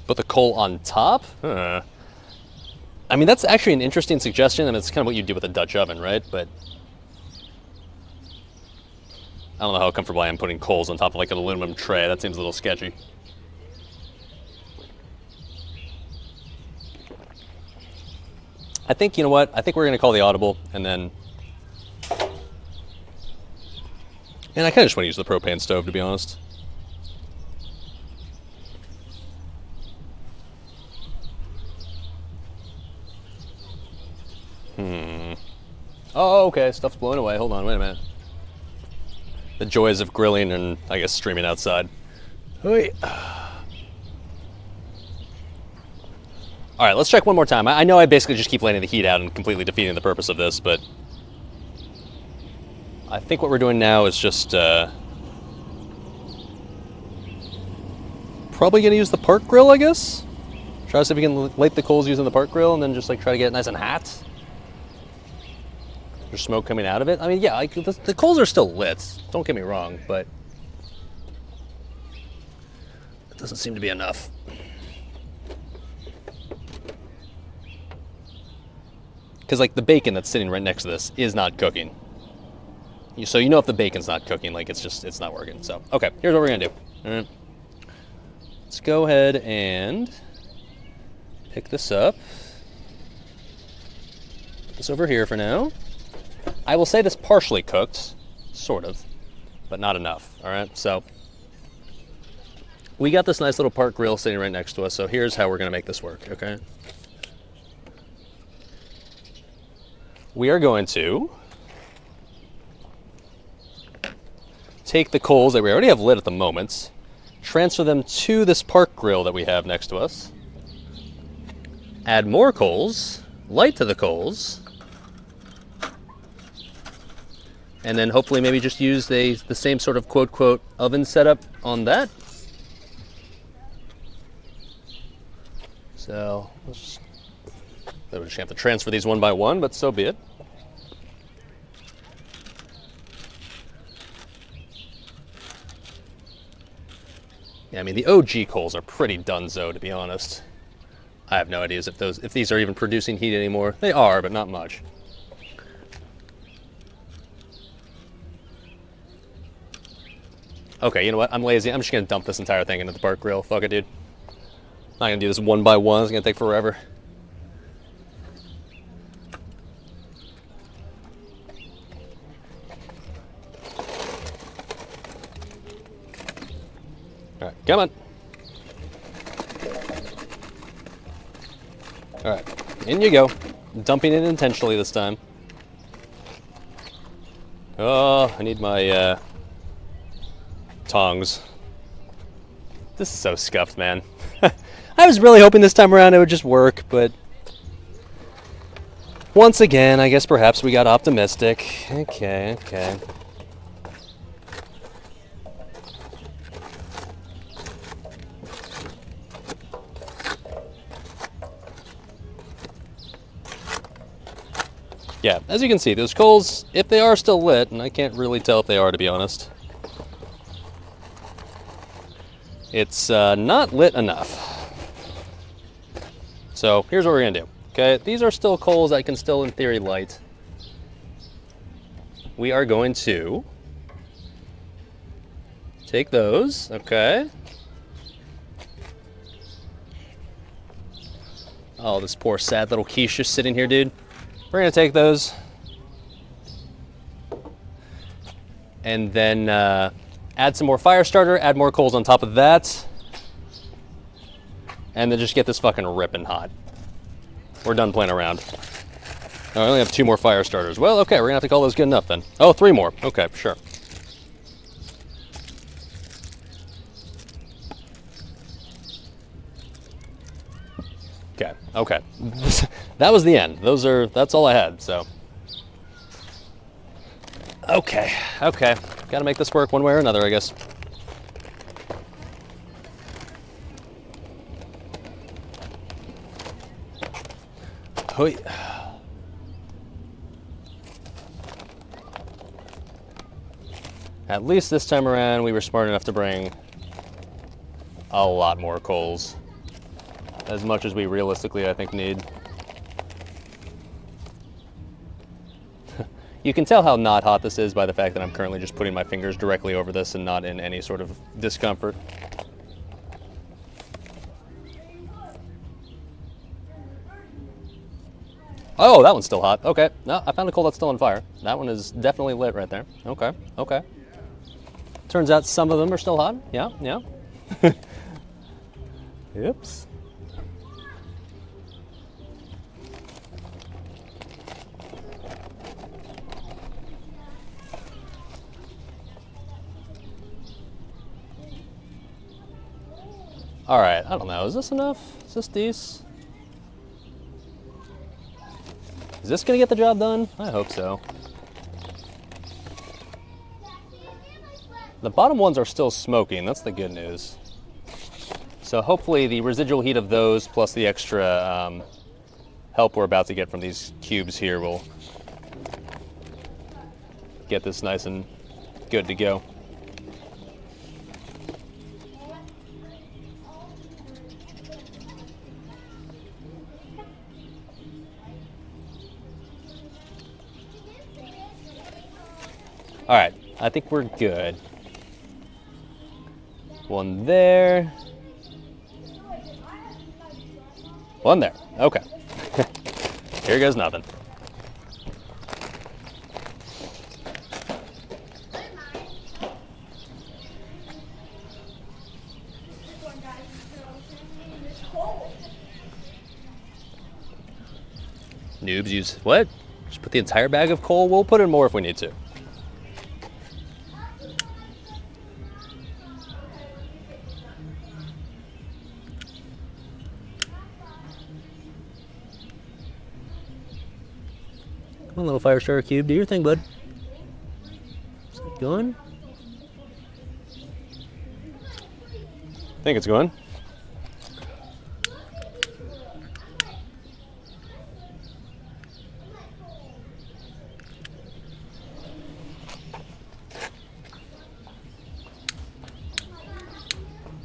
Put the coal on top? I mean, that's actually an interesting suggestion, and it's kind of what you do with a Dutch oven, right? But I don't know how comfortable I am putting coals on top of like an aluminum tray. That seems a little sketchy. I think, you know what? I think we're going to call the audible, and then... And I kind of just want to use the propane stove, to be honest. Oh, okay, stuff's blowing away. Hold on, wait a minute. The joys of grilling and, I guess, streaming outside. Wait. All right, let's check one more time. I know I basically just keep letting the heat out and completely defeating the purpose of this, but I think what we're doing now is just probably gonna use the park grill, I guess. Try to see if we can light the coals using the park grill and then just like try to get it nice and hot. There's smoke coming out of it. I mean, yeah, like, the coals are still lit. Don't get me wrong, but it doesn't seem to be enough. Because like the bacon that's sitting right next to this is not cooking. So you know if the bacon's not cooking, like it's not working. So, okay, here's what we're gonna do. All right. Let's go ahead and pick this up. Put this over here for now. I will say this partially cooked, sort of, but not enough, all right? So we got this nice little park grill sitting right next to us, so here's how we're gonna make this work, okay? We are going to take the coals that we already have lit at the moment, transfer them to this park grill that we have next to us, add more coals, light to the coals, and then hopefully maybe just use the same sort of quote oven setup on that. So let's just, we just have to transfer these one by one, but so be it. Yeah, I mean the OG coals are pretty dunzo, to be honest. I have no idea if these are even producing heat anymore. They are, but not much. Okay, you know what? I'm lazy. I'm just gonna dump this entire thing into the park grill. Fuck it, dude. I'm not gonna do this one by one. It's gonna take forever. All right, come on. All right, in you go. Dumping it intentionally this time. Oh, I need my tongs. This is so scuffed, man. I was really hoping this time around it would just work, but once again, I guess perhaps we got optimistic. Okay. Yeah, as you can see, those coals, if they are still lit, and I can't really tell if they are, to be honest, it's not lit enough. So here's what we're gonna do, okay? These are still coals I can still, in theory, light. We are going to take those, okay? Oh, this poor sad little Quiche just sitting here, dude. We're gonna take those and then add some more fire starter, add more coals on top of that, and then just get this fucking ripping hot. We're done playing around. Oh, I only have 2 more fire starters. Well, okay, we're gonna have to call those good enough then. Oh, 3 more. Okay, sure. Okay. That was the end. That's all I had, so. Okay. Gotta make this work one way or another, I guess. Hoi. At least this time around, we were smart enough to bring a lot more coals. As much as we realistically, I think, need. You can tell how not hot this is by the fact that I'm currently just putting my fingers directly over this and not in any sort of discomfort. Oh, that one's still hot. Okay, no, I found a coal that's still on fire. That one is definitely lit right there. Okay. Turns out some of them are still hot. Yeah. Oops. All right, I don't know. Is this enough? Is this decent? Is this gonna get the job done? I hope so. The bottom ones are still smoking. That's the good news. So hopefully the residual heat of those plus the extra help we're about to get from these cubes here will get this nice and good to go. All right, I think we're good. One there. One there, okay. Here goes nothing. Noobs use what? Just put the entire bag of coal? We'll put in more if we need to. Come on, little fire starter cube. Do your thing, bud. Is it going? I think it's going.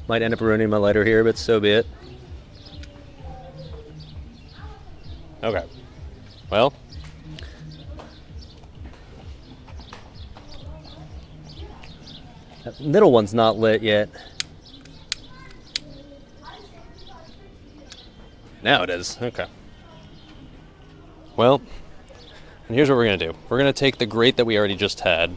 Might end up ruining my lighter here, but so be it. Okay. Well. That middle one's not lit yet. Now it is. Okay. Well, and here's what we're going to do. We're going to take the grate that we already just had.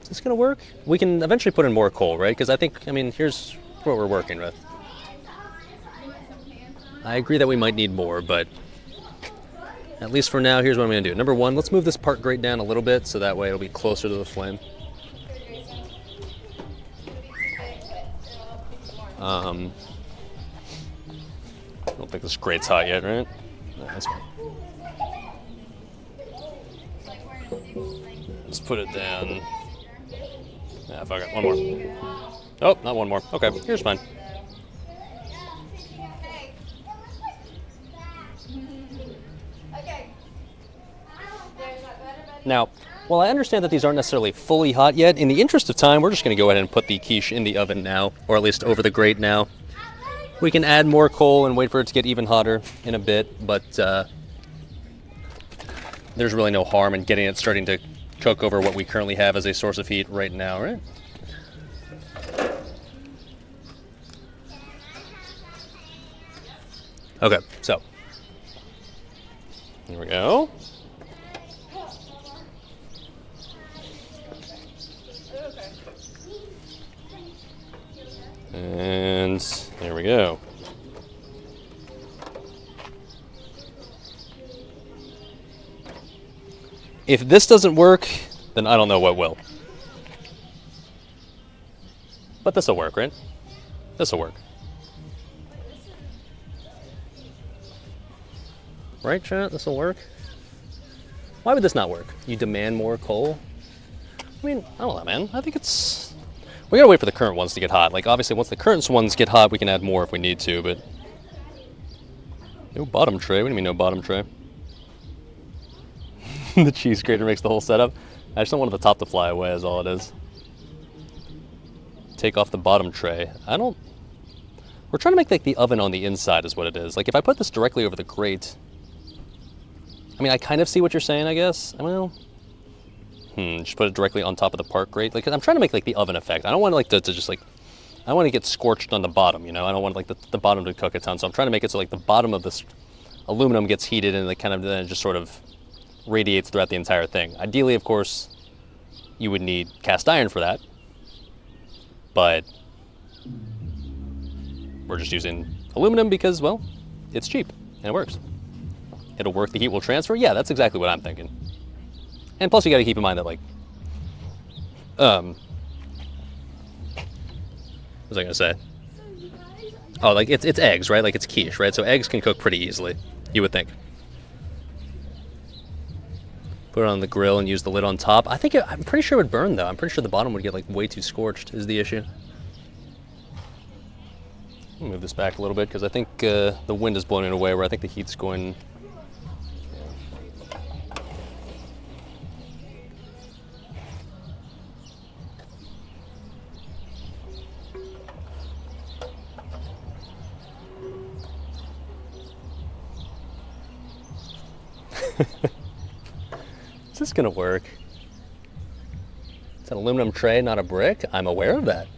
Is this going to work? We can eventually put in more coal, right? Because I mean, here's what we're working with. I agree that we might need more, but at least for now, here's what I'm going to do. Number one, let's move this part grate down a little bit so that way it'll be closer to the flame. I don't think this grate's hot yet, right? No, that's fine. Let's put it down. Yeah, fuck it. One more. Oh, not one more. Okay, here's fine. Now, while I understand that these aren't necessarily fully hot yet, in the interest of time, we're just going to go ahead and put the quiche in the oven now, or at least over the grate now. We can add more coal and wait for it to get even hotter in a bit, but there's really no harm in getting it starting to cook over what we currently have as a source of heat right now, right? Okay, so here we go. And there we go. If this doesn't work, then I don't know what will. But this'll work, right? This'll work. Right, chat? This'll work? Why would this not work? You demand more coal? I mean, I don't know, man. I think it's... We gotta wait for the current ones to get hot. Like, obviously, once the current ones get hot, we can add more if we need to, but... No bottom tray? What do you mean, no bottom tray? The cheese grater makes the whole setup. I just don't want the top to fly away, is all it is. Take off the bottom tray. I don't... We're trying to make, like, the oven on the inside is what it is. Like, if I put this directly over the grate... I mean, I kind of see what you're saying, I guess. I mean, just put it directly on top of the part grate. Like, I'm trying to make, like, the oven effect. I don't want, like, to just, like... I want to get scorched on the bottom, you know? I don't want, like, the bottom to cook a ton. So I'm trying to make it so, like, the bottom of this aluminum gets heated and, like, kind of then just sort of radiates throughout the entire thing. Ideally, of course, you would need cast iron for that. But we're just using aluminum because, well, it's cheap and it works. It'll work, the heat will transfer. Yeah, that's exactly what I'm thinking. And plus, you got to keep in mind that, like, what was I gonna say? Oh, like it's eggs, right? Like it's quiche, right? So eggs can cook pretty easily, you would think. Put it on the grill and use the lid on top. I'm pretty sure it would burn though. I'm pretty sure the bottom would get like way too scorched is the issue. I'll move this back a little bit because I think the wind is blowing it away where I think the heat's going. Is this gonna work? It's an aluminum tray, not a brick. I'm aware of that.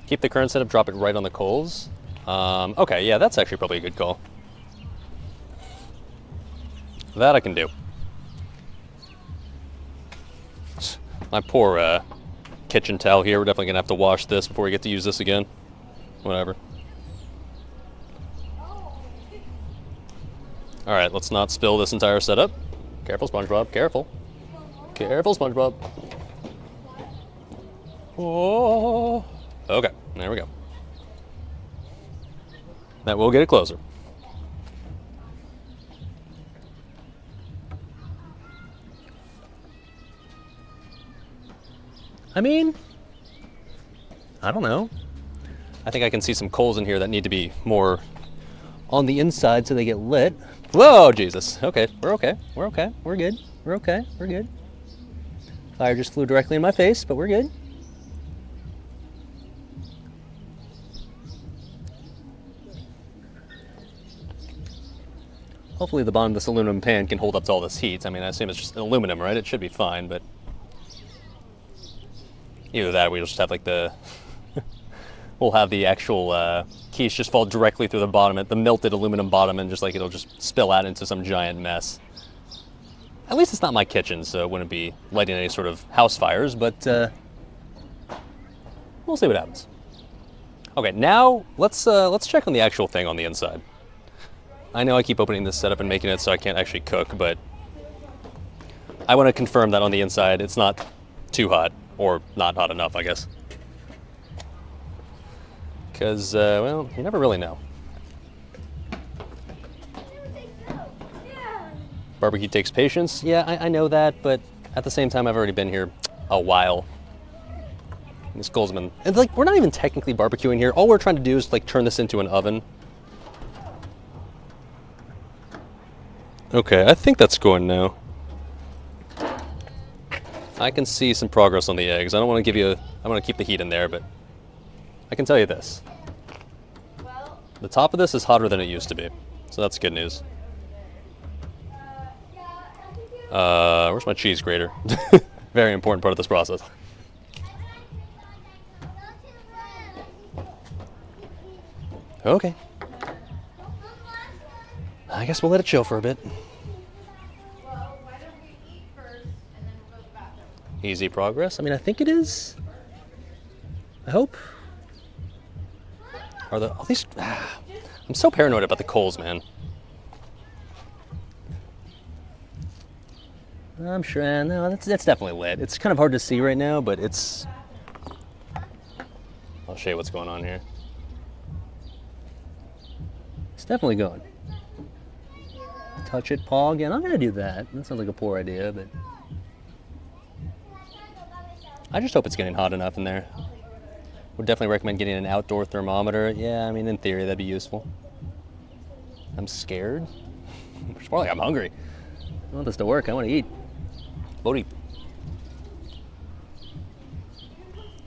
Keep the current setup, drop it right on the coals. Okay, yeah, that's actually probably a good call. That I can do. My poor kitchen towel here. We're definitely gonna have to wash this before we get to use this again. Whatever. All right, let's not spill this entire setup. Careful, SpongeBob, careful. Careful, SpongeBob. Oh. Okay, there we go. That will get it closer. I mean, I don't know. I think I can see some coals in here that need to be more on the inside so they get lit. Whoa, Jesus. Okay, we're okay. We're okay. We're good. We're okay. We're good. Fire just flew directly in my face, but we're good. Hopefully the bottom of this aluminum pan can hold up to all this heat. I mean, I assume it's just aluminum, right? It should be fine, but either that or we'll just have like the... we'll have the actual quiche just fall directly through the bottom, the melted aluminum bottom, and just like it'll just spill out into some giant mess. At least it's not my kitchen, so it wouldn't be lighting any sort of house fires, but we'll see what happens. Okay, now let's check on the actual thing on the inside. I know I keep opening this setup and making it so I can't actually cook, but I want to confirm that on the inside it's not too hot, or not hot enough, I guess. Because, well, you never really know. Barbecue takes patience. Yeah, I know that, but at the same time, I've already been here a while. This coal's been... It's like, we're not even technically barbecuing here. All we're trying to do is, like, turn this into an oven. Okay, I think that's going now. I can see some progress on the eggs. I don't want to give you... I want to keep the heat in there, but I can tell you this. The top of this is hotter than it used to be, so that's good news. Where's my cheese grater? Very important part of this process. Okay. I guess we'll let it chill for a bit. Easy progress. I mean, I think it is. I hope. Are these? I'm so paranoid about the coals, man. I'm sure. No, that's definitely lit. It's kind of hard to see right now, but it's. I'll show you what's going on here. It's definitely going. Touch it, paw again. I'm gonna do that. That sounds like a poor idea, but I just hope it's getting hot enough in there. Would definitely recommend getting an outdoor thermometer. Yeah, I mean, in theory, that'd be useful. I'm scared. It's more like I'm hungry. I want this to work. I want to eat. Bodhi.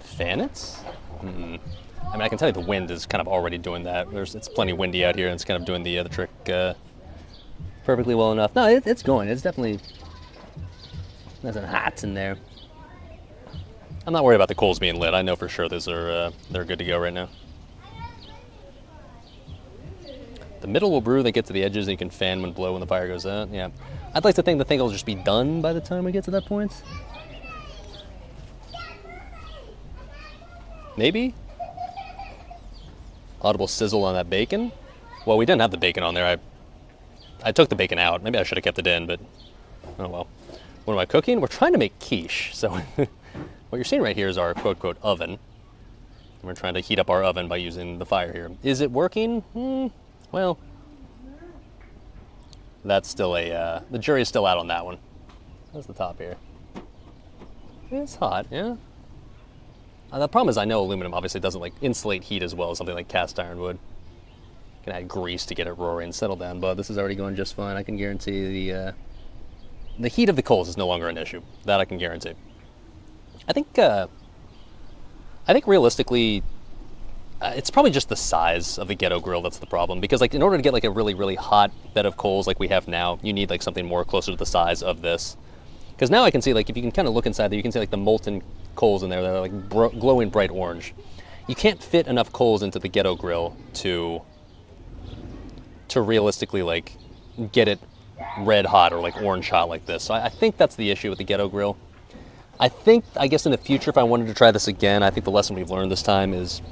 Fan it? I mean, I can tell you the wind is kind of already doing that. It's plenty windy out here, and it's kind of doing the trick perfectly well enough. No, it's going. It's definitely nice and hot in there. I'm not worried about the coals being lit. I know for sure those are they're good to go right now. The middle will brew, they get to the edges, and you can fan when blow when the fire goes out. Yeah. I'd like to think the thing will just be done by the time we get to that point. Maybe? Audible sizzle on that bacon. Well, we didn't have the bacon on there. I took the bacon out. Maybe I should have kept it in, but oh well. What am I cooking? We're trying to make quiche. So what you're seeing right here is our quote-unquote oven. And we're trying to heat up our oven by using the fire here. Is it working? Well, that's still the jury's still out on that one. That's the top here. It's hot, yeah. The problem is I know aluminum obviously doesn't like insulate heat as well as something like cast iron would. You can add grease to get it roaring and settle down, but this is already going just fine. I can guarantee the heat of the coals is no longer an issue. That I can guarantee. I think realistically, it's probably just the size of the ghetto grill that's the problem. Because like in order to get like a really, really hot bed of coals like we have now, you need like something more closer to the size of this. Because now I can see like if you can kind of look inside there, you can see like the molten coals in there that are like glowing bright orange. You can't fit enough coals into the ghetto grill to realistically like get it red hot or like orange hot like this. So I think that's the issue with the ghetto grill. I think, I guess in the future, if I wanted to try this again, I think the lesson we've learned this time is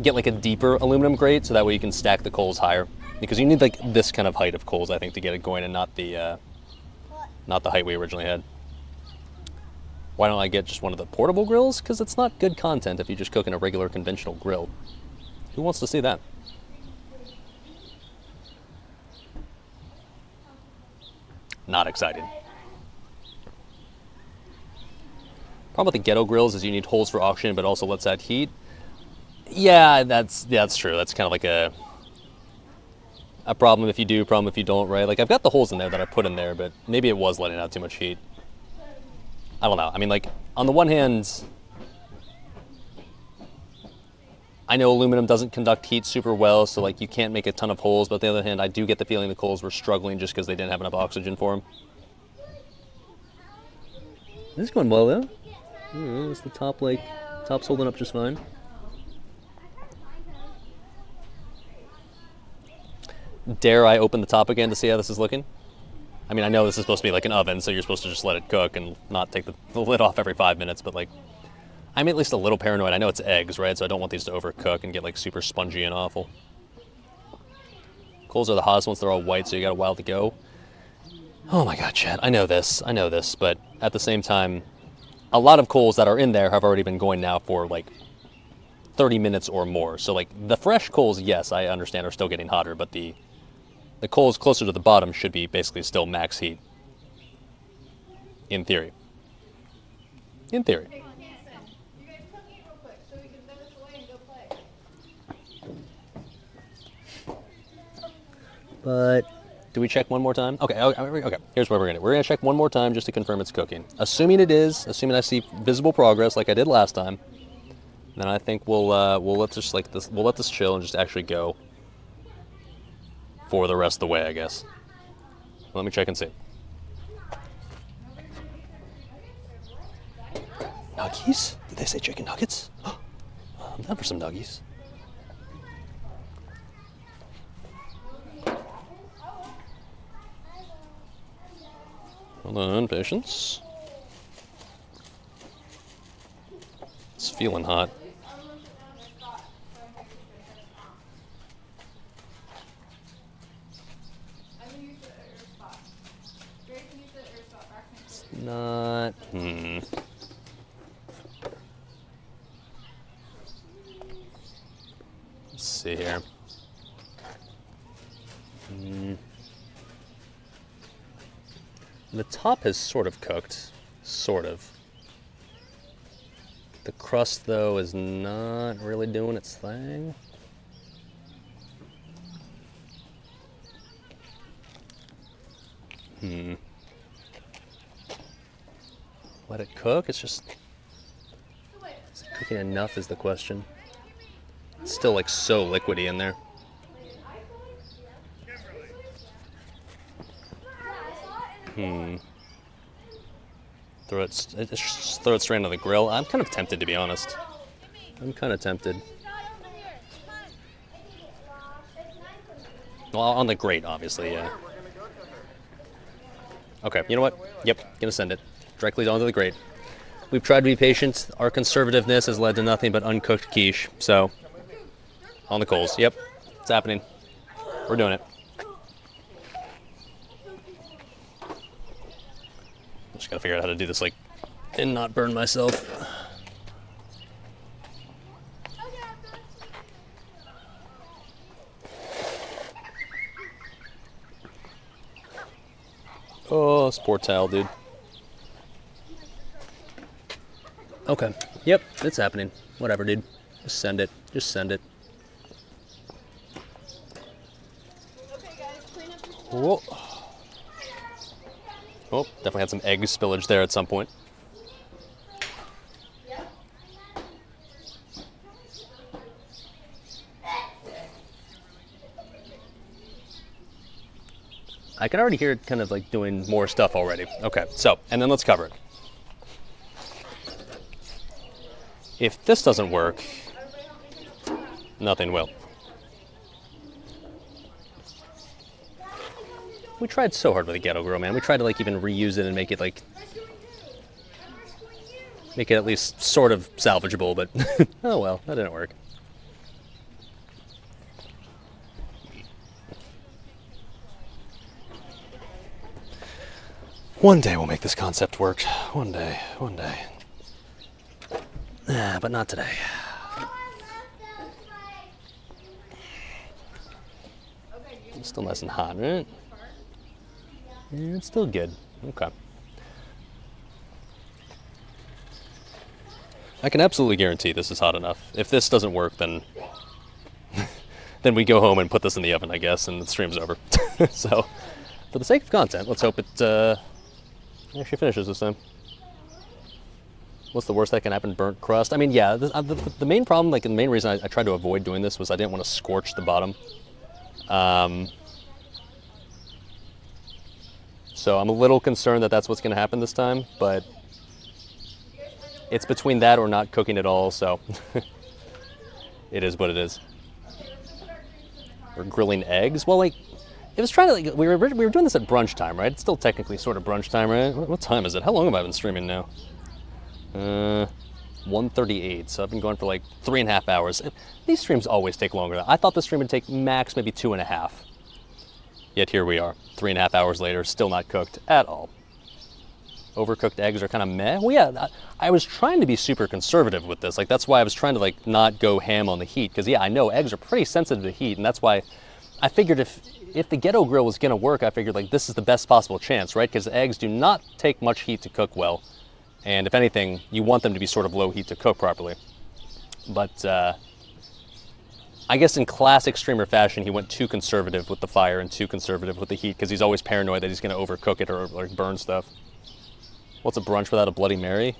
get like a deeper aluminum grate so that way you can stack the coals higher. Because you need like this kind of height of coals, I think, to get it going and not the height we originally had. Why don't I get just one of the portable grills? Because it's not good content if you just cook in a regular conventional grill. Who wants to see that? Not exciting. Problem with the ghetto grills is you need holes for oxygen, but also lets out heat. Yeah, that's true. That's kind of like a problem if you do, problem if you don't, right? Like I've got the holes in there that I put in there, but maybe it was letting out too much heat. I don't know. I mean, like on the one hand, I know aluminum doesn't conduct heat super well, so like you can't make a ton of holes, but on the other hand, I do get the feeling the coals were struggling just because they didn't have enough oxygen for them. This is going well though. Is the top's holding up just fine. Dare I open the top again to see how this is looking? I mean, I know this is supposed to be like an oven, so you're supposed to just let it cook and not take the lid off every 5 minutes, but like, I'm at least a little paranoid. I know it's eggs, right? So I don't want these to overcook and get like super spongy and awful. Coals are the hottest ones. They're all white, so you got a while to go. Oh my God, Chad. I know this, but at the same time, a lot of coals that are in there have already been going now for like 30 minutes or more. So like the fresh coals, yes, I understand are still getting hotter, but the coals closer to the bottom should be basically still max heat. In theory. In theory. But do we check one more time? Okay. Here's what we're gonna do. We're gonna check one more time just to confirm it's cooking. Assuming it is, assuming I see visible progress like I did last time, then I think we'll let this chill and just actually go for the rest of the way, I guess. Let me check and see. Nuggies? Did they say chicken nuggets? I'm down for some nuggies. Hold on, patience. It's feeling hot. It's not. Let's see here. The top has sort of cooked. Sort of. The crust, though, is not really doing its thing. Let it cook? It's just... Is it cooking enough is the question. It's still like so liquidy in there. Throw it straight into the grill. I'm kind of tempted, to be honest. I'm kind of tempted. Well, on the grate, obviously, yeah. Okay, you know what? Yep, gonna send it directly onto the grate. We've tried to be patient. Our conservativeness has led to nothing but uncooked quiche. So, on the coals. Yep, it's happening. We're doing it. Just gotta figure out how to do this, like, and not burn myself. Oh, this poor towel, dude. Okay. Yep, it's happening. Whatever, dude. Just send it. Just send it. Okay, guys, clean up your stuff. Whoa. Oh, definitely had some egg spillage there at some point. I can already hear it kind of like doing more stuff already. Okay, so, and then let's cover it. If this doesn't work, nothing will. We tried so hard with the ghetto grill, man. We tried to like even reuse it and make it like Make it at least sort of salvageable, but oh well, that didn't work. One day we'll make this concept work. One day, one day. But not today. It's still nice and hot, right? Yeah, it's still good. Okay. I can absolutely guarantee this is hot enough. If this doesn't work, then then we go home and put this in the oven, I guess, and the stream's over. So, for the sake of content, let's hope it actually finishes this time. What's the worst that can happen? Burnt crust? I mean, yeah, the main problem, like the main reason I tried to avoid doing this was I didn't want to scorch the bottom. So I'm a little concerned that that's what's going to happen this time, but it's between that or not cooking at all, so it is what it is. We're grilling eggs. Well, like, it was trying to, like, we were doing this at brunch time, right? It's still technically sort of brunch time, right? What time is it? How long have I been streaming now? 1:38, so I've been going for like 3.5 hours. These streams always take longer. I thought the stream would take max maybe 2.5. Yet here we are, 3.5 hours later, still not cooked at all. Overcooked eggs are kind of meh. Well, yeah, I was trying to be super conservative with this. Like, that's why I was trying to, like, not go ham on the heat. Because, yeah, I know eggs are pretty sensitive to heat, and that's why I figured if the ghetto grill was going to work, I figured, like, this is the best possible chance, right? Because eggs do not take much heat to cook well. And if anything, you want them to be sort of low heat to cook properly. But I guess in classic streamer fashion, he went too conservative with the fire and too conservative with the heat because he's always paranoid that he's going to overcook it or like burn stuff. What's a brunch without a Bloody Mary?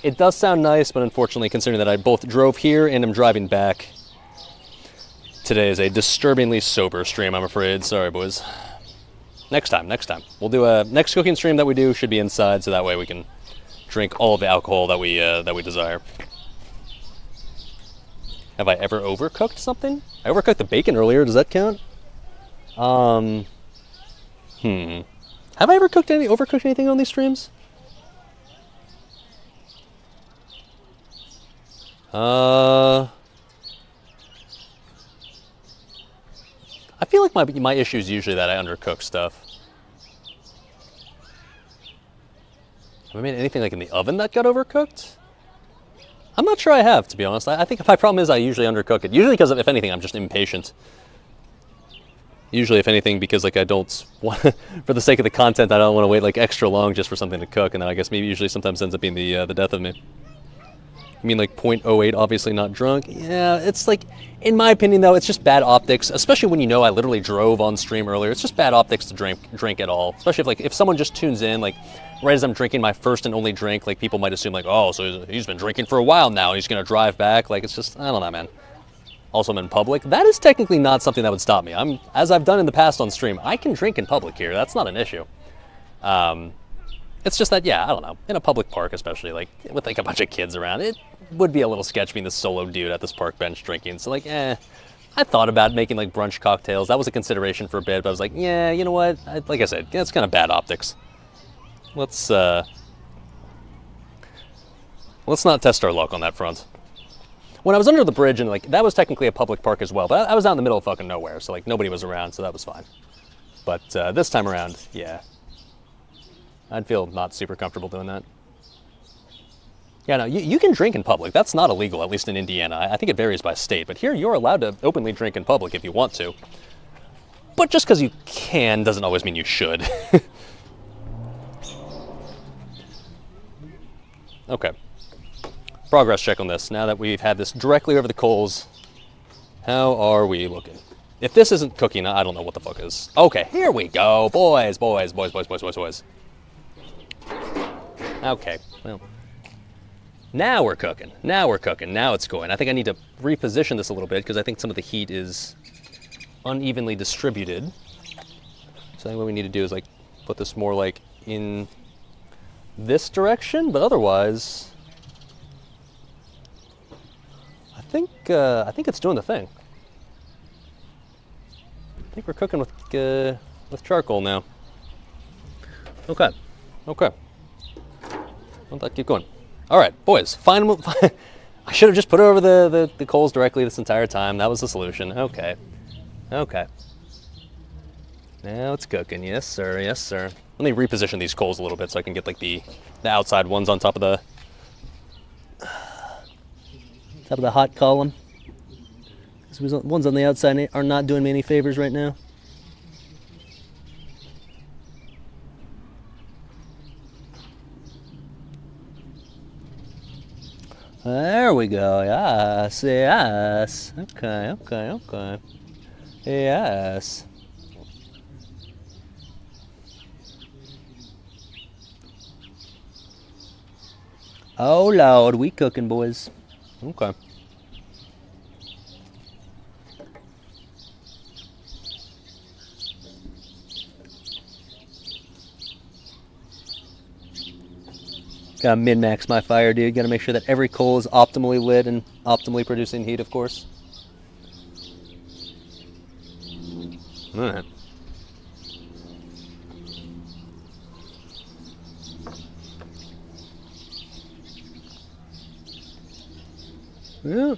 It does sound nice, but unfortunately, considering that I both drove here and am driving back, today is a disturbingly sober stream, I'm afraid. Sorry, boys. Next time. We'll do a next cooking stream that we do should be inside, so that way we can drink all of the alcohol that we desire. Have I ever overcooked something? I overcooked the bacon earlier. Does that count? Have I ever overcooked anything on these streams? I feel like my issue is usually that I undercook stuff. Have I made anything like in the oven that got overcooked? I'm not sure I have, to be honest. I think my problem is I usually undercook it. Usually because, if anything, I'm just impatient. Usually, if anything, because like I don't want, for the sake of the content, I don't want to wait like extra long just for something to cook, and then I guess maybe usually sometimes ends up being the death of me. You mean like 0.08, obviously not drunk? Yeah, it's like, in my opinion though, it's just bad optics, especially when you know I literally drove on stream earlier. It's just bad optics to drink at all, especially if someone just tunes in, like right as I'm drinking my first and only drink, like people might assume like, oh, so he's been drinking for a while now, he's gonna drive back. Like, it's just, I don't know, man. Also, I'm in public. That is technically not something that would stop me. As I've done in the past on stream, I can drink in public here. That's not an issue. It's just that, yeah, I don't know, in a public park especially, like with like a bunch of kids around, it would be a little sketch being the solo dude at this park bench drinking. So like, I thought about making like brunch cocktails. That was a consideration for a bit, but I was like, yeah, you know what? Like I said, it's kind of bad optics. Let's not test our luck on that front. When I was under the bridge, and like that was technically a public park as well, but I was out in the middle of fucking nowhere, so like nobody was around, so that was fine. But this time around, yeah, I'd feel not super comfortable doing that. Yeah, no, you can drink in public. That's not illegal, at least in Indiana. I think it varies by state, but here you're allowed to openly drink in public if you want to. But just because you can doesn't always mean you should. Okay. Progress check on this. Now that we've had this directly over the coals, how are we looking? If this isn't cooking, I don't know what the fuck is. Okay, here we go. Boys. Okay, well. Now we're cooking. Now it's going. I think I need to reposition this a little bit because I think some of the heat is unevenly distributed. So I think what we need to do is like put this more like in this direction, but otherwise, I think it's doing the thing. I think we're cooking with charcoal now. Okay. Let that keep going. All right, boys, final. I should have just put it over the coals directly this entire time. That was the solution. Okay. Okay. Now it's cooking. Yes, sir. Yes, sir. Let me reposition these coals a little bit so I can get like the outside ones on top of the hot column. Because the ones on the outside are not doing me any favors right now. There we go. Yes, yes. Okay, okay, okay. Yes. Oh, Lord, we cooking, boys. Okay. Gotta min-max my fire, dude. Gotta make sure that every coal is optimally lit and optimally producing heat, of course. All right. Yeah.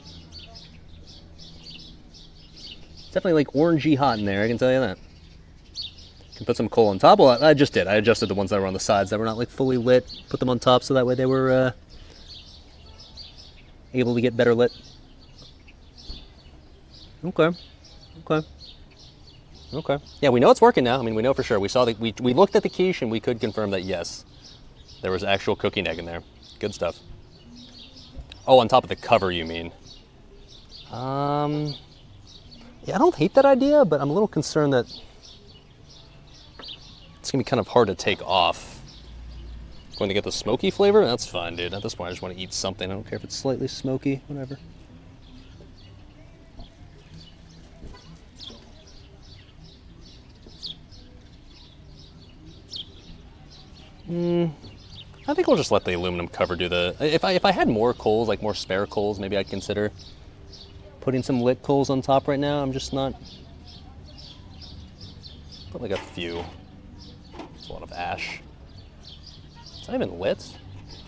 Definitely like orangey hot in there, I can tell you that. Can put some coal on top. Well, I just did. I adjusted the ones that were on the sides that were not like fully lit. Put them on top so that way they were able to get better lit. Okay. Okay. Okay. Yeah, we know it's working now. I mean, we know for sure. We saw that we looked at the quiche and we could confirm that yes, there was actual cooking egg in there. Good stuff. Oh, on top of the cover, you mean? Yeah, I don't hate that idea, but I'm a little concerned that it's gonna be kind of hard to take off. Going to get the smoky flavor? That's fine, dude. At this point, I just want to eat something. I don't care if it's slightly smoky, whatever. I think we'll just let the aluminum cover do the. If I had more coals, like more spare coals, maybe I'd consider putting some lit coals on top right now. I'm just not. Put like a few. It's a lot of ash. It's not even lit.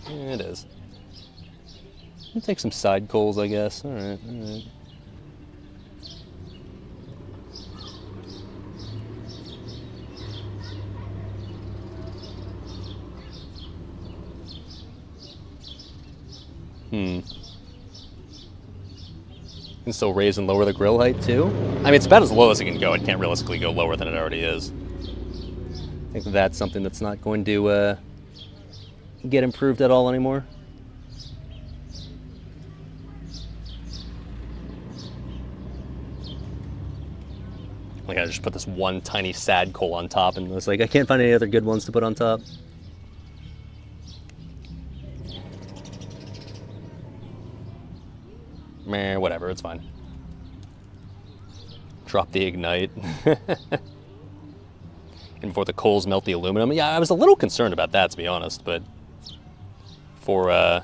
Yeah, it is. I'll take some side coals, I guess. All right, all right. You can still raise and lower the grill height too. I mean, it's about as low as it can go. It can't realistically go lower than it already is. I think that's something that's not going to get improved at all anymore. Like I just put this one tiny sad coal on top and it's like, I can't find any other good ones to put on top. Meh, whatever, it's fine. Drop the ignite. And before the coals melt the aluminum. Yeah, I was a little concerned about that, to be honest, but for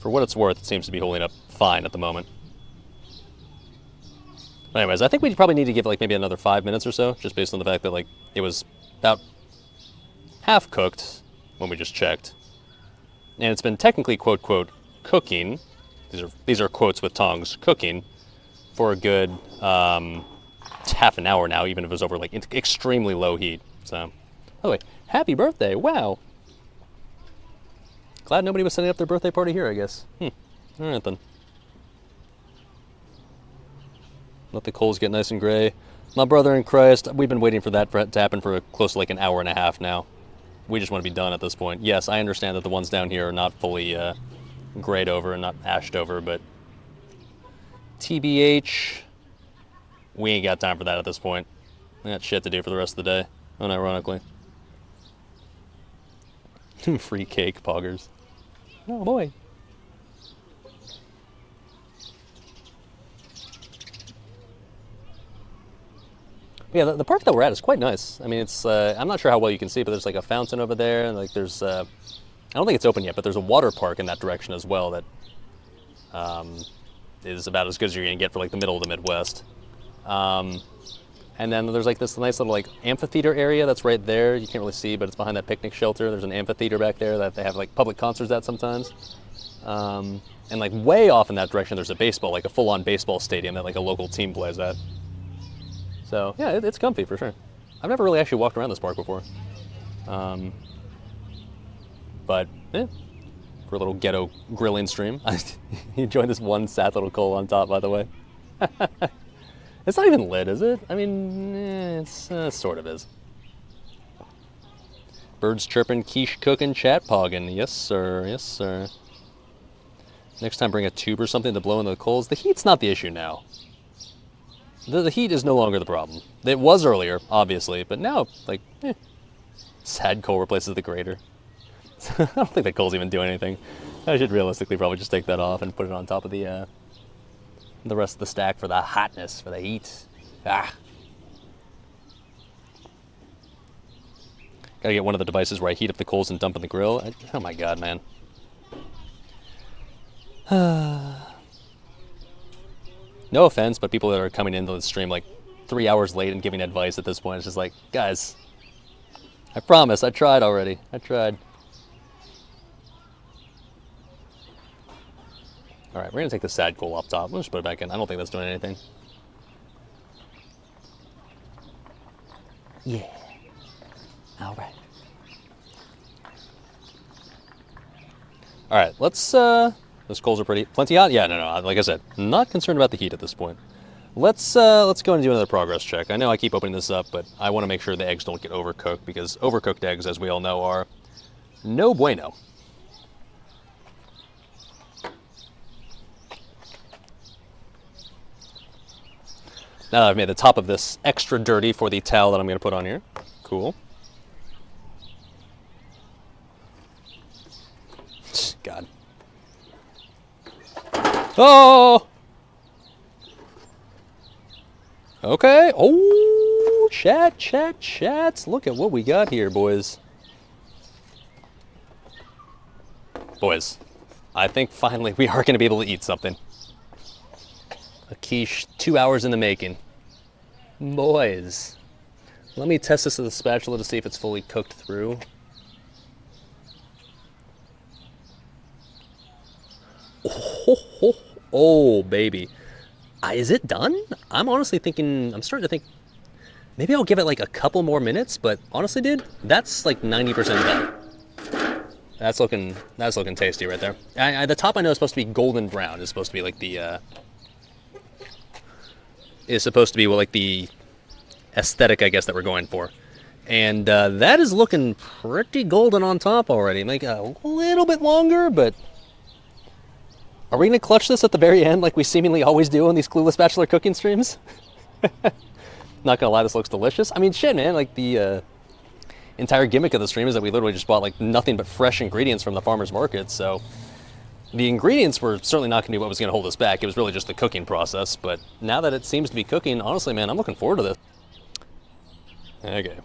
what it's worth, it seems to be holding up fine at the moment. But anyways, I think we probably need to give like maybe another 5 minutes or so, just based on the fact that like it was about half cooked when we just checked. And it's been technically, quote, quote, cooking. These are quotes with tongs, cooking, for a good half an hour now, even if it was over like extremely low heat. So, by the way, happy birthday, wow. Glad nobody was setting up their birthday party here, I guess. All right then. Let the coals get nice and gray. My brother in Christ, we've been waiting for that to happen for close to like an hour and a half now. We just want to be done at this point. Yes, I understand that the ones down here are not fully grayed over and not ashed over, but TBH, we ain't got time for that at this point. I got shit to do for the rest of the day, unironically. Free cake, poggers. Oh boy. Yeah, the park that we're at is quite nice. I mean, it's, I'm not sure how well you can see, but there's like a fountain over there, and like there's, I don't think it's open yet, but there's a water park in that direction as well that is about as good as you're gonna get for like the middle of the Midwest. And And then there's like this nice little like amphitheater area that's right there. You can't really see, but it's behind that picnic shelter. There's an amphitheater back there that they have like public concerts at sometimes. And like way off in that direction, there's a baseball, like a full-on baseball stadium that like a local team plays at. So yeah, it's comfy for sure. I've never really actually walked around this park before. But yeah, for a little ghetto grilling stream. You joined this one sad little coal on top, by the way. It's not even lit, is it? I mean, it's sort of is. Birds chirping, quiche cooking, chat pogging. Yes, sir. Yes, sir. Next time, bring a tube or something to blow into the coals. The heat's not the issue now. The heat is no longer the problem. It was earlier, obviously, but now, like, sad coal replaces the grater. I don't think the coal's even doing anything. I should realistically probably just take that off and put it on top of the rest of the stack for the hotness, for the heat. Ah. Gotta get one of the devices where I heat up the coals and dump in the grill. Oh my god, man. No offense, but people that are coming into the stream like 3 hours late and giving advice at this point, it's just like, guys, I promise, I tried already. I tried. All right, we're gonna take the sad coal off top. We'll just put it back in. I don't think that's doing anything. Yeah. All right. All right, let's, those coals are plenty hot. Yeah, no, like I said, not concerned about the heat at this point. Let's go and do another progress check. I know I keep opening this up, but I want to make sure the eggs don't get overcooked, because overcooked eggs, as we all know, are no bueno. Now that I've made the top of this extra dirty for the towel that I'm going to put on here. Cool. God. Oh! Okay. Oh, chats. Look at what we got here, boys. Boys, I think finally we are going to be able to eat something. A quiche 2 hours in the making. Boys. Let me test this with a spatula to see if it's fully cooked through. Oh, baby. Is it done? I'm honestly thinking, I'm starting to think, maybe I'll give it like a couple more minutes, but honestly, dude, that's like 90% done. That's looking tasty right there. The top I know is supposed to be golden brown. It's supposed to be like the, aesthetic, I guess, that we're going for. And that is looking pretty golden on top already. Make a little bit longer, but are we going to clutch this at the very end like we seemingly always do on these Clueless Bachelor Cooking streams? Not gonna lie, this looks delicious. I mean, shit, man, like the entire gimmick of the stream is that we literally just bought like nothing but fresh ingredients from the farmer's market, so the ingredients were certainly not gonna be what was gonna hold us back. It was really just the cooking process, but now that it seems to be cooking, honestly, man, I'm looking forward to this. Okay.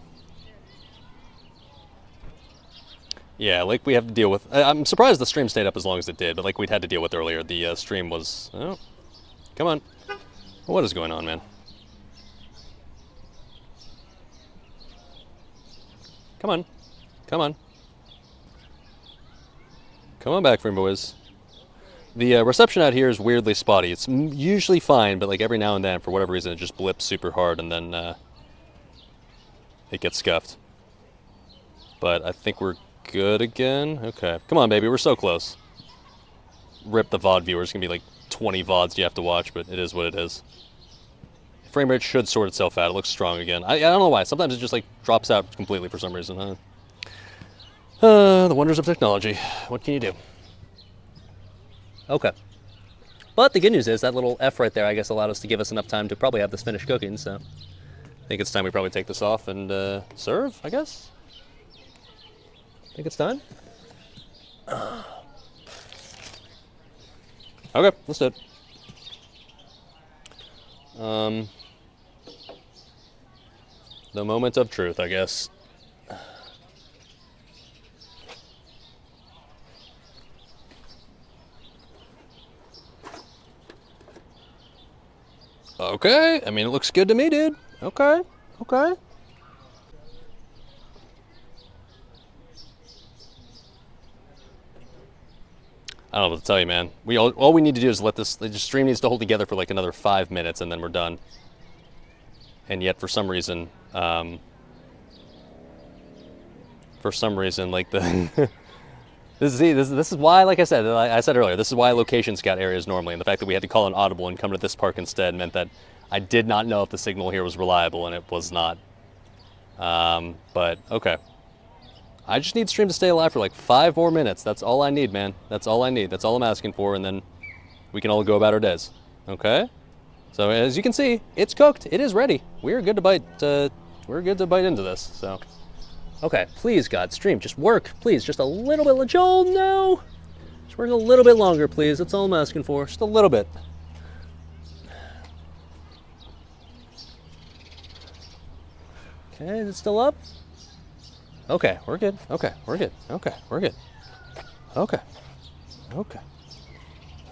Yeah, like we have to deal with, I'm surprised the stream stayed up as long as it did, but like we'd had to deal with earlier, the stream was, oh, come on. What is going on, man? Come on. Come on. Come on back, friend boys. The reception out here is weirdly spotty. It's usually fine, but like every now and then, for whatever reason, it just blips super hard and then it gets scuffed. But I think we're good again. Okay. Come on, baby. We're so close. Rip the VOD viewers. It's going to be like 20 VODs you have to watch, but it is what it is. Frame rate should sort itself out. It looks strong again. I don't know why. Sometimes it just like drops out completely for some reason. The wonders of technology. What can you do? Okay. But the good news is that little F right there, I guess, allowed us to give us enough time to probably have this finished cooking, so I think it's time we probably take this off and serve, I guess. Think it's time? Okay, let's do it. The moment of truth, I guess. Okay, I mean, it looks good to me, dude. Okay. Okay. I don't know what to tell you, man. All we need to do is let this. The stream needs to hold together for like another 5 minutes, and then we're done. And yet, for some reason, like the this is why, like I said earlier, this is why location scout areas normally, and the fact that we had to call an audible and come to this park instead meant that I did not know if the signal here was reliable, and it was not. But okay. I just need stream to stay alive for like 5 more minutes. That's all I need, man. That's all I need. That's all I'm asking for, and then we can all go about our days. Okay? So as you can see, it's cooked. It is ready. We're good to bite. We're good to bite into this. So, okay. Please, God, stream, just work, please. Just a little bit. Joel, no. Just work a little bit longer, please. That's all I'm asking for. Just a little bit. Okay, is it still up? Okay, we're good. Okay, we're good. Okay, we're good. Okay. Okay.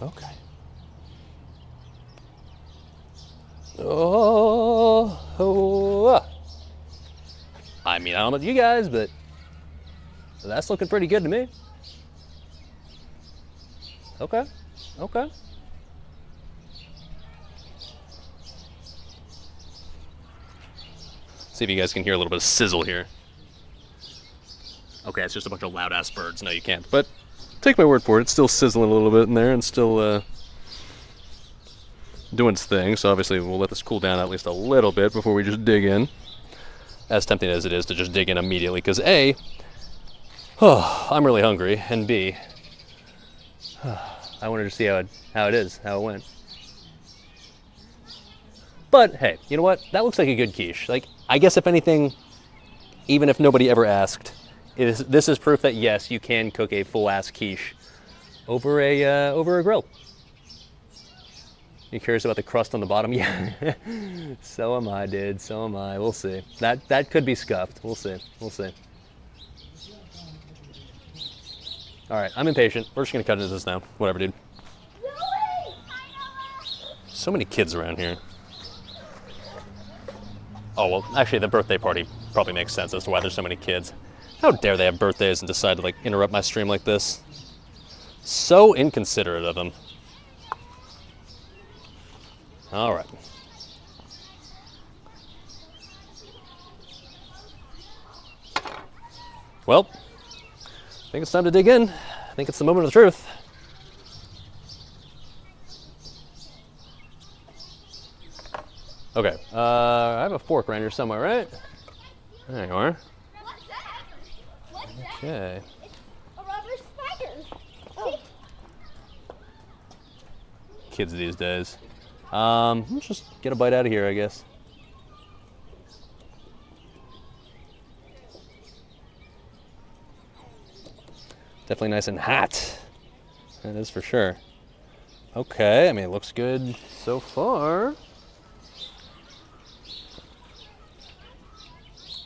Okay. Oh. I mean, I don't know about you guys, but that's looking pretty good to me. Okay. Okay. See if you guys can hear a little bit of sizzle here. Okay, it's just a bunch of loud-ass birds. No, you can't. But take my word for it, it's still sizzling a little bit in there and still doing its thing. So obviously we'll let this cool down at least a little bit before we just dig in. As tempting as it is to just dig in immediately, because A, I'm really hungry, and B, I wanted to see how it went. But hey, you know what? That looks like a good quiche. Like, I guess if anything, even if nobody ever asked, this is proof that yes, you can cook a full-ass quiche over a grill. You curious about the crust on the bottom? Yeah. So am I, dude. So am I. We'll see. That could be scuffed. We'll see. We'll see. All right, I'm impatient. We're just gonna cut into this now. Whatever, dude. So many kids around here. Oh, well, actually, the birthday party probably makes sense as to why there's so many kids. How dare they have birthdays and decide to, like, interrupt my stream like this? So inconsiderate of them. All right. Well, I think it's time to dig in. I think it's the moment of the truth. Okay, I have a fork around here somewhere, right? There you are. What's that? What's that? Okay. It's a rubber spider. Oh. Kids these days. Let's just get a bite out of here, I guess. Definitely nice and hot. That is for sure. Okay, I mean, it looks good so far.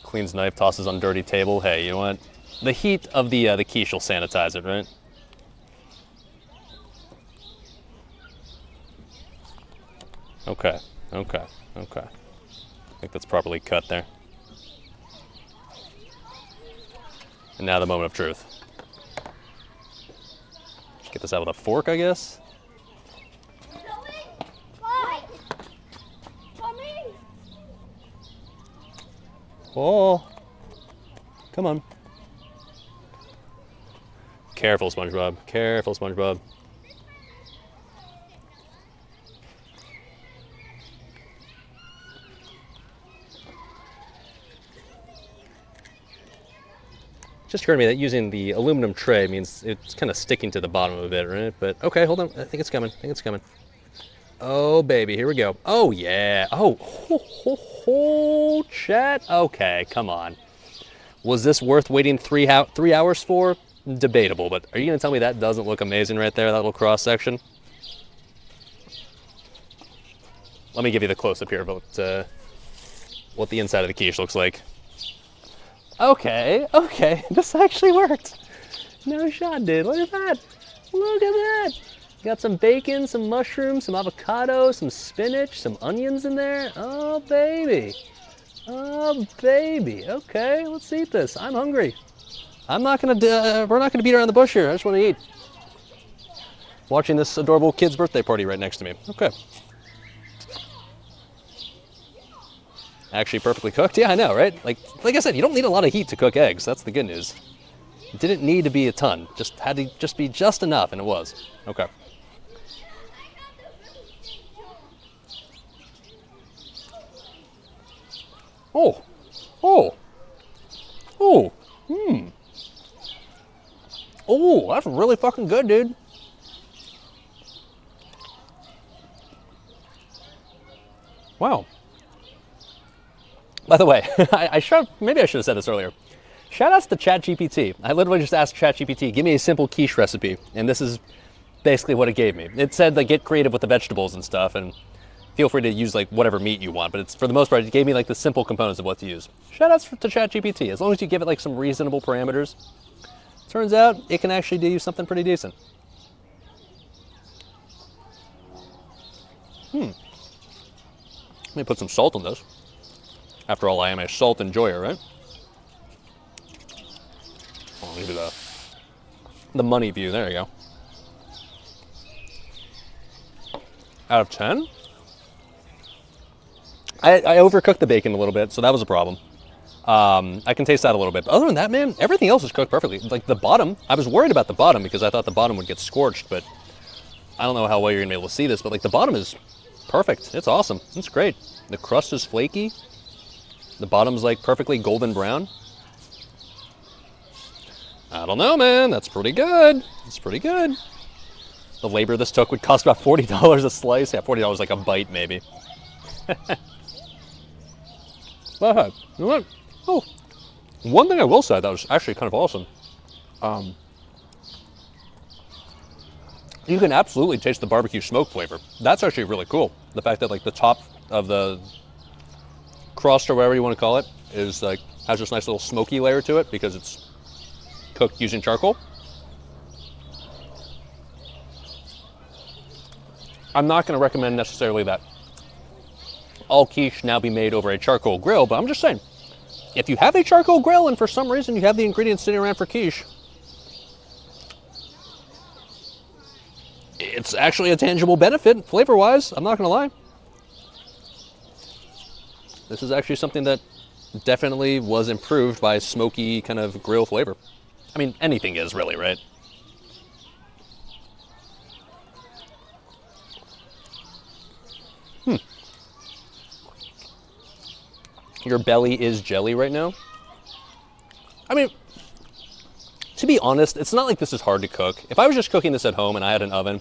Cleans knife, tosses on dirty table. Hey, you know what? The heat of the quiche will sanitize it, right? Okay, okay, okay. I think that's properly cut there. And now the moment of truth. Just get this out with a fork, I guess. Oh, come on. Careful, SpongeBob. Careful, SpongeBob. Just occurred to me that using the aluminum tray means it's kind of sticking to the bottom of it, right? But okay, hold on. I think it's coming. I think it's coming. Oh, baby, here we go. Oh, yeah. Oh, chat. Okay, come on. Was this worth waiting 3 hours for? Debatable, but are you going to tell me that doesn't look amazing right there, that little cross section? Let me give you the close-up here about what the inside of the quiche looks like. Okay, this actually worked. No shot, dude. Look at that. Look at that. Got some bacon, some mushrooms, some avocado, some spinach, some onions in there. Oh, baby. Oh, baby. Okay, let's eat this. I'm hungry. I'm not gonna. We're not gonna beat around the bush here. I just want to eat. Watching this adorable kid's birthday party right next to me. Okay. Actually, perfectly cooked. Yeah, I know, right? Like I said, you don't need a lot of heat to cook eggs. That's the good news. It didn't need to be a ton. Just had to just be just enough, and it was. Okay. Oh, oh, oh, oh, that's really fucking good, dude. Wow. By the way, maybe I should have said this earlier. Shout outs to ChatGPT. I literally just asked ChatGPT, give me a simple quiche recipe, and this is basically what it gave me. It said like get creative with the vegetables and stuff, and feel free to use like whatever meat you want, but it's for the most part it gave me like the simple components of what to use. Shout outs to ChatGPT. As long as you give it like some reasonable parameters, turns out it can actually do something pretty decent. Let me put some salt on this. After all, I am a salt enjoyer, right? Oh, let me do the money view. There you go. Out of 10? I overcooked the bacon a little bit, so that was a problem. I can taste that a little bit. But other than that, man, everything else is cooked perfectly. Like the bottom, I was worried about the bottom because I thought the bottom would get scorched, but I don't know how well you're gonna be able to see this, but like the bottom is perfect. It's awesome. It's great. The crust is flaky. The bottom's like perfectly golden brown. I don't know, man. That's pretty good. It's pretty good. The labor this took would cost about $40 a slice. Yeah, $40 like a bite, maybe. But you know what? Oh, one thing I will say that was actually kind of awesome. You can absolutely taste the barbecue smoke flavor. That's actually really cool. The fact that like the top of the crust or whatever you want to call it is like has this nice little smoky layer to it because it's cooked using charcoal. I'm not going to recommend necessarily that all quiche now be made over a charcoal grill, but I'm just saying, if you have a charcoal grill and for some reason you have the ingredients sitting around for quiche, it's actually a tangible benefit flavor-wise. I'm not going to lie. This is actually something that definitely was improved by smoky kind of grill flavor. I mean, anything is really, right? Your belly is jelly right now? I mean, to be honest, it's not like this is hard to cook. If I was just cooking this at home and I had an oven,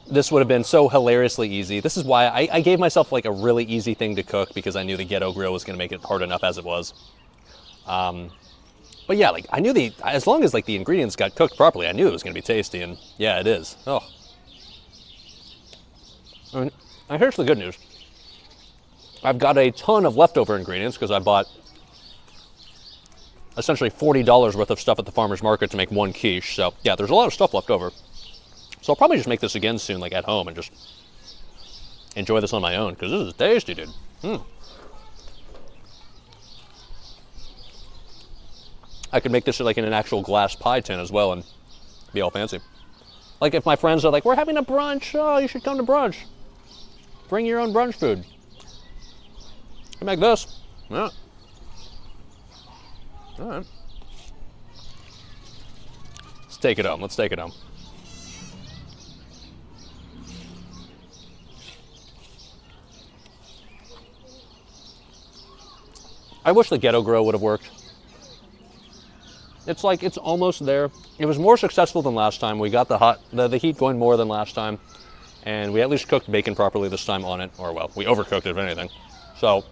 this would have been so hilariously easy. This is why I gave myself like a really easy thing to cook because I knew the ghetto grill was going to make it hard enough as it was. But yeah, like I knew as long as like the ingredients got cooked properly, I knew it was going to be tasty, and yeah, it is. Oh. And here's the good news. I've got a ton of leftover ingredients because I bought essentially $40 worth of stuff at the farmer's market to make one quiche. So yeah, there's a lot of stuff left over. So I'll probably just make this again soon, like at home, and just enjoy this on my own because this is tasty, dude. I could make this like in an actual glass pie tin as well and be all fancy. Like if my friends are like, we're having a brunch, oh, you should come to brunch. Bring your own brunch food. I make this. Yeah. All right. Let's take it home. Let's take it home. I wish the ghetto grill would have worked. It's like, it's almost there. It was more successful than last time. We got the heat going more than last time. And we at least cooked bacon properly this time on it. Or well, we overcooked it if anything. So,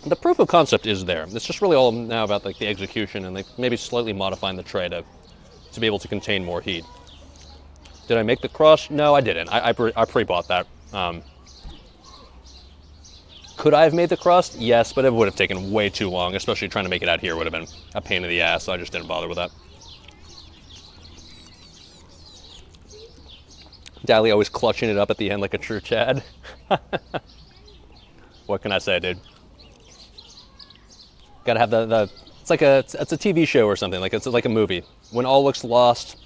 the proof of concept is there. It's just really all now about like the execution and like maybe slightly modifying the tray to be able to contain more heat. Did I make the crust? No, I didn't. I pre-bought that. Could I have made the crust? Yes, but it would have taken way too long, especially trying to make it out here would have been a pain in the ass, so I just didn't bother with that. Dali always clutching it up at the end like a true Chad. What can I say, dude? Gotta have the it's like it's a TV show or something, like it's like a movie. When all looks lost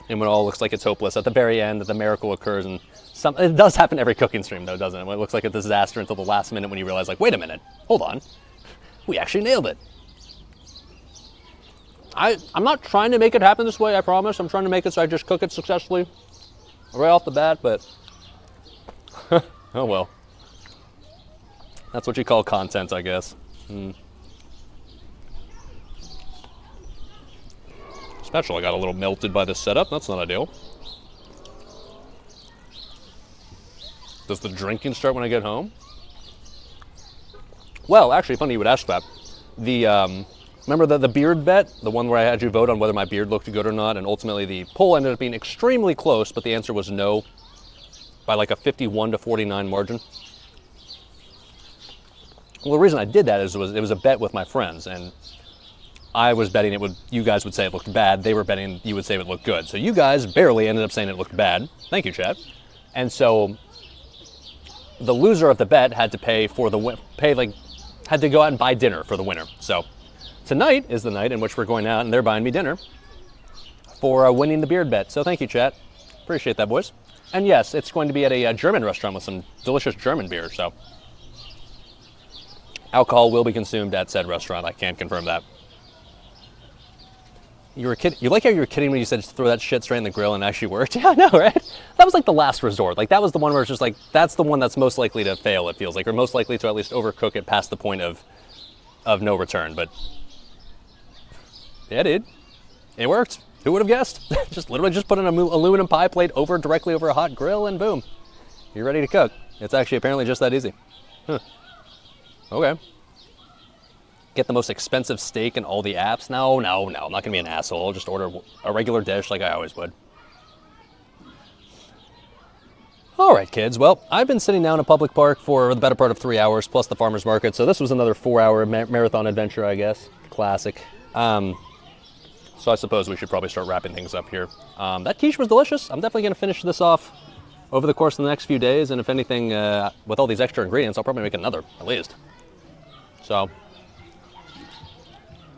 and when all looks like it's hopeless, at the very end, the miracle occurs, and it does happen every cooking stream though, doesn't it? When it looks like a disaster until the last minute when you realize, like, wait a minute, hold on, we actually nailed it. I'm not trying to make it happen this way, I promise. I'm trying to make it so I just cook it successfully right off the bat, but oh well. That's what you call content, I guess. Spatula got a little melted by the setup. That's not ideal. Does the drinking start when I get home? Well, actually, funny you would ask that. Remember the beard bet? The one where I had you vote on whether my beard looked good or not, and ultimately the poll ended up being extremely close, but the answer was no by like a 51 to 49 margin. Well, the reason I did that is it was a bet with my friends, and I was betting you guys would say it looked bad. They were betting you would say it would look good. So you guys barely ended up saying it looked bad. Thank you, Chad. And so the loser of the bet had to had to go out and buy dinner for the winner. So tonight is the night in which we're going out and they're buying me dinner for winning the beard bet. So thank you, chat. Appreciate that, boys. And yes, it's going to be at a German restaurant with some delicious German beer. So alcohol will be consumed at said restaurant. I can't confirm that. You were kidding. You like how you were kidding when you said just throw that shit straight in the grill and it actually worked? Yeah, I know, right? That was like the last resort. Like that was the one where it's just like, that's the one that's most likely to fail, it feels like, or most likely to at least overcook it past the point of no return. But yeah, dude, it worked. Who would have guessed? Just literally just put an aluminum pie plate directly over a hot grill and boom, you're ready to cook. It's actually apparently just that easy. Huh. Okay. Get the most expensive steak in all the apps? No, I'm not gonna be an asshole. I'll just order a regular dish like I always would. All right, kids. Well, I've been sitting down in a public park for the better part of 3 hours, plus the farmer's market. So this was another 4-hour marathon adventure, I guess. Classic. So I suppose we should probably start wrapping things up here. That quiche was delicious. I'm definitely gonna finish this off over the course of the next few days. And if anything, with all these extra ingredients, I'll probably make another, at least. So,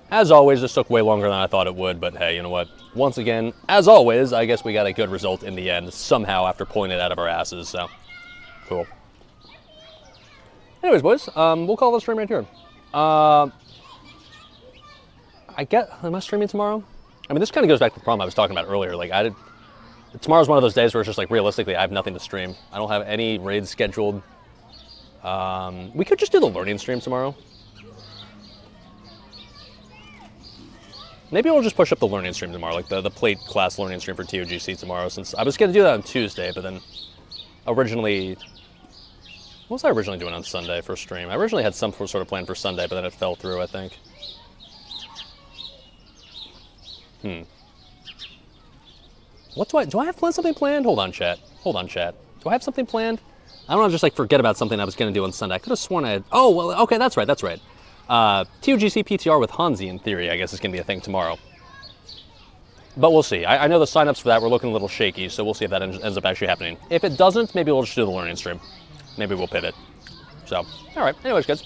as always, this took way longer than I thought it would, but hey, you know what? Once again, as always, I guess we got a good result in the end, somehow, after pulling it out of our asses, so cool. Anyways, boys, we'll call the stream right here. Am I streaming tomorrow? I mean, this kind of goes back to the problem I was talking about earlier. Like, tomorrow's one of those days where it's just like, realistically, I have nothing to stream. I don't have any raids scheduled. We could just do the learning stream tomorrow. Maybe we'll just push up the learning stream tomorrow, like the plate class learning stream for TOGC tomorrow, since I was going to do that on Tuesday, but then what was I originally doing on Sunday for stream? I originally had some sort of plan for Sunday, but then it fell through, I think. Do I have something planned? Hold on, chat. Do I have something planned? I don't want to just like forget about something I was going to do on Sunday. I could have sworn I had, oh, well, okay, that's right. TOGC PTR with Hansi, in theory, I guess is going to be a thing tomorrow. But we'll see. I know the signups for that were looking a little shaky, so we'll see if that ends up actually happening. If it doesn't, maybe we'll just do the learning stream. Maybe we'll pivot. So, all right. Anyways, guys.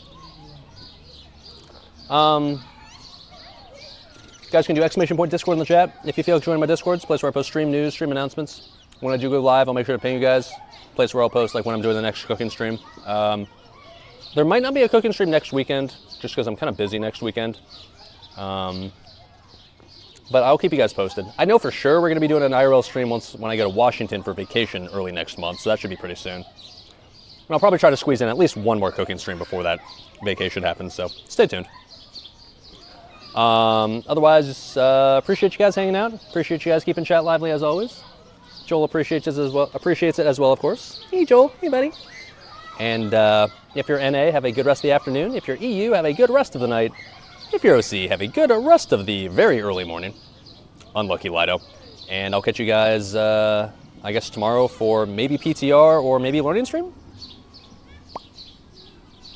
Guys can do ! Discord in the chat. If you feel like joining my Discord, it's a place where I post stream news, stream announcements. When I do go live, I'll make sure to ping you guys. Place where I'll post like when I'm doing the next cooking stream. There might not be a cooking stream next weekend, just because I'm kind of busy next weekend. But I'll keep you guys posted. I know for sure we're going to be doing an IRL stream when I go to Washington for vacation early next month, so that should be pretty soon. And I'll probably try to squeeze in at least one more cooking stream before that vacation happens, so stay tuned. Otherwise, appreciate you guys hanging out. Appreciate you guys keeping chat lively as always. Joel appreciates it as well, of course. Hey, Joel. Hey, buddy. And if you're NA, have a good rest of the afternoon. If you're EU, have a good rest of the night. If you're OC, have a good rest of the very early morning. Unlucky Lido. And I'll catch you guys, I guess, tomorrow for maybe PTR or maybe learning stream?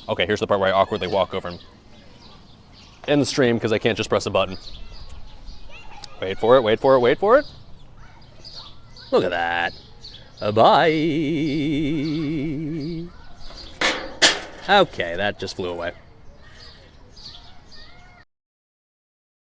Okay, here's the part where I awkwardly walk over and end the stream because I can't just press a button. Wait for it. Look at that. Bye. Okay, that just flew away.